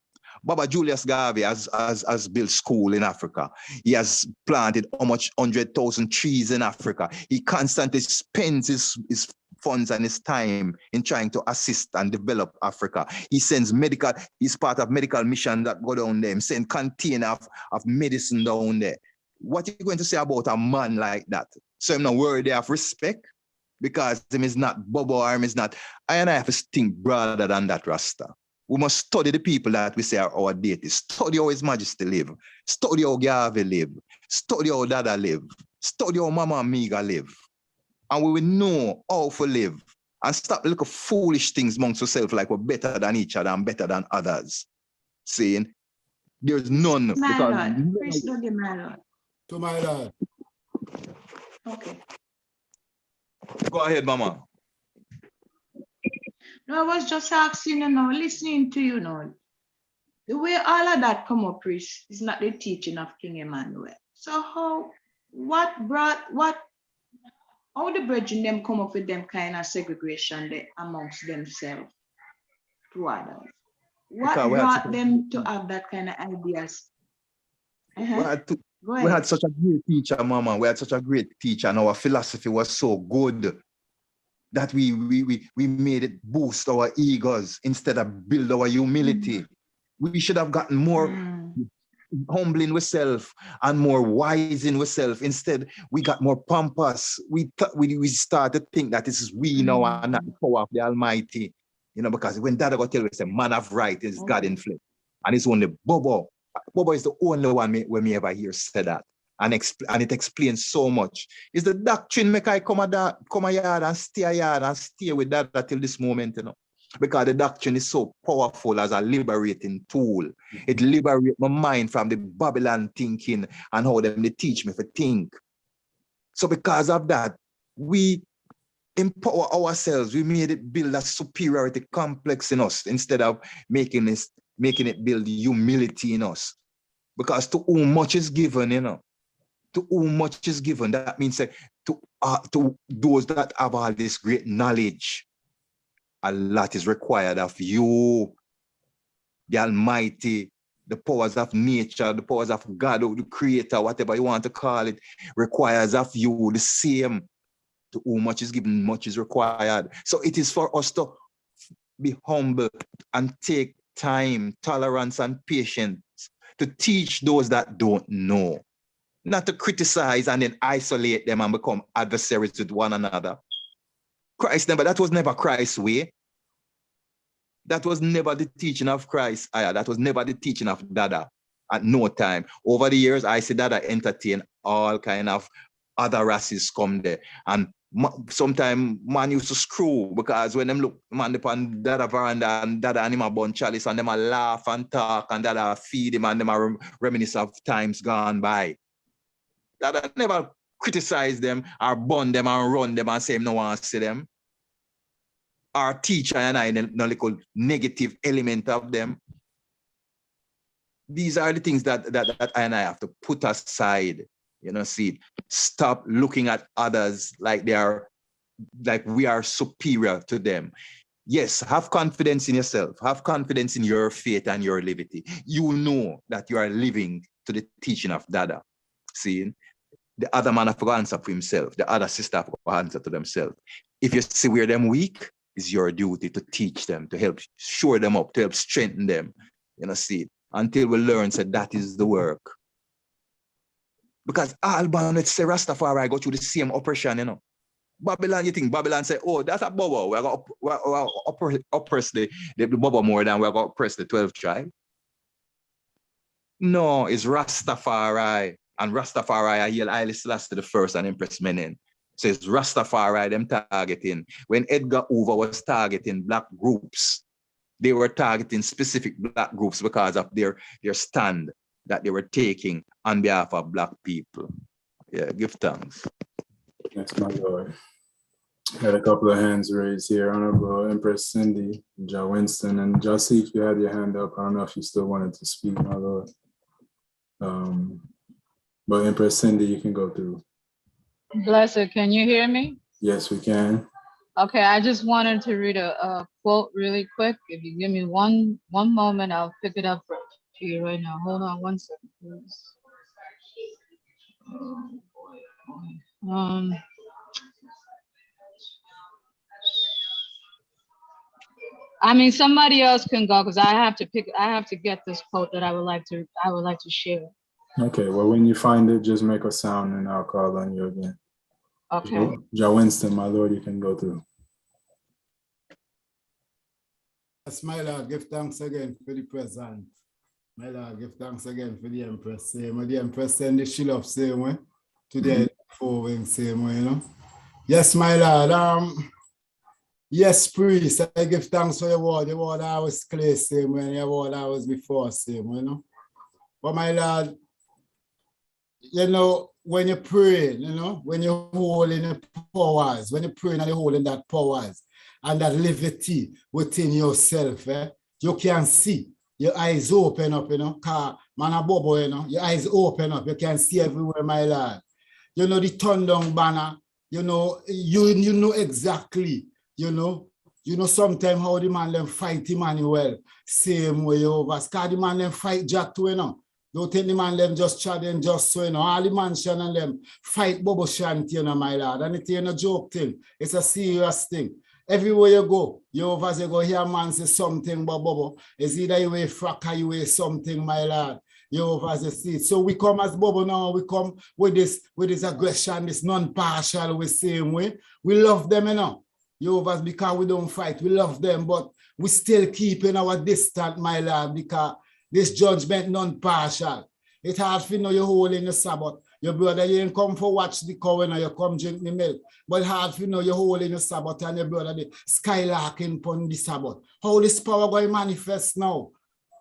Baba Julius Garvey has built school in Africa. He has planted how much 100,000 trees in Africa. He constantly spends his funds and his time in trying to assist and develop Africa. He sends he's part of medical mission that go down there. He sends container of medicine down there. What are you going to say about a man like that? So I'm not worthy of respect because him is not Bobo or him is not. I have to think broader than that, Rasta. We must study the people that we say are our deities. Study how His Majesty live. Study how Garvey live. Study how Dada live. Study how Mama Amiga live. And we will know how to live and stop looking foolish things amongst ourselves like we're better than each other and better than others. Saying there's none. My Lord, Chris Dougie, my Lord. To my Lord. Okay. Go ahead, Mama. No, I was just asking, listening to you now. The way all of that come up is not the teaching of King Emmanuel. So how the brethren them come up with them kind of segregation there amongst themselves to others? What brought them to have that kind of ideas? We had such a great teacher, Mama. We had such a great teacher, and our philosophy was so good that we made it boost our egos instead of build our humility. We should have gotten more humble in ourselves and more wise in ourselves. Instead, we got more pompous. We started to think that this is we now and not the power of the Almighty. Because when Dada got tell us a man of right is God in flesh, and it's only Bobo. Bobo is the only one when me ever hear said that. And it explains so much. Is the doctrine make I come a yard and stay with that till this moment, Because the doctrine is so powerful as a liberating tool. It liberates my mind from the Babylon thinking and how they teach me to think. So because of that, we empower ourselves. We made it build a superiority complex in us instead of making it build humility in us. Because to whom much is given, to whom much is given, that means to those that have all this great knowledge, a lot is required of you, the Almighty, the powers of nature, the powers of God, or the Creator, whatever you want to call it, requires of you the same. To whom much is given, much is required. So it is for us to be humble and take time, tolerance, and patience to teach those that don't know. Not to criticize and then isolate them and become adversaries with one another. That was never Christ's way. That was never the teaching of Christ. That was never the teaching of Dada at no time. Over the years, I see Dada entertain all kind of other races come there. And sometimes man used to screw because when them look man upon Dada veranda and Dada and him a bun chalice and them a laugh and talk and Dada feed him and them a reminisce of times gone by. Dada never criticize them or bun them and run them and say no one see them. Our teacher and I no little negative element of them. These are the things that I and I have to put aside. See, stop looking at others like we are superior to them. Yes, have confidence in yourself. Have confidence in your faith and your liberty. You know that you are living to the teaching of Dada. See, the other man have to answer for himself. The other sister have to answer to themselves. If you see where them weak, it's your duty to teach them, to help shore them up, to help strengthen them. You know, see, until we learn, so that is the work. Because all bandits say Rastafari go through the same oppression, you know. Babylon, you think Babylon say, oh, that's a Bobo. We're going to oppress the Bobo more than we're going to oppress the 12th tribe. No, it's Rastafari. And Rastafari, I hear Haile Selassie the first and Empress Menen. So it's Rastafari, them targeting. When Edgar Hoover was targeting black groups, they were targeting specific black groups because of their stand that they were taking on behalf of black people. Yeah, give thanks. Yes, my Lord. Had a couple of hands raised here. Honorable Empress Cindy, Ja Winston, and Joseph, you had your hand up. I don't know if you still wanted to speak, my Lord. But Empress Cindy, you can go through. Blessed, can you hear me? Yes, we can. Okay, I just wanted to read a quote really quick. If you give me one moment, I'll pick it up for you right now. Hold on 1 second, please. I mean, somebody else can go because I have to get this quote that I would like to share. Okay, well, when you find it, just make a sound and I'll call on you again. Okay. Ja Winston, my Lord, you can go through. Yes, my Lord, give thanks again for the present. My Lord, give thanks again for the Empress. Same way the Empress send the shield up same way. Today, 4 wings same way, you know. Yes, my Lord. Yes, priest, I give thanks for your word. Your word I was clear same way, and your word I was before same way, you know. But my Lord, you know, when you pray, you know, when you're holding the powers, when you're praying and you're holding that powers and that liberty within yourself, you can see. Your eyes open up, you know, car, man a Bobo, you know, your eyes open up, you can see everywhere, my Lord. You know, the turn down banner, you know exactly, you know sometimes how the man them fight Emmanuel, same way over. Because the man them fight Jack too, you know. Don't think the man them just chat and just so, you know, all the mansion and them fight Bobo Shanti, you know, my Lord. And it ain't a joke thing. It's a serious thing. Everywhere you go hear man say something about Bobo. It's either you wear frack or you wear something, my Lord. You over see it. So we come as Bobo now, we come with this aggression, this non-partial, we same way. We love them, you know. You over because we don't fight, we love them, but we still keeping our distance, my Lord, because this judgment non-partial. It's hard for you know you're holding the Sabbath. Your brother, you ain't come for watch the cow and you come drink the milk. But it's hard for you know you're holding the Sabbath and your brother the skylarking upon the Sabbath. How this power going to manifest now?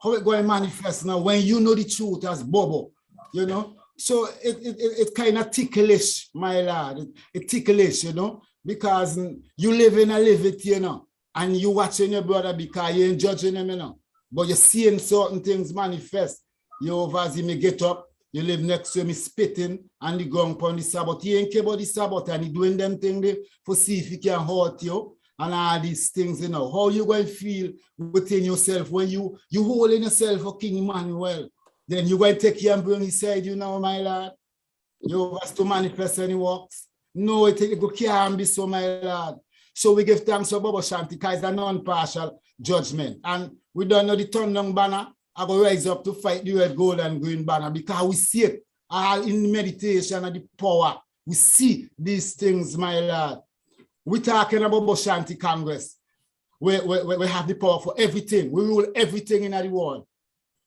How it going to manifest now when you know the truth as Bobo? You know? So it kind of ticklish, my Lord. It ticklish, you know, because you live in a liberty, you know, and you watching your brother because you ain't judging him, you know. But you're seeing certain things manifest. You over as he may get up, you live next to me spitting and the ground upon the Sabbath. He ain't care about the Sabbath and he doing them things there for see if he can hurt you and all these things, you know. How you going to feel within yourself when you holding yourself for King Emmanuel? Then you going to take him and bring his side, you know, my Lord. You over to manifest any works. No, it can't be so, my Lord. So we give thanks to Bobo Shanti because it's a non-partial judgment. And we don't know the turn down banner. I go rise up to fight the red, gold, and green banner because we see it all in meditation and the power. We see these things, my Lord. We're talking about Bobo Shanti Congress. We have the power for everything. We rule everything in the world.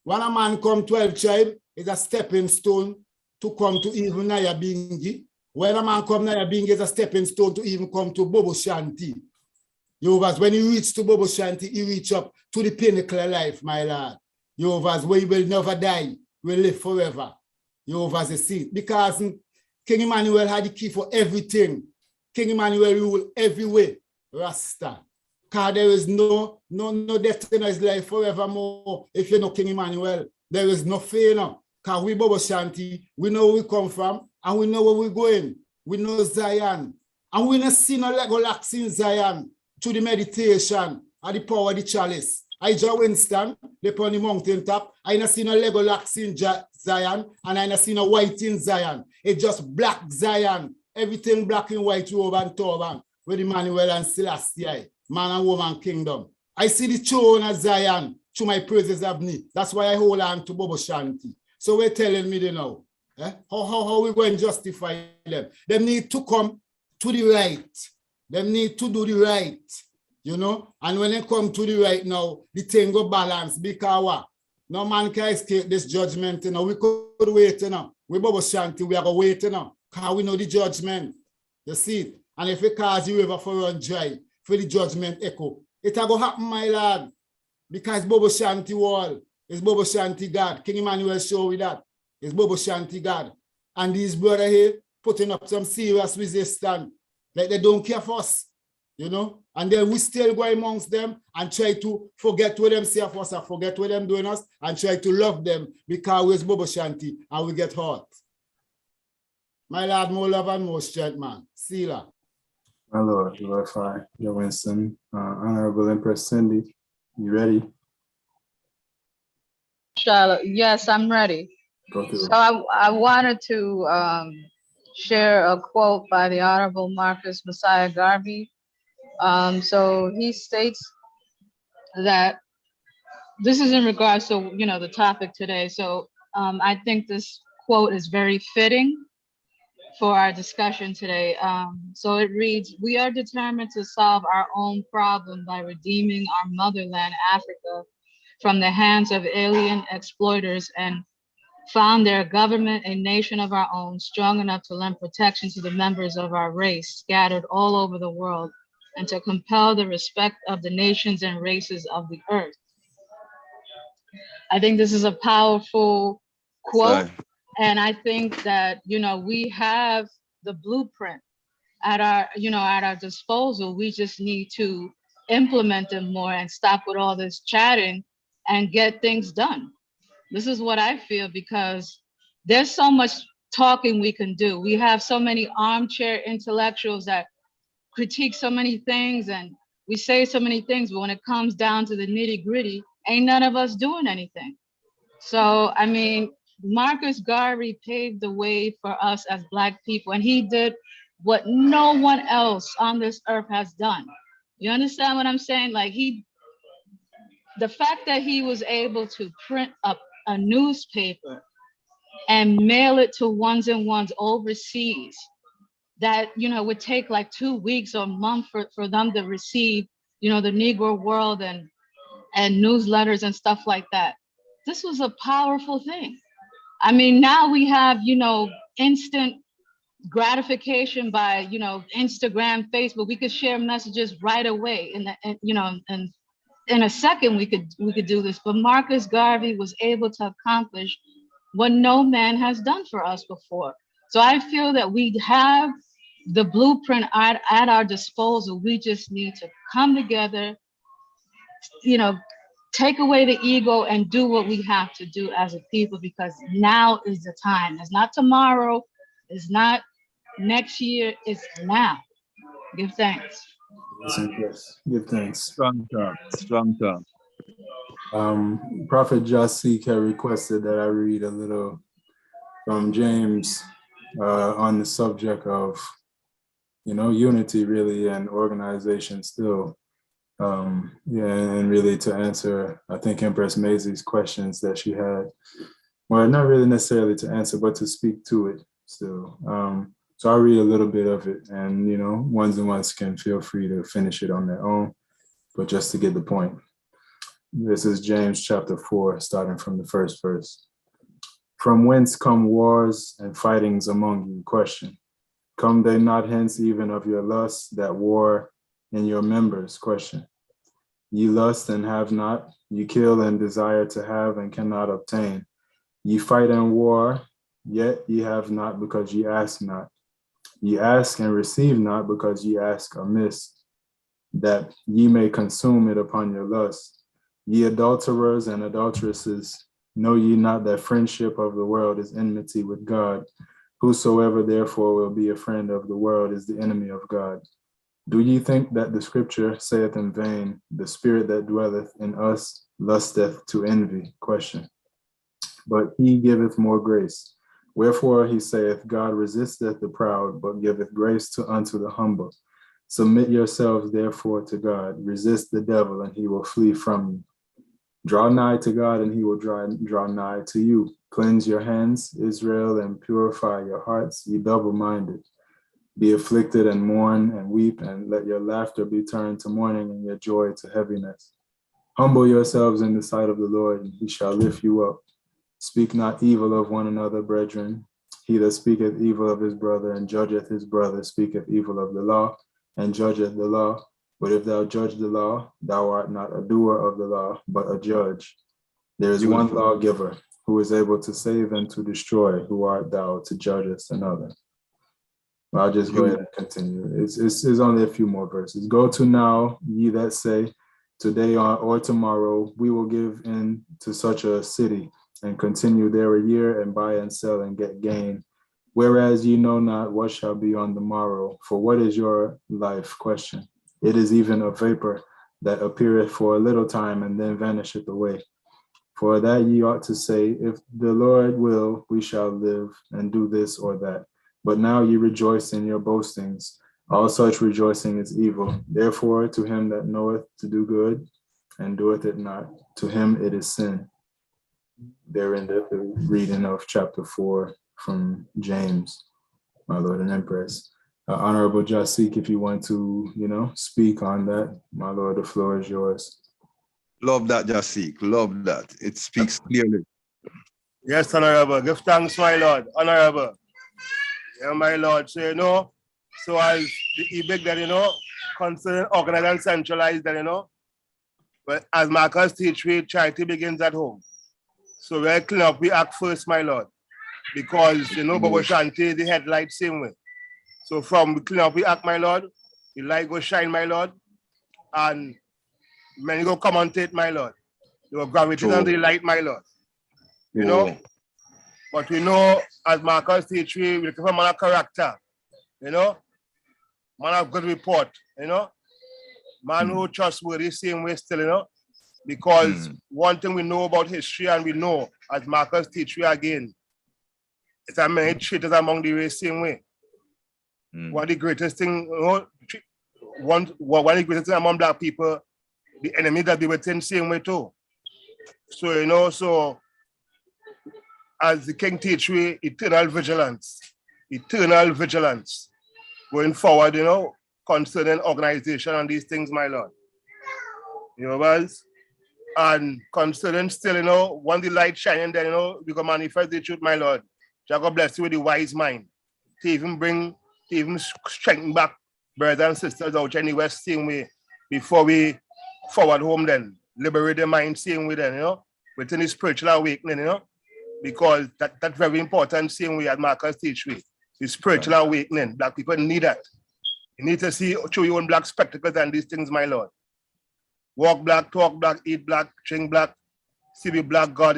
When a man come 12 tribe, it's a stepping stone to come to even Naya Bingi. When a man come Naya Bingi, it's a stepping stone to even come to Bobo Shanti. When he reach to Bobo Shanti, he reach up to the pinnacle of life, my Lord. Where you will never die, will live forever. See, because King Emmanuel had the key for everything. King Emmanuel rule everywhere. Rasta. Because there is no death in his life forevermore. If you know King Emmanuel, there is no fear now. Because we Bobo Shanti, we know where we come from and we know where we're going. We know Zion. And we don't see no Lego locks in Zion to the meditation and the power of the chalice. I just Winston, up on the mountain top. I don't see no Lego locks in Zion and I don't see no white in Zion. It's just black Zion. Everything black and white, robe and turban, with Emmanuel and Selassie, man and woman kingdom. I see the throne of Zion, to my praises of me. That's why I hold on to Bobo Shanti. So we're telling me now, how we going to justify them? They need to come to the right. They need to do the right, you know? And when they come to the right now, the thing go balance because what? No man can escape this judgment, you know. We could wait, you know. We Bobo Shanti, we are going to wait, you know, because we know the judgment. You see it? And if it cause the river for run dry, for the judgment echo, it will happen, my lad. Because Bobo Shanti wall, it's Bobo Shanti God. King Emmanuel show with that. It's Bobo Shanti God. And these brothers here putting up some serious resistance. Like they don't care for us, you know? And then we still go amongst them and try to forget what them say of us and forget what them doing us and try to love them because we're Bobo Shanti and we get hurt. My lord, more love and more strength, man. See ya. My Lord, glorify your Winston. Honorable Empress Cindy, you ready? Charlotte, yes, I'm ready. Go through. So I wanted to share a quote by the Honorable Marcus Messiah Garvey. So he states that this is in regards to, you know, the topic today. So I think this quote is very fitting for our discussion today. So it reads, "We are determined to solve our own problem by redeeming our motherland, Africa, from the hands of alien exploiters and found their government a nation of our own, strong enough to lend protection to the members of our race scattered all over the world, and to compel the respect of the nations and races of the earth." I think this is a powerful quote. And I think that, you know, we have the blueprint at our, you know, at our disposal. We just need to implement them more and stop with all this chatting and get things done. This is what I feel, because there's so much talking we can do. We have so many armchair intellectuals that critique so many things and we say so many things, but when it comes down to the nitty gritty, ain't none of us doing anything. So, I mean, Marcus Garvey paved the way for us as Black people, and he did what no one else on this earth has done. You understand what I'm saying? Like the fact that he was able to print up a newspaper and mail it to ones and ones overseas that, you know, would take like 2 weeks or a month for them to receive, you know, the Negro World and newsletters and stuff like that. This was a powerful thing. I mean, now we have, you know, instant gratification by, you know, Instagram, Facebook. We could share messages right away, you know, and in a second we could do this. But Marcus Garvey was able to accomplish what no man has done for us before. So I feel that we have the blueprint at our disposal. We just need to come together, you know, take away the ego and do what we have to do as a people, because now is the time. It's not tomorrow, it's not next year, it's now. Give thanks. Yes, give thanks. Strong talk, strong talk. Prophet Jasik had requested that I read a little from James on the subject of, you know, unity really and organization still. And really to answer, I think, Empress Maisie's questions that she had. Well, not really necessarily to answer, but to speak to it still. So I'll read a little bit of it, and, you know, ones and ones can feel free to finish it on their own, but just to get the point. This is James chapter 4, starting from the first verse. "From whence come wars and fightings among you?" Question. "Come they not hence even of your lusts that war in your members?" Question. "Ye lust and have not, ye kill and desire to have and cannot obtain. Ye fight and war, yet ye have not because ye ask not. Ye ask and receive not because ye ask amiss, that ye may consume it upon your lust. Ye adulterers and adulteresses, know ye not that friendship of the world is enmity with God? Whosoever therefore will be a friend of the world is the enemy of God. Do ye think that the scripture saith in vain, the spirit that dwelleth in us lusteth to envy?" Question. "But he giveth more grace. Wherefore he saith, God resisteth the proud, but giveth grace unto the humble. Submit yourselves therefore to God. Resist the devil, and he will flee from you. Draw nigh to God, and he will draw nigh to you. Cleanse your hands, Israel, and purify your hearts, ye double-minded. Be afflicted and mourn and weep, and let your laughter be turned to mourning and your joy to heaviness. Humble yourselves in the sight of the Lord, and he shall lift you up. Speak not evil of one another, brethren. He that speaketh evil of his brother and judgeth his brother speaketh evil of the law, and judgeth the law. But if thou judge the law, thou art not a doer of the law, but a judge. There is one lawgiver, who is able to save and to destroy. Who art thou to judge us another? I'll just go ahead and continue. It's only a few more verses. Go to now, ye that say, today or tomorrow, we will give in to such a city, and continue there a year, and buy and sell and get gain. Whereas ye know not what shall be on the morrow. For what is your life? Question. It is even a vapor that appeareth for a little time, and then vanisheth away. For that ye ought to say, if the Lord will, we shall live and do this or that. But now ye rejoice in your boastings. All such rejoicing is evil. Therefore, to him that knoweth to do good and doeth it not, to him it is sin. There in the reading of chapter 4 from James, my Lord and Empress. Honorable Jasik, if you want to, speak on that, my Lord, the floor is yours. Love that, Jasik. Love that. It speaks clearly. Yes, Honorable. Give thanks, my Lord. Honorable. Yeah, my Lord. So, so as the EBIC that, concerning organized and centralized that, but as Marcus teach, charity begins at home. So we're clean up, we act first, my Lord. Because, Bobo Shanti, the headlight same way. So from clean up, we act, my Lord. The light go shine, my Lord. And many go commentate, my Lord. They will gravitate on the light, my Lord. But we know, as Marcus teach, we look for man of character, man of good report, man who trustworthy, same way still, because one thing we know about history, and we know, as Marcus teach, we again, it's a many traitors among the race, same way. One of the greatest thing, one of the greatest thing among Black people, the enemy that be within, same way too. So, so as the King teach we, eternal vigilance going forward, concerning organization and these things, my Lord. And concerning still, when the light shining there, we can manifest the truth, my Lord. God bless you with the wise mind to even strengthen back brothers and sisters out in the West, same way, before we forward home then, liberate the mind, same way then, within the spiritual awakening, because that's very important, same way as Marcus teach we. The spiritual awakening, Black people need that. You need to see through your own Black spectacles and these things, my Lord. Walk Black, talk Black, eat Black, drink Black, see the Black God,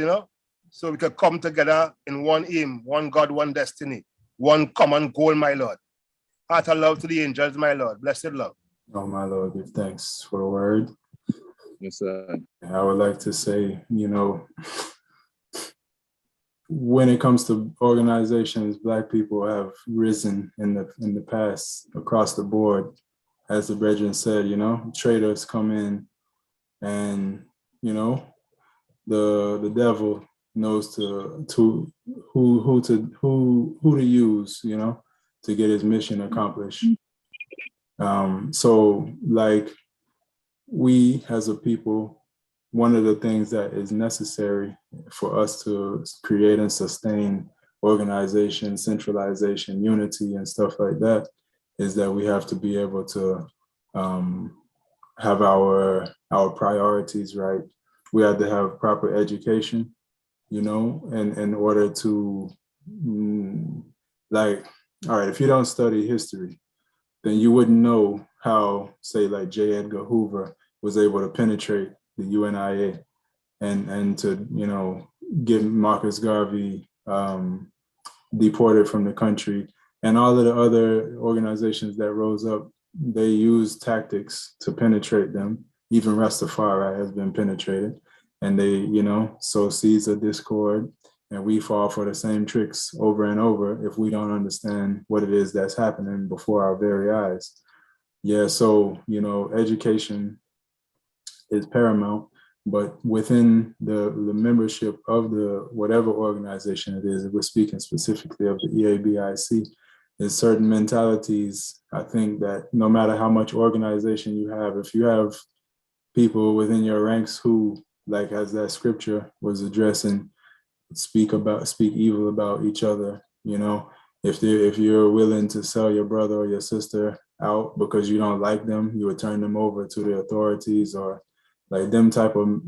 so we can come together in one aim, one God, one destiny, one common goal, my Lord. Heart of love to the angels, my Lord. Blessed love. Oh, my Lord, give thanks for the word. Yes, sir. I would like to say, when it comes to organizations, Black people have risen in the past across the board. As the brethren said, traitors come in, and the devil knows who to use, to get his mission accomplished. So like we as a people, one of the things that is necessary for us to create and sustain organization, centralization, unity, and stuff like that is that we have to be able to have our priorities right. We have to have proper education, in order to all right, if you don't study history, then you wouldn't know how, say, like J. Edgar Hoover was able to penetrate the UNIA and to, get Marcus Garvey deported from the country, and all of the other organizations that rose up. They used tactics to penetrate them. Even Rastafari has been penetrated, and they, sow seeds of discord and we fall for the same tricks over and over if we don't understand what it is that's happening before our very eyes. Yeah, so, education is paramount, but within the membership of the whatever organization it is, if we're speaking specifically of the EABIC, there's certain mentalities, I think, that no matter how much organization you have, if you have people within your ranks who, like as that scripture was addressing, speak evil about each other, if you're willing to sell your brother or your sister out because you don't like them, you would turn them over to the authorities or like them type of,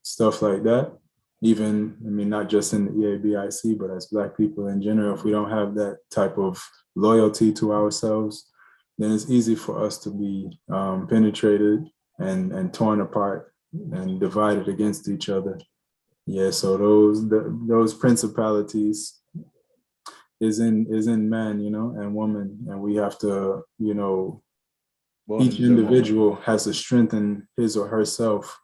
stuff like that. Even, not just in the EABIC, but as Black people in general, if we don't have that type of loyalty to ourselves, then it's easy for us to be penetrated and torn apart and divided against each other. Yeah, so those principalities is in man, and woman, and we have to, each individual has to strengthen his or herself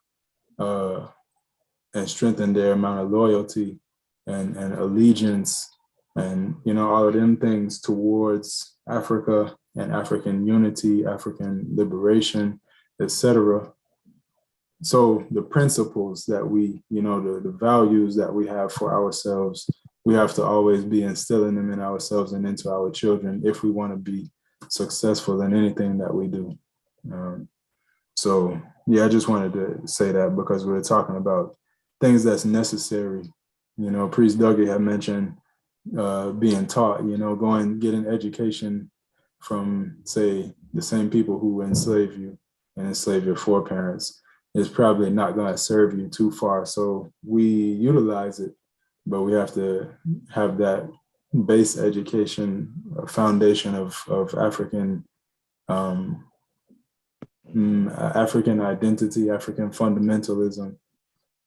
and strengthen their amount of loyalty and allegiance and, all of them things towards Africa and African unity, African liberation, etc. So the principles that we, the values that we have for ourselves, we have to always be instilling them in ourselves and into our children if we want to be successful in anything that we do. So yeah, I just wanted to say that because we're talking about things that's necessary. Priest Dougie had mentioned being taught, getting education from, say, the same people who enslave you and enslave your foreparents is probably not going to serve you too far. So we utilize it, but we have to have that base education foundation of African African identity, African fundamentalism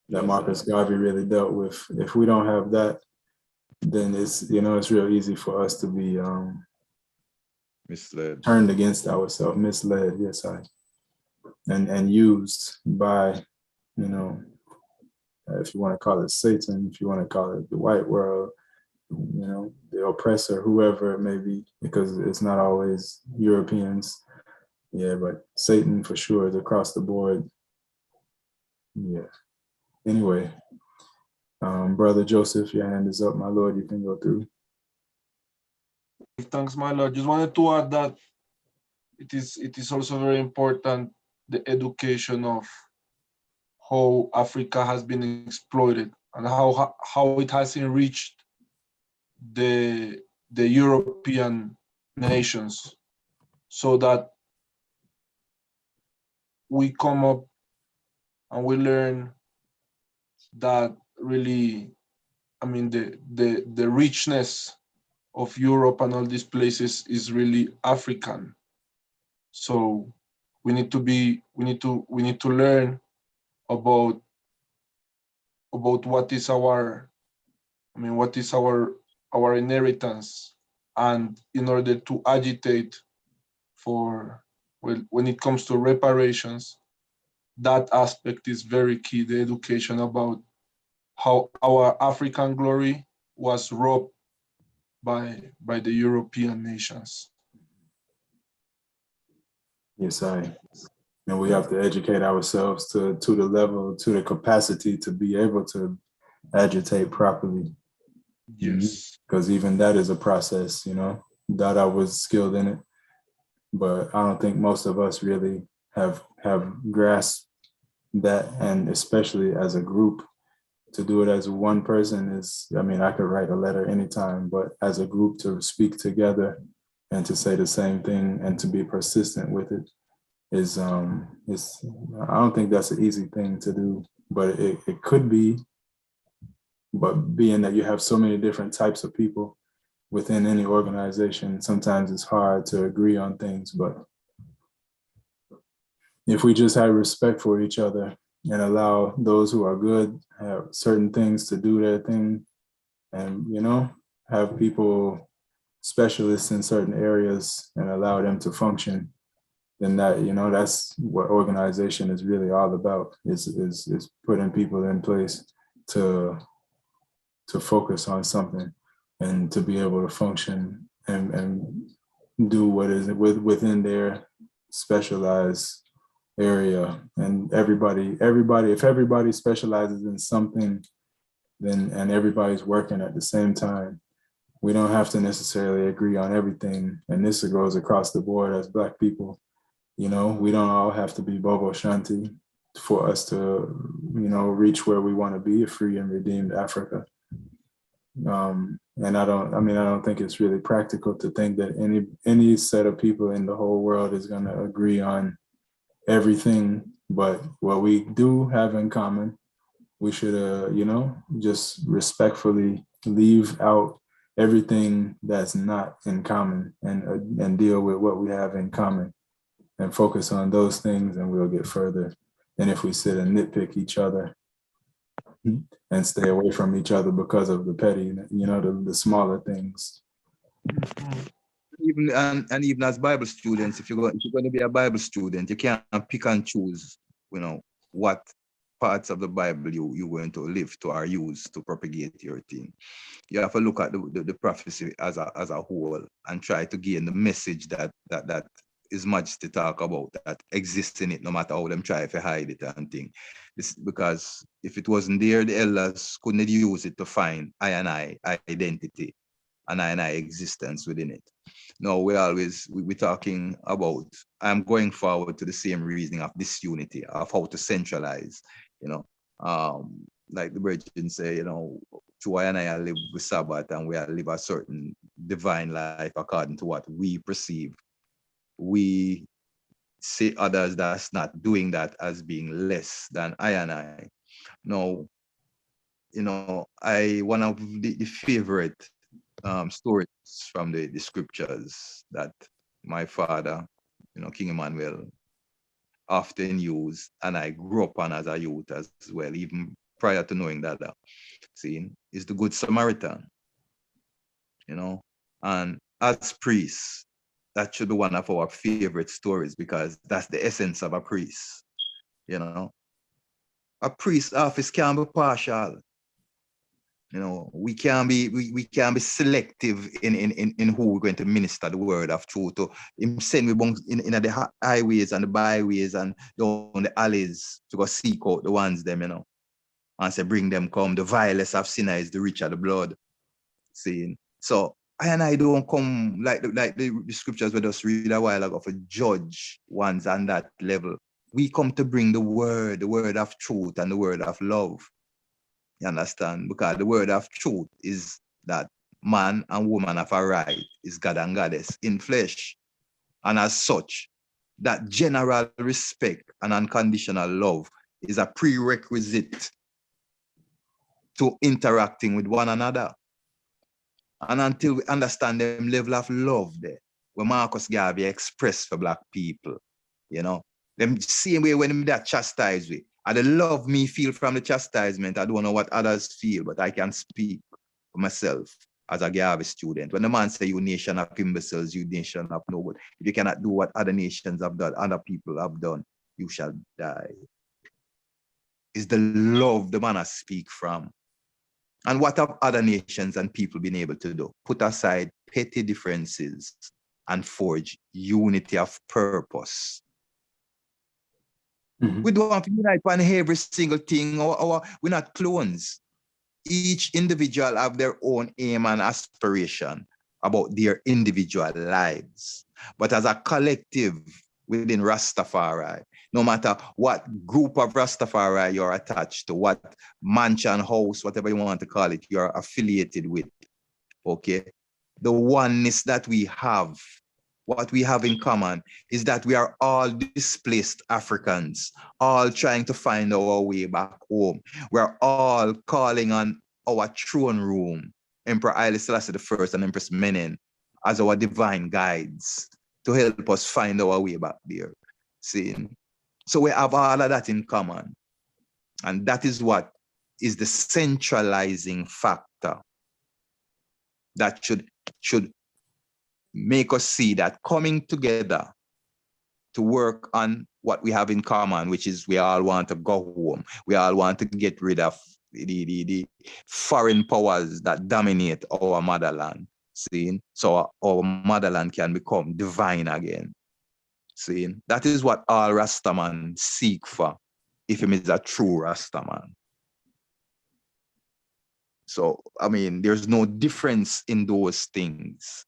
that Marcus Garvey really dealt with. If we don't have that, then it's real easy for us to be misled, turned against ourselves, misled, yes, and used by, if you want to call it Satan, if you want to call it the white world, the oppressor, whoever it may be, because it's not always Europeans. Yeah, but Satan for sure is across the board. Yeah. Anyway, Brother Joseph, your hand is up, my Lord. You can go through. Thanks, my Lord. Just wanted to add that it is also very important, the education of how Africa has been exploited and how it has enriched the European nations, so that we come up and we learn that really, the richness of Europe and all these places is really African. So we need to learn about what is our inheritance, and in order to agitate for, well, when it comes to reparations, that aspect is very key, the education about how our African glory was robbed by the European nations. Yes, and we have to educate ourselves to the level, to the capacity to be able to agitate properly. Yes. Because even that is a process, Dada was skilled in it, but I don't think most of us really have grasped that, and especially as a group. To do it as one person is, I could write a letter anytime, but as a group to speak together and to say the same thing and to be persistent with it is, I don't think that's an easy thing to do, but it could be. But being that you have so many different types of people within any organization, sometimes it's hard to agree on things. But if we just have respect for each other and allow those who are good have certain things to do their thing, and have people specialists in certain areas and allow them to function, then that that's what organization is really all about, is putting people in place to focus on something and to be able to function and do what is within their specialized area. And everybody, if everybody specializes in something, then and everybody's working at the same time, we don't have to necessarily agree on everything. And this goes across the board as Black people. You know, we don't all have to be Bobo Shanti for us to, you know, reach where we want to be, a free and redeemed Africa. And I don't think it's really practical to think that any set of people in the whole world is going to agree on everything. But what we do have in common, we should, you know, just respectfully leave out everything that's not in common and deal with what we have in common and focus on those things, and we'll get further than if we sit and nitpick each other and stay away from each other because of the petty, you know, the smaller things. Even and even as Bible students, if you're going to be a Bible student, you can't pick and choose, you know, what parts of the Bible you're going to live to or use to propagate your thing. You have to look at the prophecy as a whole and try to gain the message that His Majesty talk about, that exists in it, no matter how them try to hide it and thing. This, because if it wasn't there, the elders couldn't use it to find I identity and I existence within it. No, we're talking about, I'm going forward to the same reasoning of disunity, of how to centralize, you know. Like the Virgin say, you know, to I live with Sabbath and we live a certain divine life according to what we perceive. We see others that's not doing that as being less than I. No, you know, one of the favorite stories from the scriptures that my father, you know, King Emmanuel, often used, and I grew up on as a youth as well, even prior to knowing that, is the Good Samaritan, you know. And as priests, that should be one of our favorite stories because that's the essence of a priest, you know. A priest's office can be partial. You know, we can be selective in who we're going to minister the word of truth to. Him send we in the highways and the byways and down the alleys to go seek out the ones them, you know, and say bring them come. The vilest of sinners is the richer the blood. See, so I don't come like the scriptures we just read a while ago for judge ones on that level. We come to bring the word of truth and the word of love. You understand? Because the word of truth is that man and woman have a right, is God and goddess in flesh. And as such, that general respect and unconditional love is a prerequisite to interacting with one another. And until we understand the level of love there, where Marcus Garvey expressed for Black people, you know, them same way when that chastise we. And the love me feel from the chastisement, I don't know what others feel, but I can speak for myself as a Garvey student. When the man say you nation of imbeciles, you nation of nobody, if you cannot do what other nations have done, other people have done, you shall die. It's the love the man has speak from. And what have other nations and people been able to do? Put aside petty differences and forge unity of purpose. Mm-hmm. We don't have to unite on every single thing, or we're not clones. Each individual have their own aim and aspiration about their individual lives. But as a collective within Rastafari, no matter what group of Rastafari you're attached to, what mansion, house, whatever you want to call it, you're affiliated with, okay? The oneness that we have, what we have in common is that we are all displaced Africans, all trying to find our way back home. We're all calling on our throne room, Emperor Haile Selassie I and Empress Menen, as our divine guides to help us find our way back there. See? So we have all of that in common. And that is what is the centralizing factor that should make us see that coming together to work on what we have in common, which is we all want to go home. We all want to get rid of the foreign powers that dominate our motherland. See, so our motherland can become divine again. See, that is what all Rastaman seek for, if he is a true Rastaman. So, I mean, there's no difference in those things,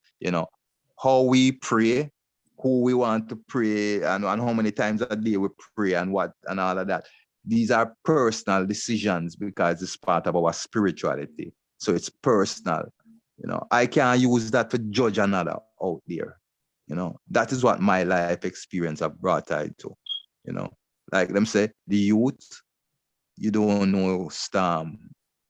how we pray, who we want to pray, and how many times a day we pray and what, and all of that. These are personal decisions because it's part of our spirituality. So it's personal. I can't use that to judge another out there. That is what my life experience have brought I to. Like them say, the youth, you don't know storm.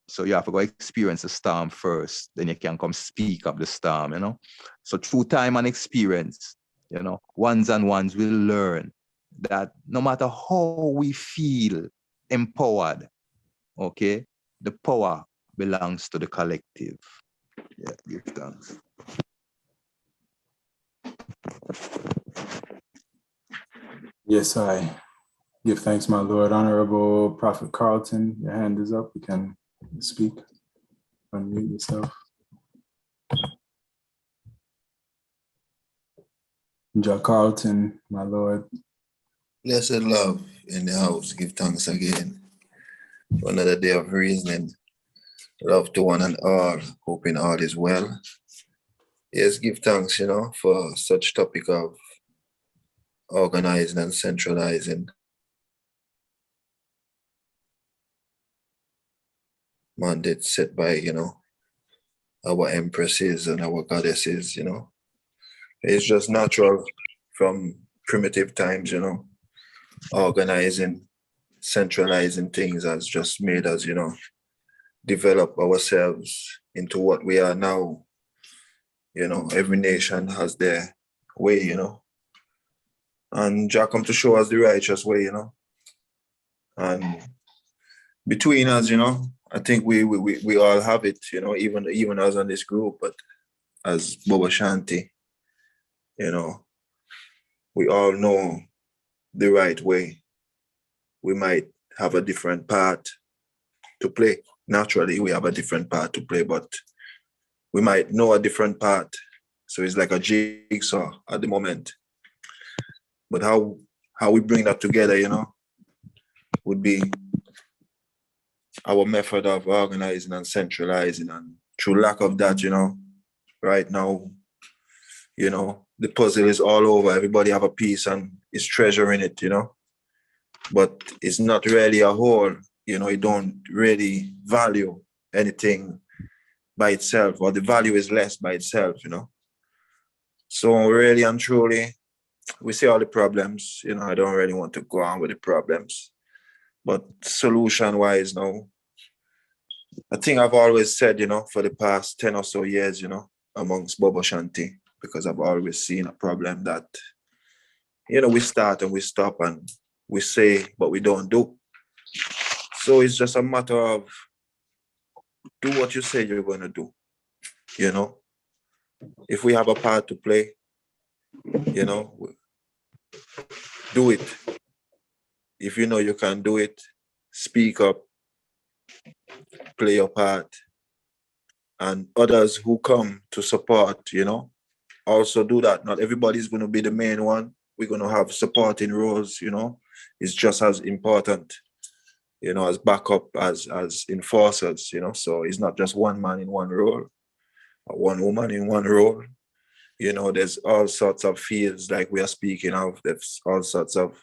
So you have to go experience the storm first, then you can come speak of the storm, So through time and experience, ones and ones will learn that no matter how we feel empowered, okay, the power belongs to the collective. Yeah, give thanks. Yes, I give thanks, my Lord. Honorable Prophet Carlton, your hand is up. You can speak. Unmute yourself. Jack Carlton, my Lord. Blessed love in the house. Give thanks again for another day of reasoning. Love to one and all, hoping all is well. Yes, give thanks, for such topic of organizing and centralizing. Mandate set by, our empresses and our goddesses, It's just natural from primitive times, organizing, centralizing things has just made us, develop ourselves into what we are now. Every nation has their way, and Jah come to show us the righteous way, and between us, I think we all have it, even us on this group, but as Bobo Shanti, we all know the right way. We might have a different part to play. Naturally, we have a different part to play, but we might know a different part. So it's like a jigsaw at the moment. But how we bring that together, would be our method of organizing and centralizing. And through lack of that, right now, the puzzle is all over. Everybody have a piece and is treasuring it, but it's not really a whole, it don't really value anything by itself, or the value is less by itself, So really and truly, we see all the problems, I don't really want to go on with the problems, but solution-wise now, I think I've always said, for the past 10 or so years, amongst Bobo Shanti, because I've always seen a problem that, we start and we stop and we say, but we don't do. So it's just a matter of do what you say you're going to do, If we have a part to play, do it. If you know you can do it, speak up, play your part. And others who come to support, also do that. Not everybody's going to be the main one. We're going to have supporting roles, It's just as important, as backup as enforcers, So it's not just one man in one role, or one woman in one role. There's all sorts of fields like we are speaking of. There's all sorts of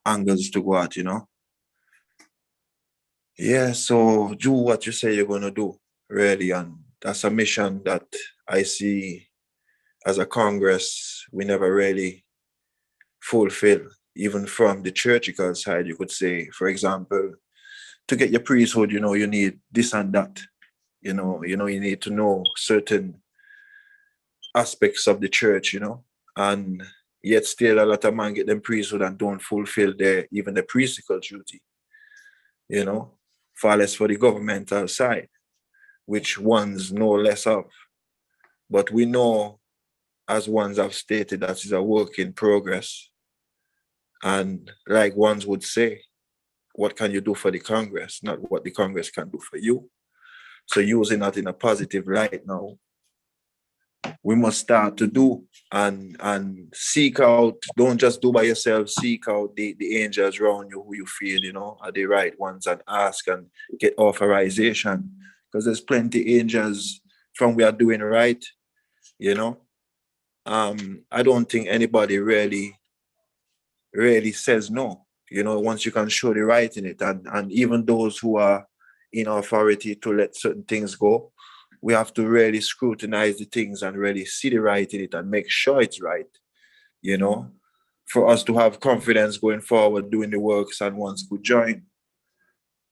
angles to go at, Yeah, so do what you say you're going to do, really. And that's a mission that I see as a Congress, we never really fulfill, even from the churchical side. You could say, for example, to get your priesthood, you need this and that. You need to know certain aspects of the church, and yet still a lot of men get them priesthood and don't fulfill even the priestical duty, far less for the governmental side, which ones know less of. But we know, as ones have stated, that is a work in progress. And like ones would say, what can you do for the Congress, not what the Congress can do for you. So using that in a positive light now, we must start to do and seek out, don't just do by yourself, seek out the angels around you who you feel, you know, are the right ones, and ask and get authorization. Because there's plenty angels from we are doing right, you know. I don't think anybody really says no, you know, once you can show the right in it. And even those who are in authority to let certain things go, we have to really scrutinize the things and really see the right in it and make sure it's right, you know, for us to have confidence going forward, doing the works and ones could join.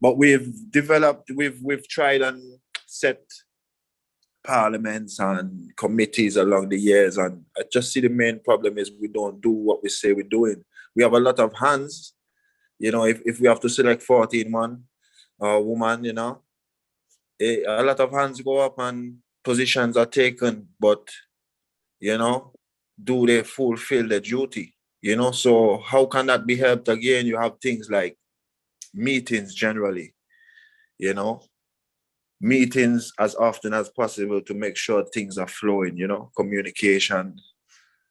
But we've tried and set parliaments and committees along the years, and I just see the main problem is we don't do what we say we're doing. We have a lot of hands, you know, if we have to select 14 man or woman, you know, a lot of hands go up and positions are taken, but, you know, do they fulfill their duty, you know? So how can that be helped? Again, you have things like meetings generally, you know, meetings as often as possible to make sure things are flowing, you know, communication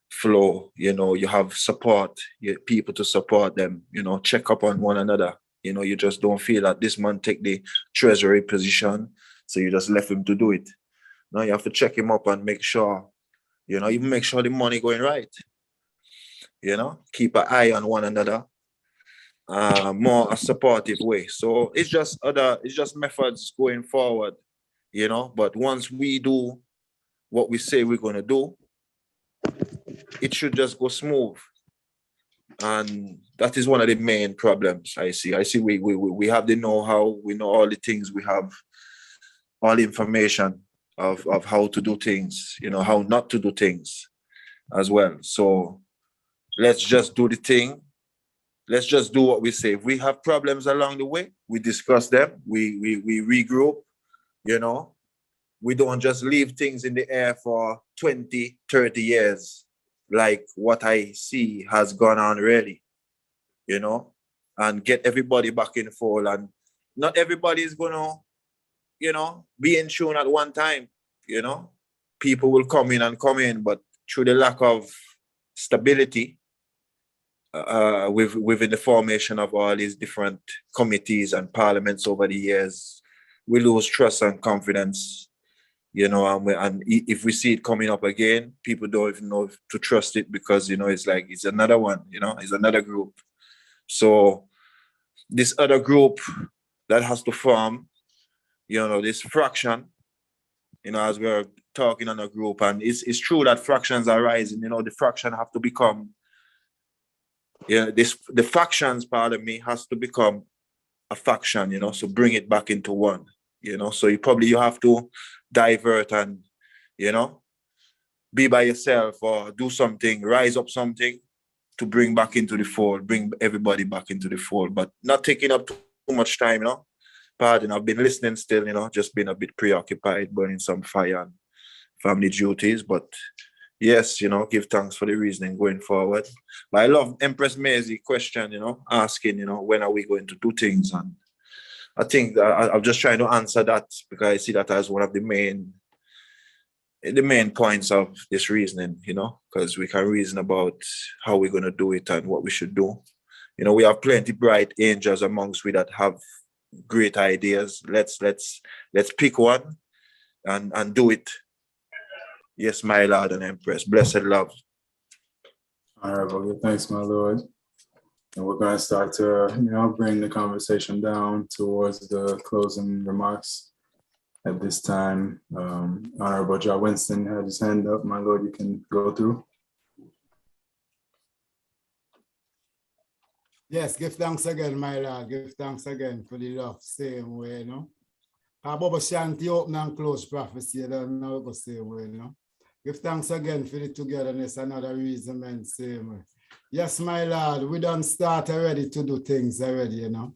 flow, you know, you have support, people to support them, you know, check up on one another. You know, you just don't feel that this man take the treasury position, so you just left him to do it. No, you have to check him up and make sure, you know, even make sure the money going right. You know, keep an eye on one another, more a supportive way. So it's just methods going forward, you know. But once we do what we say we're going to do, it should just go smooth. And that is one of the main problems I see. We have the know-how, we know all the things, we have all the information of how to do things, you know, how not to do things as well. So let's just do the thing. Let's just do what we say. If we have problems along the way, we discuss them, we regroup, you know. We don't just leave things in the air for 20, 30 years. Like what I see has gone on really, you know, and get everybody back in the fold. And not everybody is going to, you know, be in tune at one time, you know. People will come in, but through the lack of stability within the formation of all these different committees and parliaments over the years, we lose trust and confidence. You know, and if we see it coming up again, people don't even know if to trust it, because, you know, it's like, it's another one, you know, it's another group. So this other group that has to form, you know, this fraction, you know, as we're talking on a group, and it's true that fractions are rising, you know, the fraction have to become, yeah, the factions part of me has to become a faction, you know, so bring it back into one, you know. So you have to divert and, you know, be by yourself or do something, rise up something to bring back into the fold, bring everybody back into the fold, but not taking up too much time, you know. Pardon, I've been listening still, you know, just been a bit preoccupied, burning some fire and family duties, but yes, you know, give thanks for the reasoning going forward. But I love Empress Maisie question, you know, asking, you know, when are we going to do things? And I think that I'm just trying to answer that, because I see that as one of the main points of this reasoning, you know, because we can reason about how we're going to do it and what we should do. You know, we have plenty bright angels amongst we that have great ideas. Let's pick one and do it. Yes, my Lord and Empress. Blessed love. Honorable, thanks, my Lord. And we're going to start to, you know, bring the conversation down towards the closing remarks. At this time, Honorable John Winston had his hand up. My Lord, you can go through. Yes, give thanks again, my Lord. Give thanks again for the love, same way, you know. Bobo Shanti open and close prophecy, I don't know the same way, you know. Give thanks again for the togetherness, another reason, man, same way. Yes, my Lord, we don't start already to do things already, you know.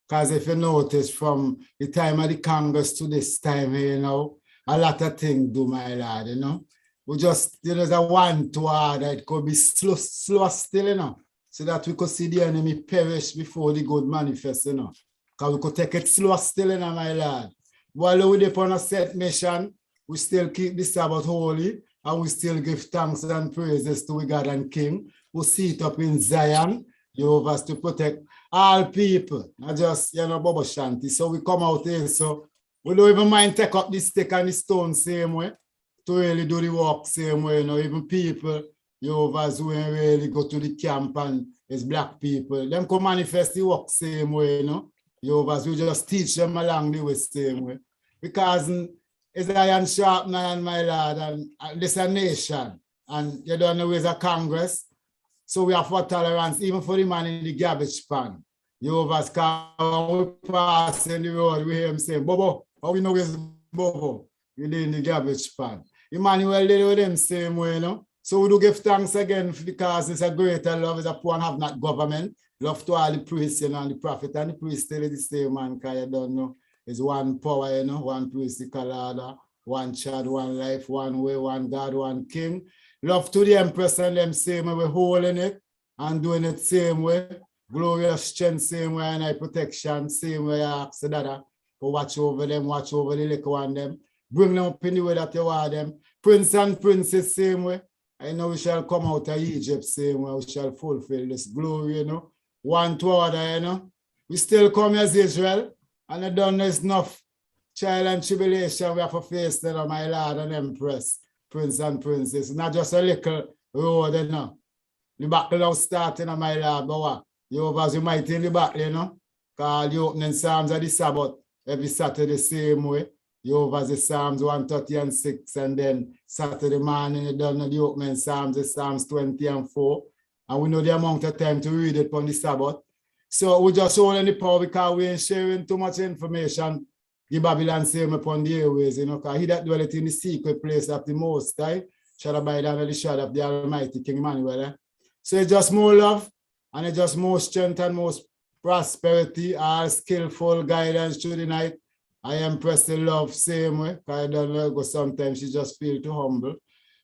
Because if you notice from the time of the Congress to this time, you know, a lot of things do, my Lord, you know. We just, there's a one to order, it could be slow still, you know. so that we could see the enemy perish before the good manifest, you know. Because we could take it slow still, you know, my Lord. While we're upon a set mission, we still keep the Sabbath holy, and we still give thanks and praises to God and King, who sit up in Zion, Jehovah, to protect all people, not just, you know, Bobo Shanti. So we come out here, so we don't even mind take up the stick and the stone same way, to really do the work same way, you know, even people, Jehovah, who really go to the camp and it's black people, them come manifest the work same way, you know, Jehovah, we just teach them along the way same way. Because it's iron sharp iron, my Lord, and this is a nation, and you don't know where's a Congress. So we have for tolerance, even for the man in the garbage pan. Jehovah's car, when we pass in the road, we hear him saying, Bobo, how we know where's Bobo? You in the garbage pan. Emmanuel did with him same way, you know. So we do give thanks again because it's a greater love, it's a poor and have not government. Love to all the priests, you know, and the prophet and the priest still is the same man, because you don't know. It's one power, you know, one priestly order, one child, one life, one way, one God, one king. Love to the Empress and them same way, we're holding it and doing it same way. Glorious strength, same way, and I protection, same way, I ask the dada to watch over them, watch over the little one them. Bring them up in the way that you want them. Prince and princess, same way. I know we shall come out of Egypt, same way, we shall fulfill this glory, you know. One to other, you know. We still come as Israel, and I don't know it's enough trial and tribulation we have to face, you know, my Lord and Empress. Prince and princess, not just a little road, you know. The battle now starting, my Lord, but what? Jehovah's mighty in the battle, you know. Because the opening Psalms of the Sabbath every Saturday same way. Jehovah's the Psalms 130 and 6, and then Saturday morning you done the opening Psalms, the Psalms 20 and 4. And we know the amount of time to read it on the Sabbath. So we just holding the power because we ain't sharing too much information. The Babylon same upon the airways, you know, because he that dwelleth in the secret place of the Most High shall abide under the shadow of the Almighty King Emmanuel. Eh? So it's just more love, and it's just more strength and more prosperity, all skillful guidance through the night. I am pressing love same way, because I don't know, sometimes she just feel too humble.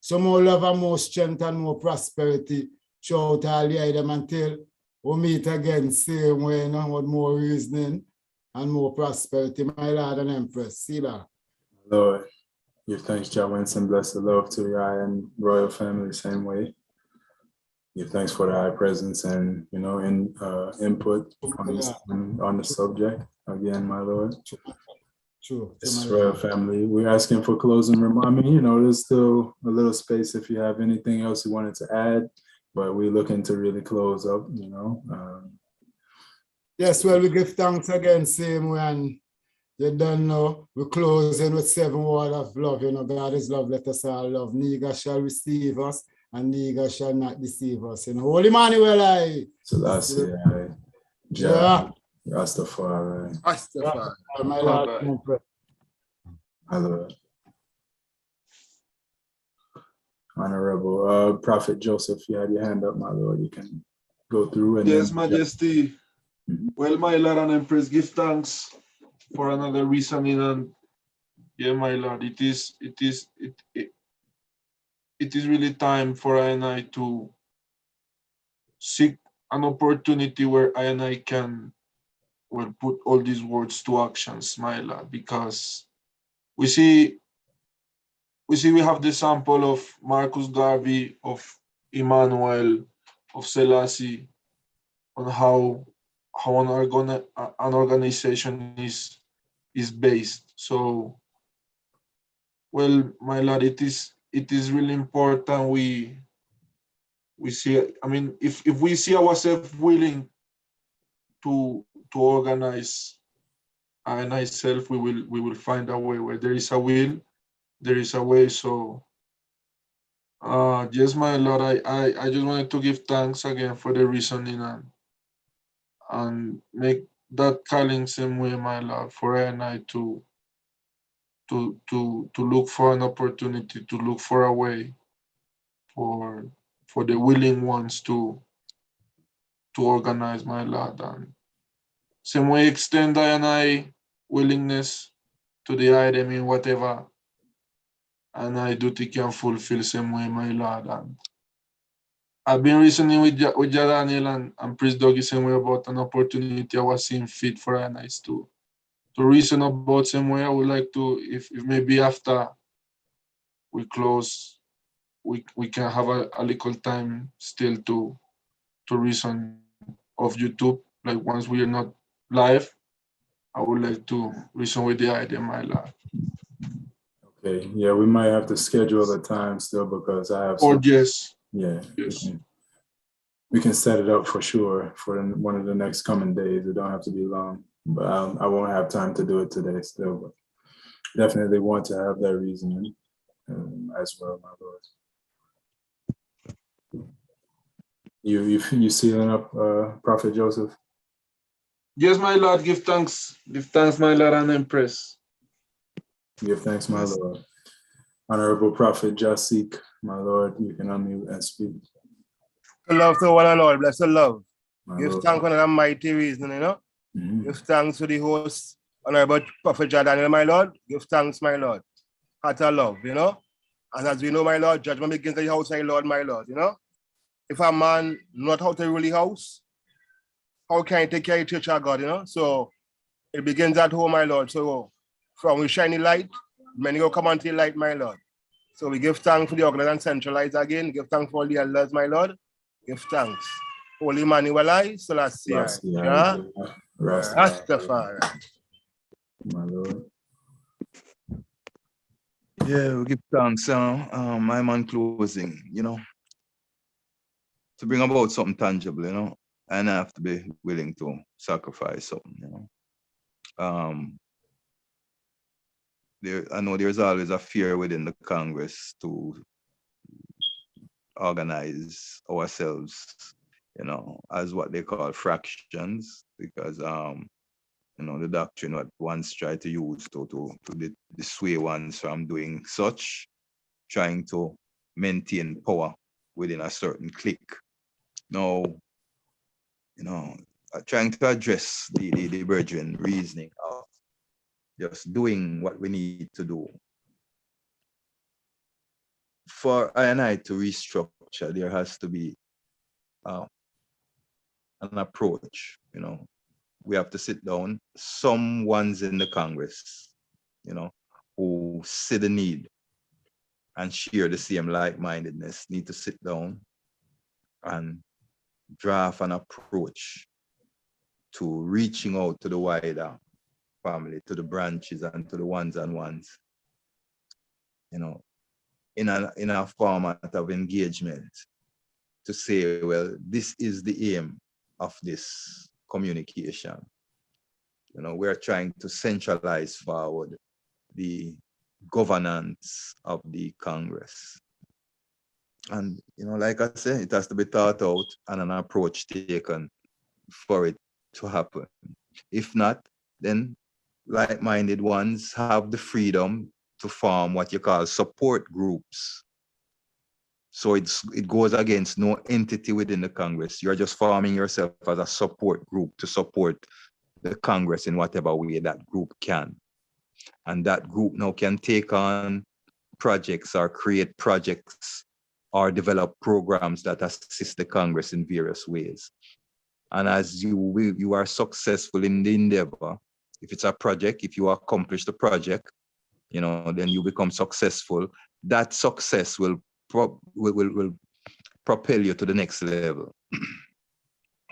So more love and more strength and more prosperity throughout all the item until we meet again same way, you know, with more reasoning and more prosperity, my Lord and Empress. See that? Lord, give thanks, Jah and bless the love to the and royal family same way. Give thanks for the high presence and, you know, input on the subject again, my Lord. True. This royal family, we're asking for closing remarks. I mean, you know, there's still a little space if you have anything else you wanted to add, but we're looking to really close up, you know. Yes, well, we give thanks again, same way, and you don't know, we're closing with 7 words of love, you know, God is love, let us all love. Neither shall receive us, and neither shall not deceive us. You know, Holy Emmanuel, I. Selassie, Yeah. Rastafari. Rastafari. My Lord. My Lord. Honorable Prophet Joseph, you had your hand up, my Lord. You can go through and yes, then, Majesty. Well, my Lord and Empress, give thanks for another reasoning, and yeah, my Lord, it is really time for I and I to seek an opportunity where I and I can put all these words to actions, my Lord, because we see we have the sample of Marcus Garvey, of Emmanuel, of Selassie, on how an organization is based. So, well, my Lord, it is really important we see. I mean, if we see ourselves willing to organize and ourselves, we will find a way. Where there is a will, there is a way. So, yes, my Lord, I just wanted to give thanks again for the reasoning and make that calling same way, my Lord, for I and I to look for an opportunity, to look for a way for the willing ones to organize, my Lord. And same way extend I and I willingness to the item in whatever and I do think can fulfill same way, my Lord. And I've been reasoning with Daniel and Priest Dougie same way about an opportunity I was seeing fit for a nice to reason about same way. I would like to, if maybe after we close, we can have a little time still to reason of YouTube. Like once we are not live, I would like to reason with the idea, my lad. Okay, yeah, we might have to schedule the time still because I have Or some, yes, yeah, yes. we can set it up for sure for one of the next coming days. It don't have to be long, but I won't have time to do it today still, but definitely want to have that reasoning as well, my lord. You sealing up, Prophet Joseph? Yes, my lord, give thanks, my lord, and Empress. Give thanks, my Yes. lord. Honorable Prophet Jasik, my lord, you can unmute and speak. Love to one and all, bless the love. My Give lord. thanks for that mighty reason, you know. Mhm. Give thanks to the host, Honorable Prophet Daniel, my Lord. Give thanks, my Lord. Heart of love, you know. And as we know, my Lord, judgment begins at the house, my Lord, you know. If a man not how to rule the house, how can he take care of the church of God, you know? So it begins at home, my Lord. So from we shiny light, many will come unto the light, my Lord. So we give thanks for the organization Centralize again. Give thanks for all the elders, my Lord. Give thanks. Holy Manuel, Selassie. Yeah? Rastafari. My lord. Yeah, we give thanks. My man closing, you know, to bring about something tangible, you know, and I have to be willing to sacrifice something, you know. I know there's always a fear within the Congress to organize ourselves, you know, as what they call fractions, because you know, the doctrine what once tried to use to dissuade ones from doing such, trying to maintain power within a certain clique. Now, you know, trying to address the brethren reasoning of just doing what we need to do. For I and I to restructure, there has to be an approach, you know. We have to sit down. Some ones in the Congress, you know, who see the need and share the same like-mindedness need to sit down and draft an approach to reaching out to the wider family, to the branches and to the ones, you know, in a format of engagement to say, well, this is the aim of this communication. You know, we're trying to centralize forward the governance of the Congress. And, you know, like I said, it has to be thought out and an approach taken for it to happen. If not, then like-minded ones have the freedom to form what you call support groups. So it goes against no entity within the Congress. You're just forming yourself as a support group to support the Congress in whatever way that group can. And that group now can take on projects or create projects or develop programs that assist the Congress in various ways. And as you are successful in the endeavor, if it's a project, if you accomplish the project, you know, then you become successful. That success will propel you to the next level,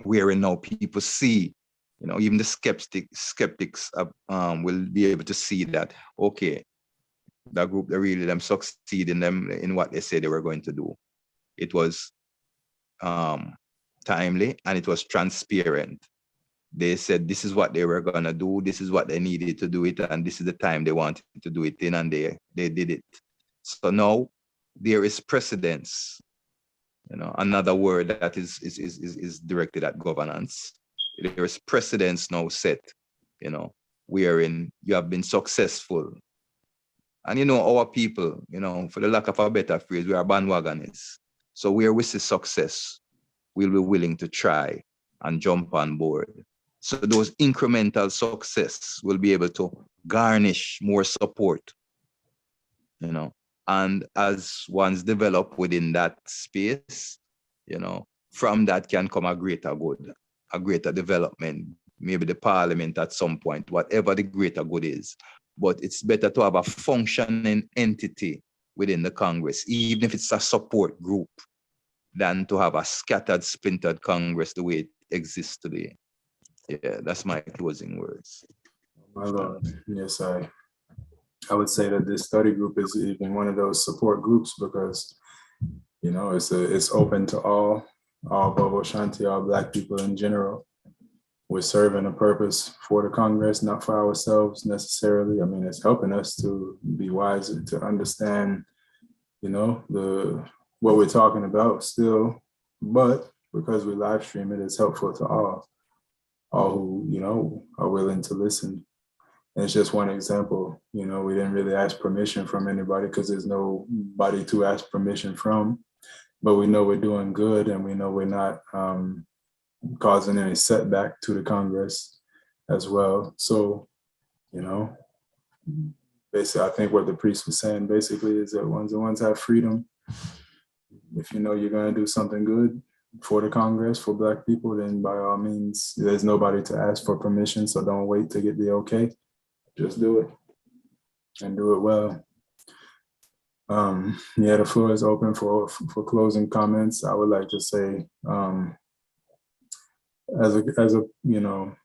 wherein now people see, you know, even the skeptics will be able to see that, okay, that group, they really them succeed in what they said they were going to do. It was timely and it was transparent. They said this is what they were gonna do, this is what they needed to do it, and this is the time they wanted to do it in, and they did it. So now there is precedence. You know, another word that is directed at governance. There is precedence now set, you know, wherein you have been successful. And you know, our people, you know, for the lack of a better phrase, we are bandwagonists. So where we see success, we'll be willing to try and jump on board. So those incremental success will be able to garnish more support, you know. And as ones develop within that space, you know, from that can come a greater good, a greater development, maybe the parliament at some point, whatever the greater good is. But it's better to have a functioning entity within the Congress, even if it's a support group, than to have a scattered, splintered Congress the way it exists today. Yeah, that's my closing words. My Lord, yes, I would say that this study group is even one of those support groups because, you know, it's open to all Bobo Shanti, all Black people in general. We're serving a purpose for the Congress, not for ourselves necessarily. I mean, it's helping us to be wiser, to understand, you know, what we're talking about still, but because we live stream it, it's helpful to all who, you know, are willing to listen. And it's just one example. You know, we didn't really ask permission from anybody because there's nobody to ask permission from, but we know we're doing good and we know we're not causing any setback to the Congress as well. So, you know, basically, I think what the priest was saying basically is that once the ones have freedom, if you know you're going to do something good for the Congress, for Black people, then by all means, there's nobody to ask for permission. So don't wait to get the okay. Just do it and do it well. Yeah, the floor is open for closing comments. I would like to say, as a you know,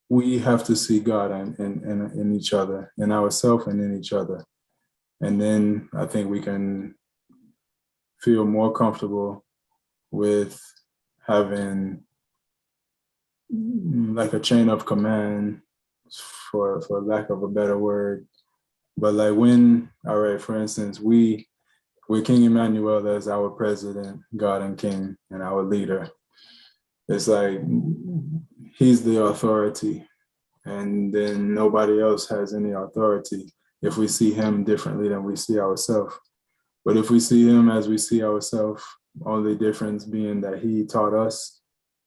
we have to see God in each other, in ourselves and in each other. And then I think we can feel more comfortable with having like a chain of command, for lack of a better word. But like when, all right, for instance, we're King Emmanuel as our president, God and King, and our leader. It's like he's the authority, and then nobody else has any authority if we see him differently than we see ourselves. But if we see him as we see ourselves, only difference being that he taught us,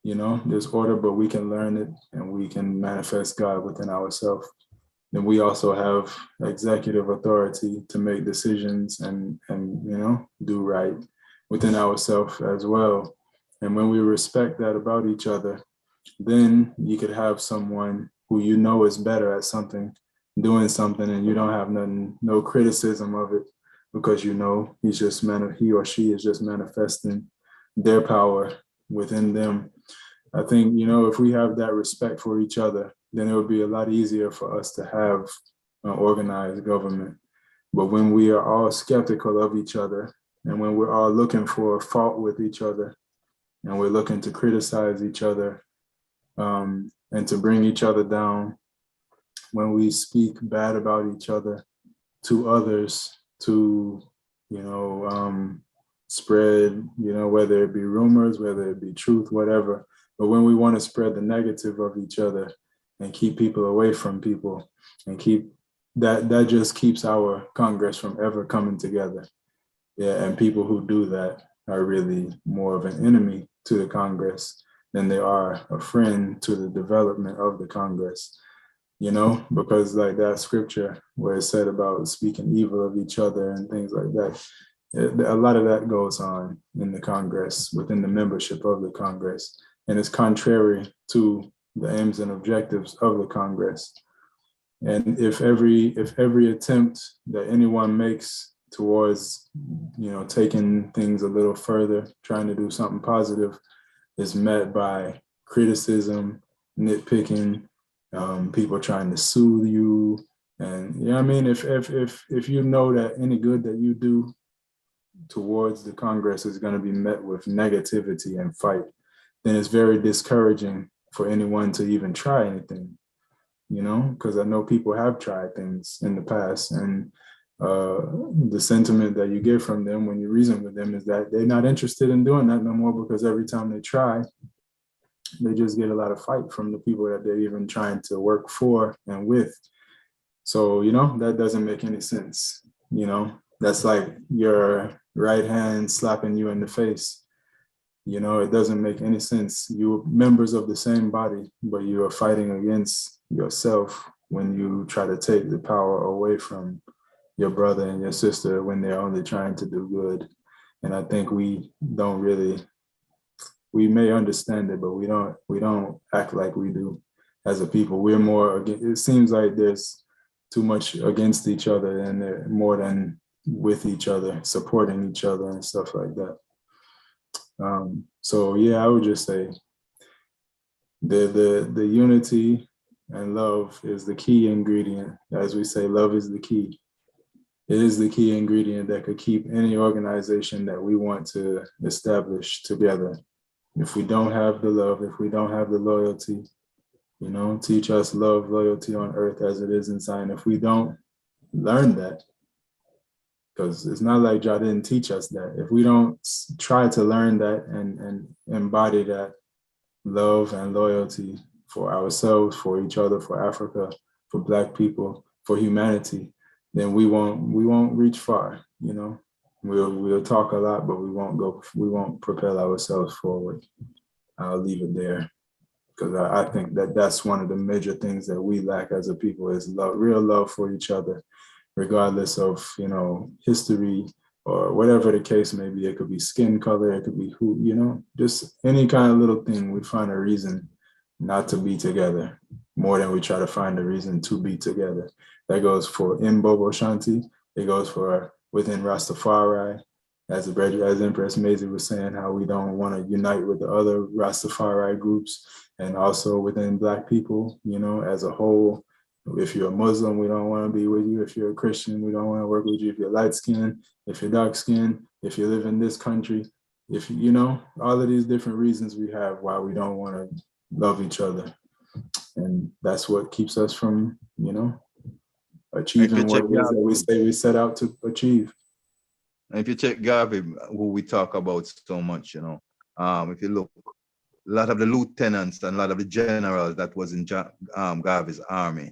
you know, there's order, but we can learn it and we can manifest God within ourselves. Then we also have executive authority to make decisions and you know, do right within ourselves as well. And when we respect that about each other, then you could have someone who you know is better at something, doing something, and you don't have no criticism of it because you know he or she is just manifesting their power within them. I think, you know, if we have that respect for each other, then it would be a lot easier for us to have an organized government. But when we are all skeptical of each other, and when we're all looking for a fault with each other, and we're looking to criticize each other, and to bring each other down, when we speak bad about each other to others, to, you know, spread, you know, whether it be rumors, whether it be truth, whatever. But when we want to spread the negative of each other and keep people away from people and keep that just keeps our Congress from ever coming together. Yeah, and people who do that are really more of an enemy to the Congress than they are a friend to the development of the Congress, you know, because like that scripture where it said about speaking evil of each other and things like that, a lot of that goes on in the Congress, within the membership of the Congress, and it's contrary to the aims and objectives of the Congress. And if every attempt that anyone makes towards, you know, taking things a little further, trying to do something positive, is met by criticism, nitpicking, people trying to soothe you, and you know what I mean. If you know that any good that you do towards the Congress is going to be met with negativity and fight, then it's very discouraging for anyone to even try anything. You know, because I know people have tried things in the past, and the sentiment that you get from them when you reason with them is that they're not interested in doing that no more, because every time they try, they just get a lot of fight from the people that they're even trying to work for and with. So, you know, that doesn't make any sense. You know, that's like your right hand slapping you in the face. You know, it doesn't make any sense. You're members of the same body, but you are fighting against yourself when you try to take the power away from your brother and your sister when they're only trying to do good. And I think we don't really, we may understand it, but we don't act like we do as a people. We're more, it seems like there's too much against each other and more than with each other, supporting each other and stuff like that. So yeah, I would just say the unity and love is the key ingredient. As we say, love is the key. It is the key ingredient that could keep any organization that we want to establish together. If we don't have the love, if we don't have the loyalty, you know, teach us love, loyalty on earth as it is in Zion. If we don't learn that, because it's not like Jah didn't teach us that. If we don't try to learn that and embody that love and loyalty for ourselves, for each other, for Africa, for Black people, for humanity, then we won't reach far. You know, we'll talk a lot, but we won't propel ourselves forward. I'll leave it there, because I think that that's one of the major things that we lack as a people is love, real love for each other, regardless of, you know, history or whatever the case may be. It could be skin color, it could be who, you know, just any kind of little thing. We find a reason not to be together more than we try to find a reason to be together. That goes for in Bobo Shanti. It goes for within Rastafari. As Empress Maisie was saying, how we don't want to unite with the other Rastafari groups, and also within Black people, you know, as a whole. If you're a Muslim, we don't want to be with you. If you're a Christian, we don't want to work with you. If you're light skinned, if you're dark skinned, if you live in this country, if you know, all of these different reasons we have why we don't want to love each other. And that's what keeps us from, you know, achieving what it is that we say we set out to achieve. And if you check Garvey, who we talk about so much, you know, if you look, a lot of the lieutenants and a lot of the generals that was in Garvey's army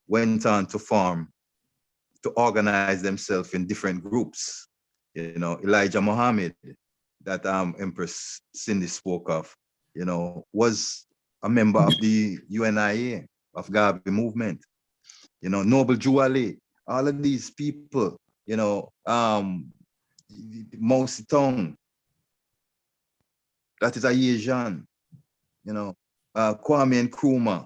went on to form, to organize themselves in different groups. You know, Elijah Muhammad, that Empress Cindy spoke of, you know, was a member of the UNIA, of Garvey movement. You know, Noble Jew Ali, all of these people, you know, Mao Zedong, that is Asian, you know, Kwame Nkrumah,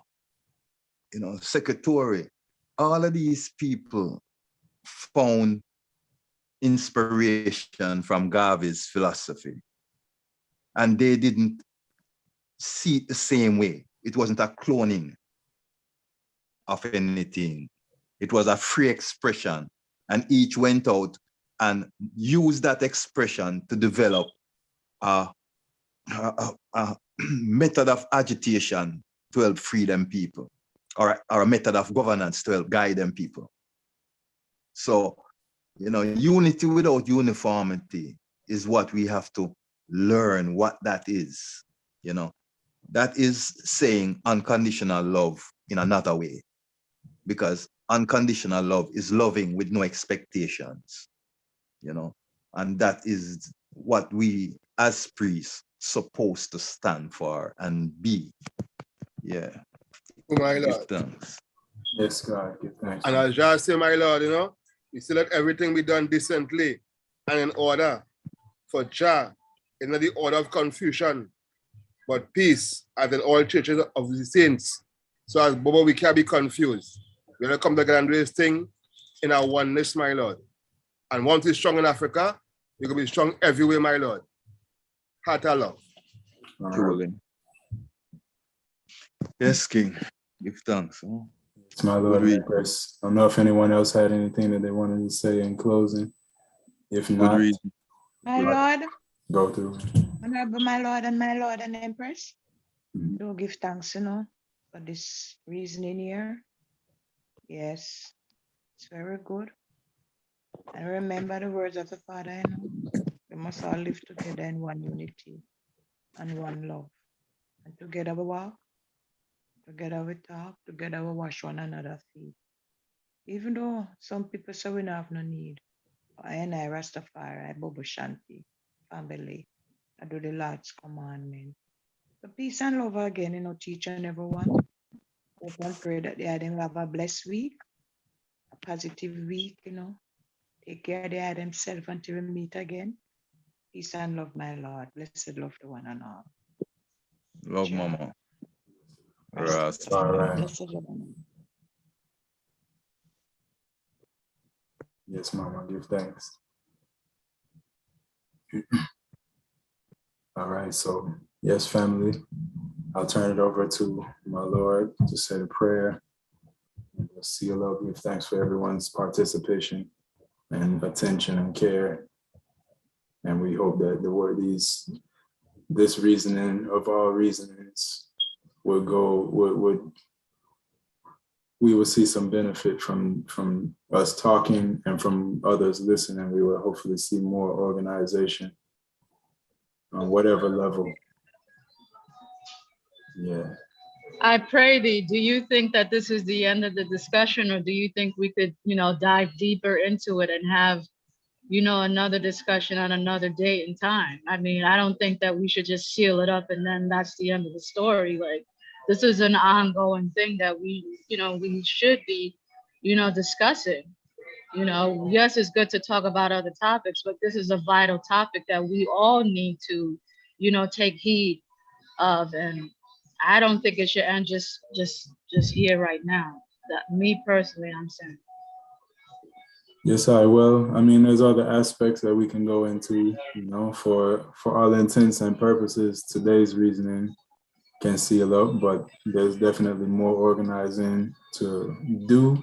you know, Secretary, all of these people found inspiration from Garvey's philosophy. And they didn't see it the same way. It wasn't a cloning of anything. It was a free expression. And each went out and used that expression to develop a method of agitation to help free them people, or a method of governance to help guide them people. So, you know, unity without uniformity is what we have to learn what that is. You know, that is saying unconditional love in another way, because unconditional love is loving with no expectations, you know, and that is what we as priests supposed to stand for and be. Yeah. Oh, my Lord. Give thanks. Yes, God, give thanks. And as Jah say, my Lord, you know, we see let everything be done decently and in order for Jah, in the order of confusion, but peace as in all churches of the saints. So as Bobo, we can't be confused. We're going to come together and do this thing in our oneness, my Lord. And once we're strong in Africa, we're going to be strong everywhere, my Lord. Heart of love. Truly. Yes, King. Give thanks. Huh? It's my Lord and Empress. I don't know if anyone else had anything that they wanted to say in closing. If not, my Lord, go through. Honorable my Lord and Empress, do give thanks, you know, for this reasoning here. Yes, it's very good. And remember the words of the Father, you know, we must all live together in one unity and one love. And together we walk, together we talk, together we wash one another's feet. Even though some people say we don't have no need, I and I Rastafari, Bobo Shanti, family, I do the Lord's commandment. So peace and love again, you know, to each and everyone. Hope and pray that they will have a blessed week, a positive week, you know. Take care of themselves until we meet again. Peace and love, my Lord. Blessed love to one and all. Love, Sure. Mama. Blessed All right. love and all. Yes, Mama, give thanks. All right, so yes, family, I'll turn it over to my Lord to say the prayer. And we'll seal up. Give thanks for everyone's participation and attention and care. And we hope that the word this reasoning of all reasonings we will see some benefit from us talking and from others listening. We will hopefully see more organization on whatever level. Yeah. I pray thee, do you think that this is the end of the discussion, or do you think we could, dive deeper into it and have, another discussion on another date and time? I mean, I don't think that we should just seal it up and then that's the end of the story. Like, this is an ongoing thing that we should be, discussing. Yes, it's good to talk about other topics, but this is a vital topic that we all need to, take heed of. And I don't think it should end just here right now. That me personally, I'm saying. Yes, I will. I mean, there's other aspects that we can go into, for all intents and purposes, today's reasoning can seal up, but there's definitely more organizing to do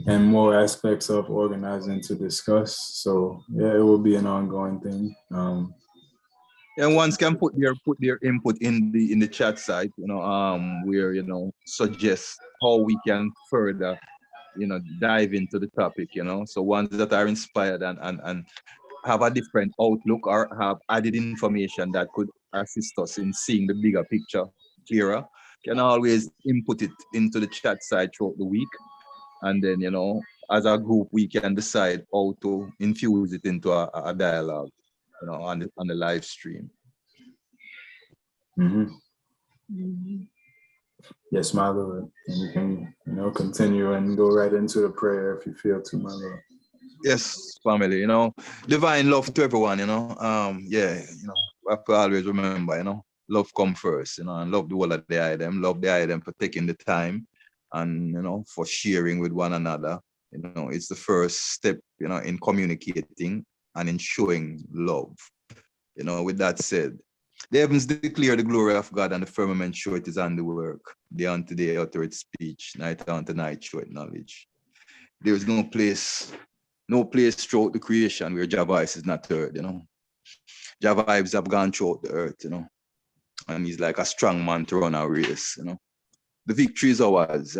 and more aspects of organizing to discuss. So yeah, it will be an ongoing thing. And ones can put their input in the chat site, where suggest how we can further, dive into the topic, So ones that are inspired and have a different outlook or have added information that could assist us in seeing the bigger picture clearer, can always input it into the chat site throughout the week. And then, as a group, we can decide how to infuse it into a dialogue, on the live stream. Mm-hmm. Mm-hmm. Yes, my Lord. And we can, continue and go right into the prayer if you feel to, my Lord. Yes, family, divine love to everyone, we have to always remember, love come first, and love the whole of the item, love the item for taking the time and, for sharing with one another. It's the first step, in communicating and in showing love. With that said, the heavens declare the glory of God, and the firmament show it is handiwork. Day unto day utter its speech, night unto night show it knowledge. There is no place throughout the creation where Jah voice is not heard, Jah vibes have gone throughout the earth, and he's like a strong man to run our race, The victory is ours,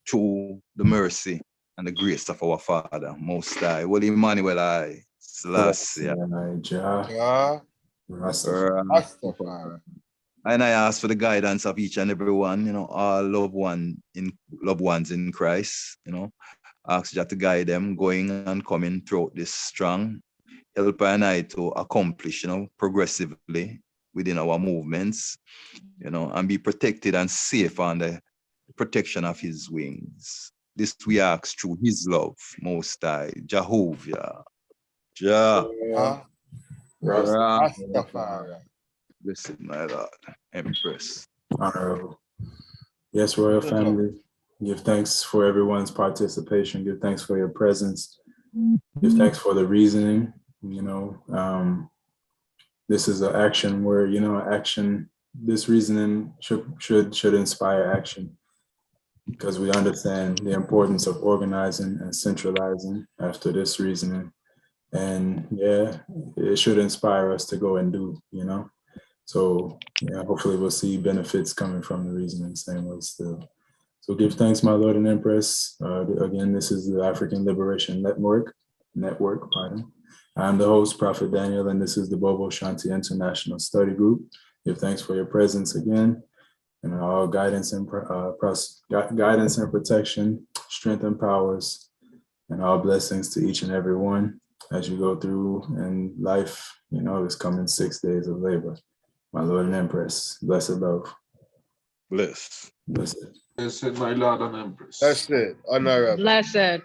through the mercy and the grace of our Father, Most High. Holy Emmanuel, I, Selassie. Rastafari. And I ask for the guidance of each and every one, all loved ones in Christ, ask Jah to guide them going and coming throughout this strong. Help and I to accomplish, progressively within our movements, and be protected and safe under the protection of his wings. This we ask through his love, Most High, Jehovah. Jah. Rastafari. Blessed, my Lord, Empress. Honorable. Yes, Royal Family, give thanks for everyone's participation. Give thanks for your presence. Give thanks for the reasoning. This is an action where, this reasoning should inspire action, because we understand the importance of organizing and centralizing after this reasoning. And yeah, it should inspire us to go and do, So yeah, hopefully we'll see benefits coming from the reasoning same way still. So give thanks, my Lord and Empress. Again, this is the African Liberation Network. I'm the host, Prophet Daniel, and this is the Bobo Shanti International Study Group. Give thanks for your presence again, and all guidance and protection, strength and powers, and all blessings to each and every one as you go through in life, this coming 6 days of labor. My Lord and Empress, blessed love. Blessed. Blessed. Blessed, my Lord and Empress. Blessed, honorable. Blessed.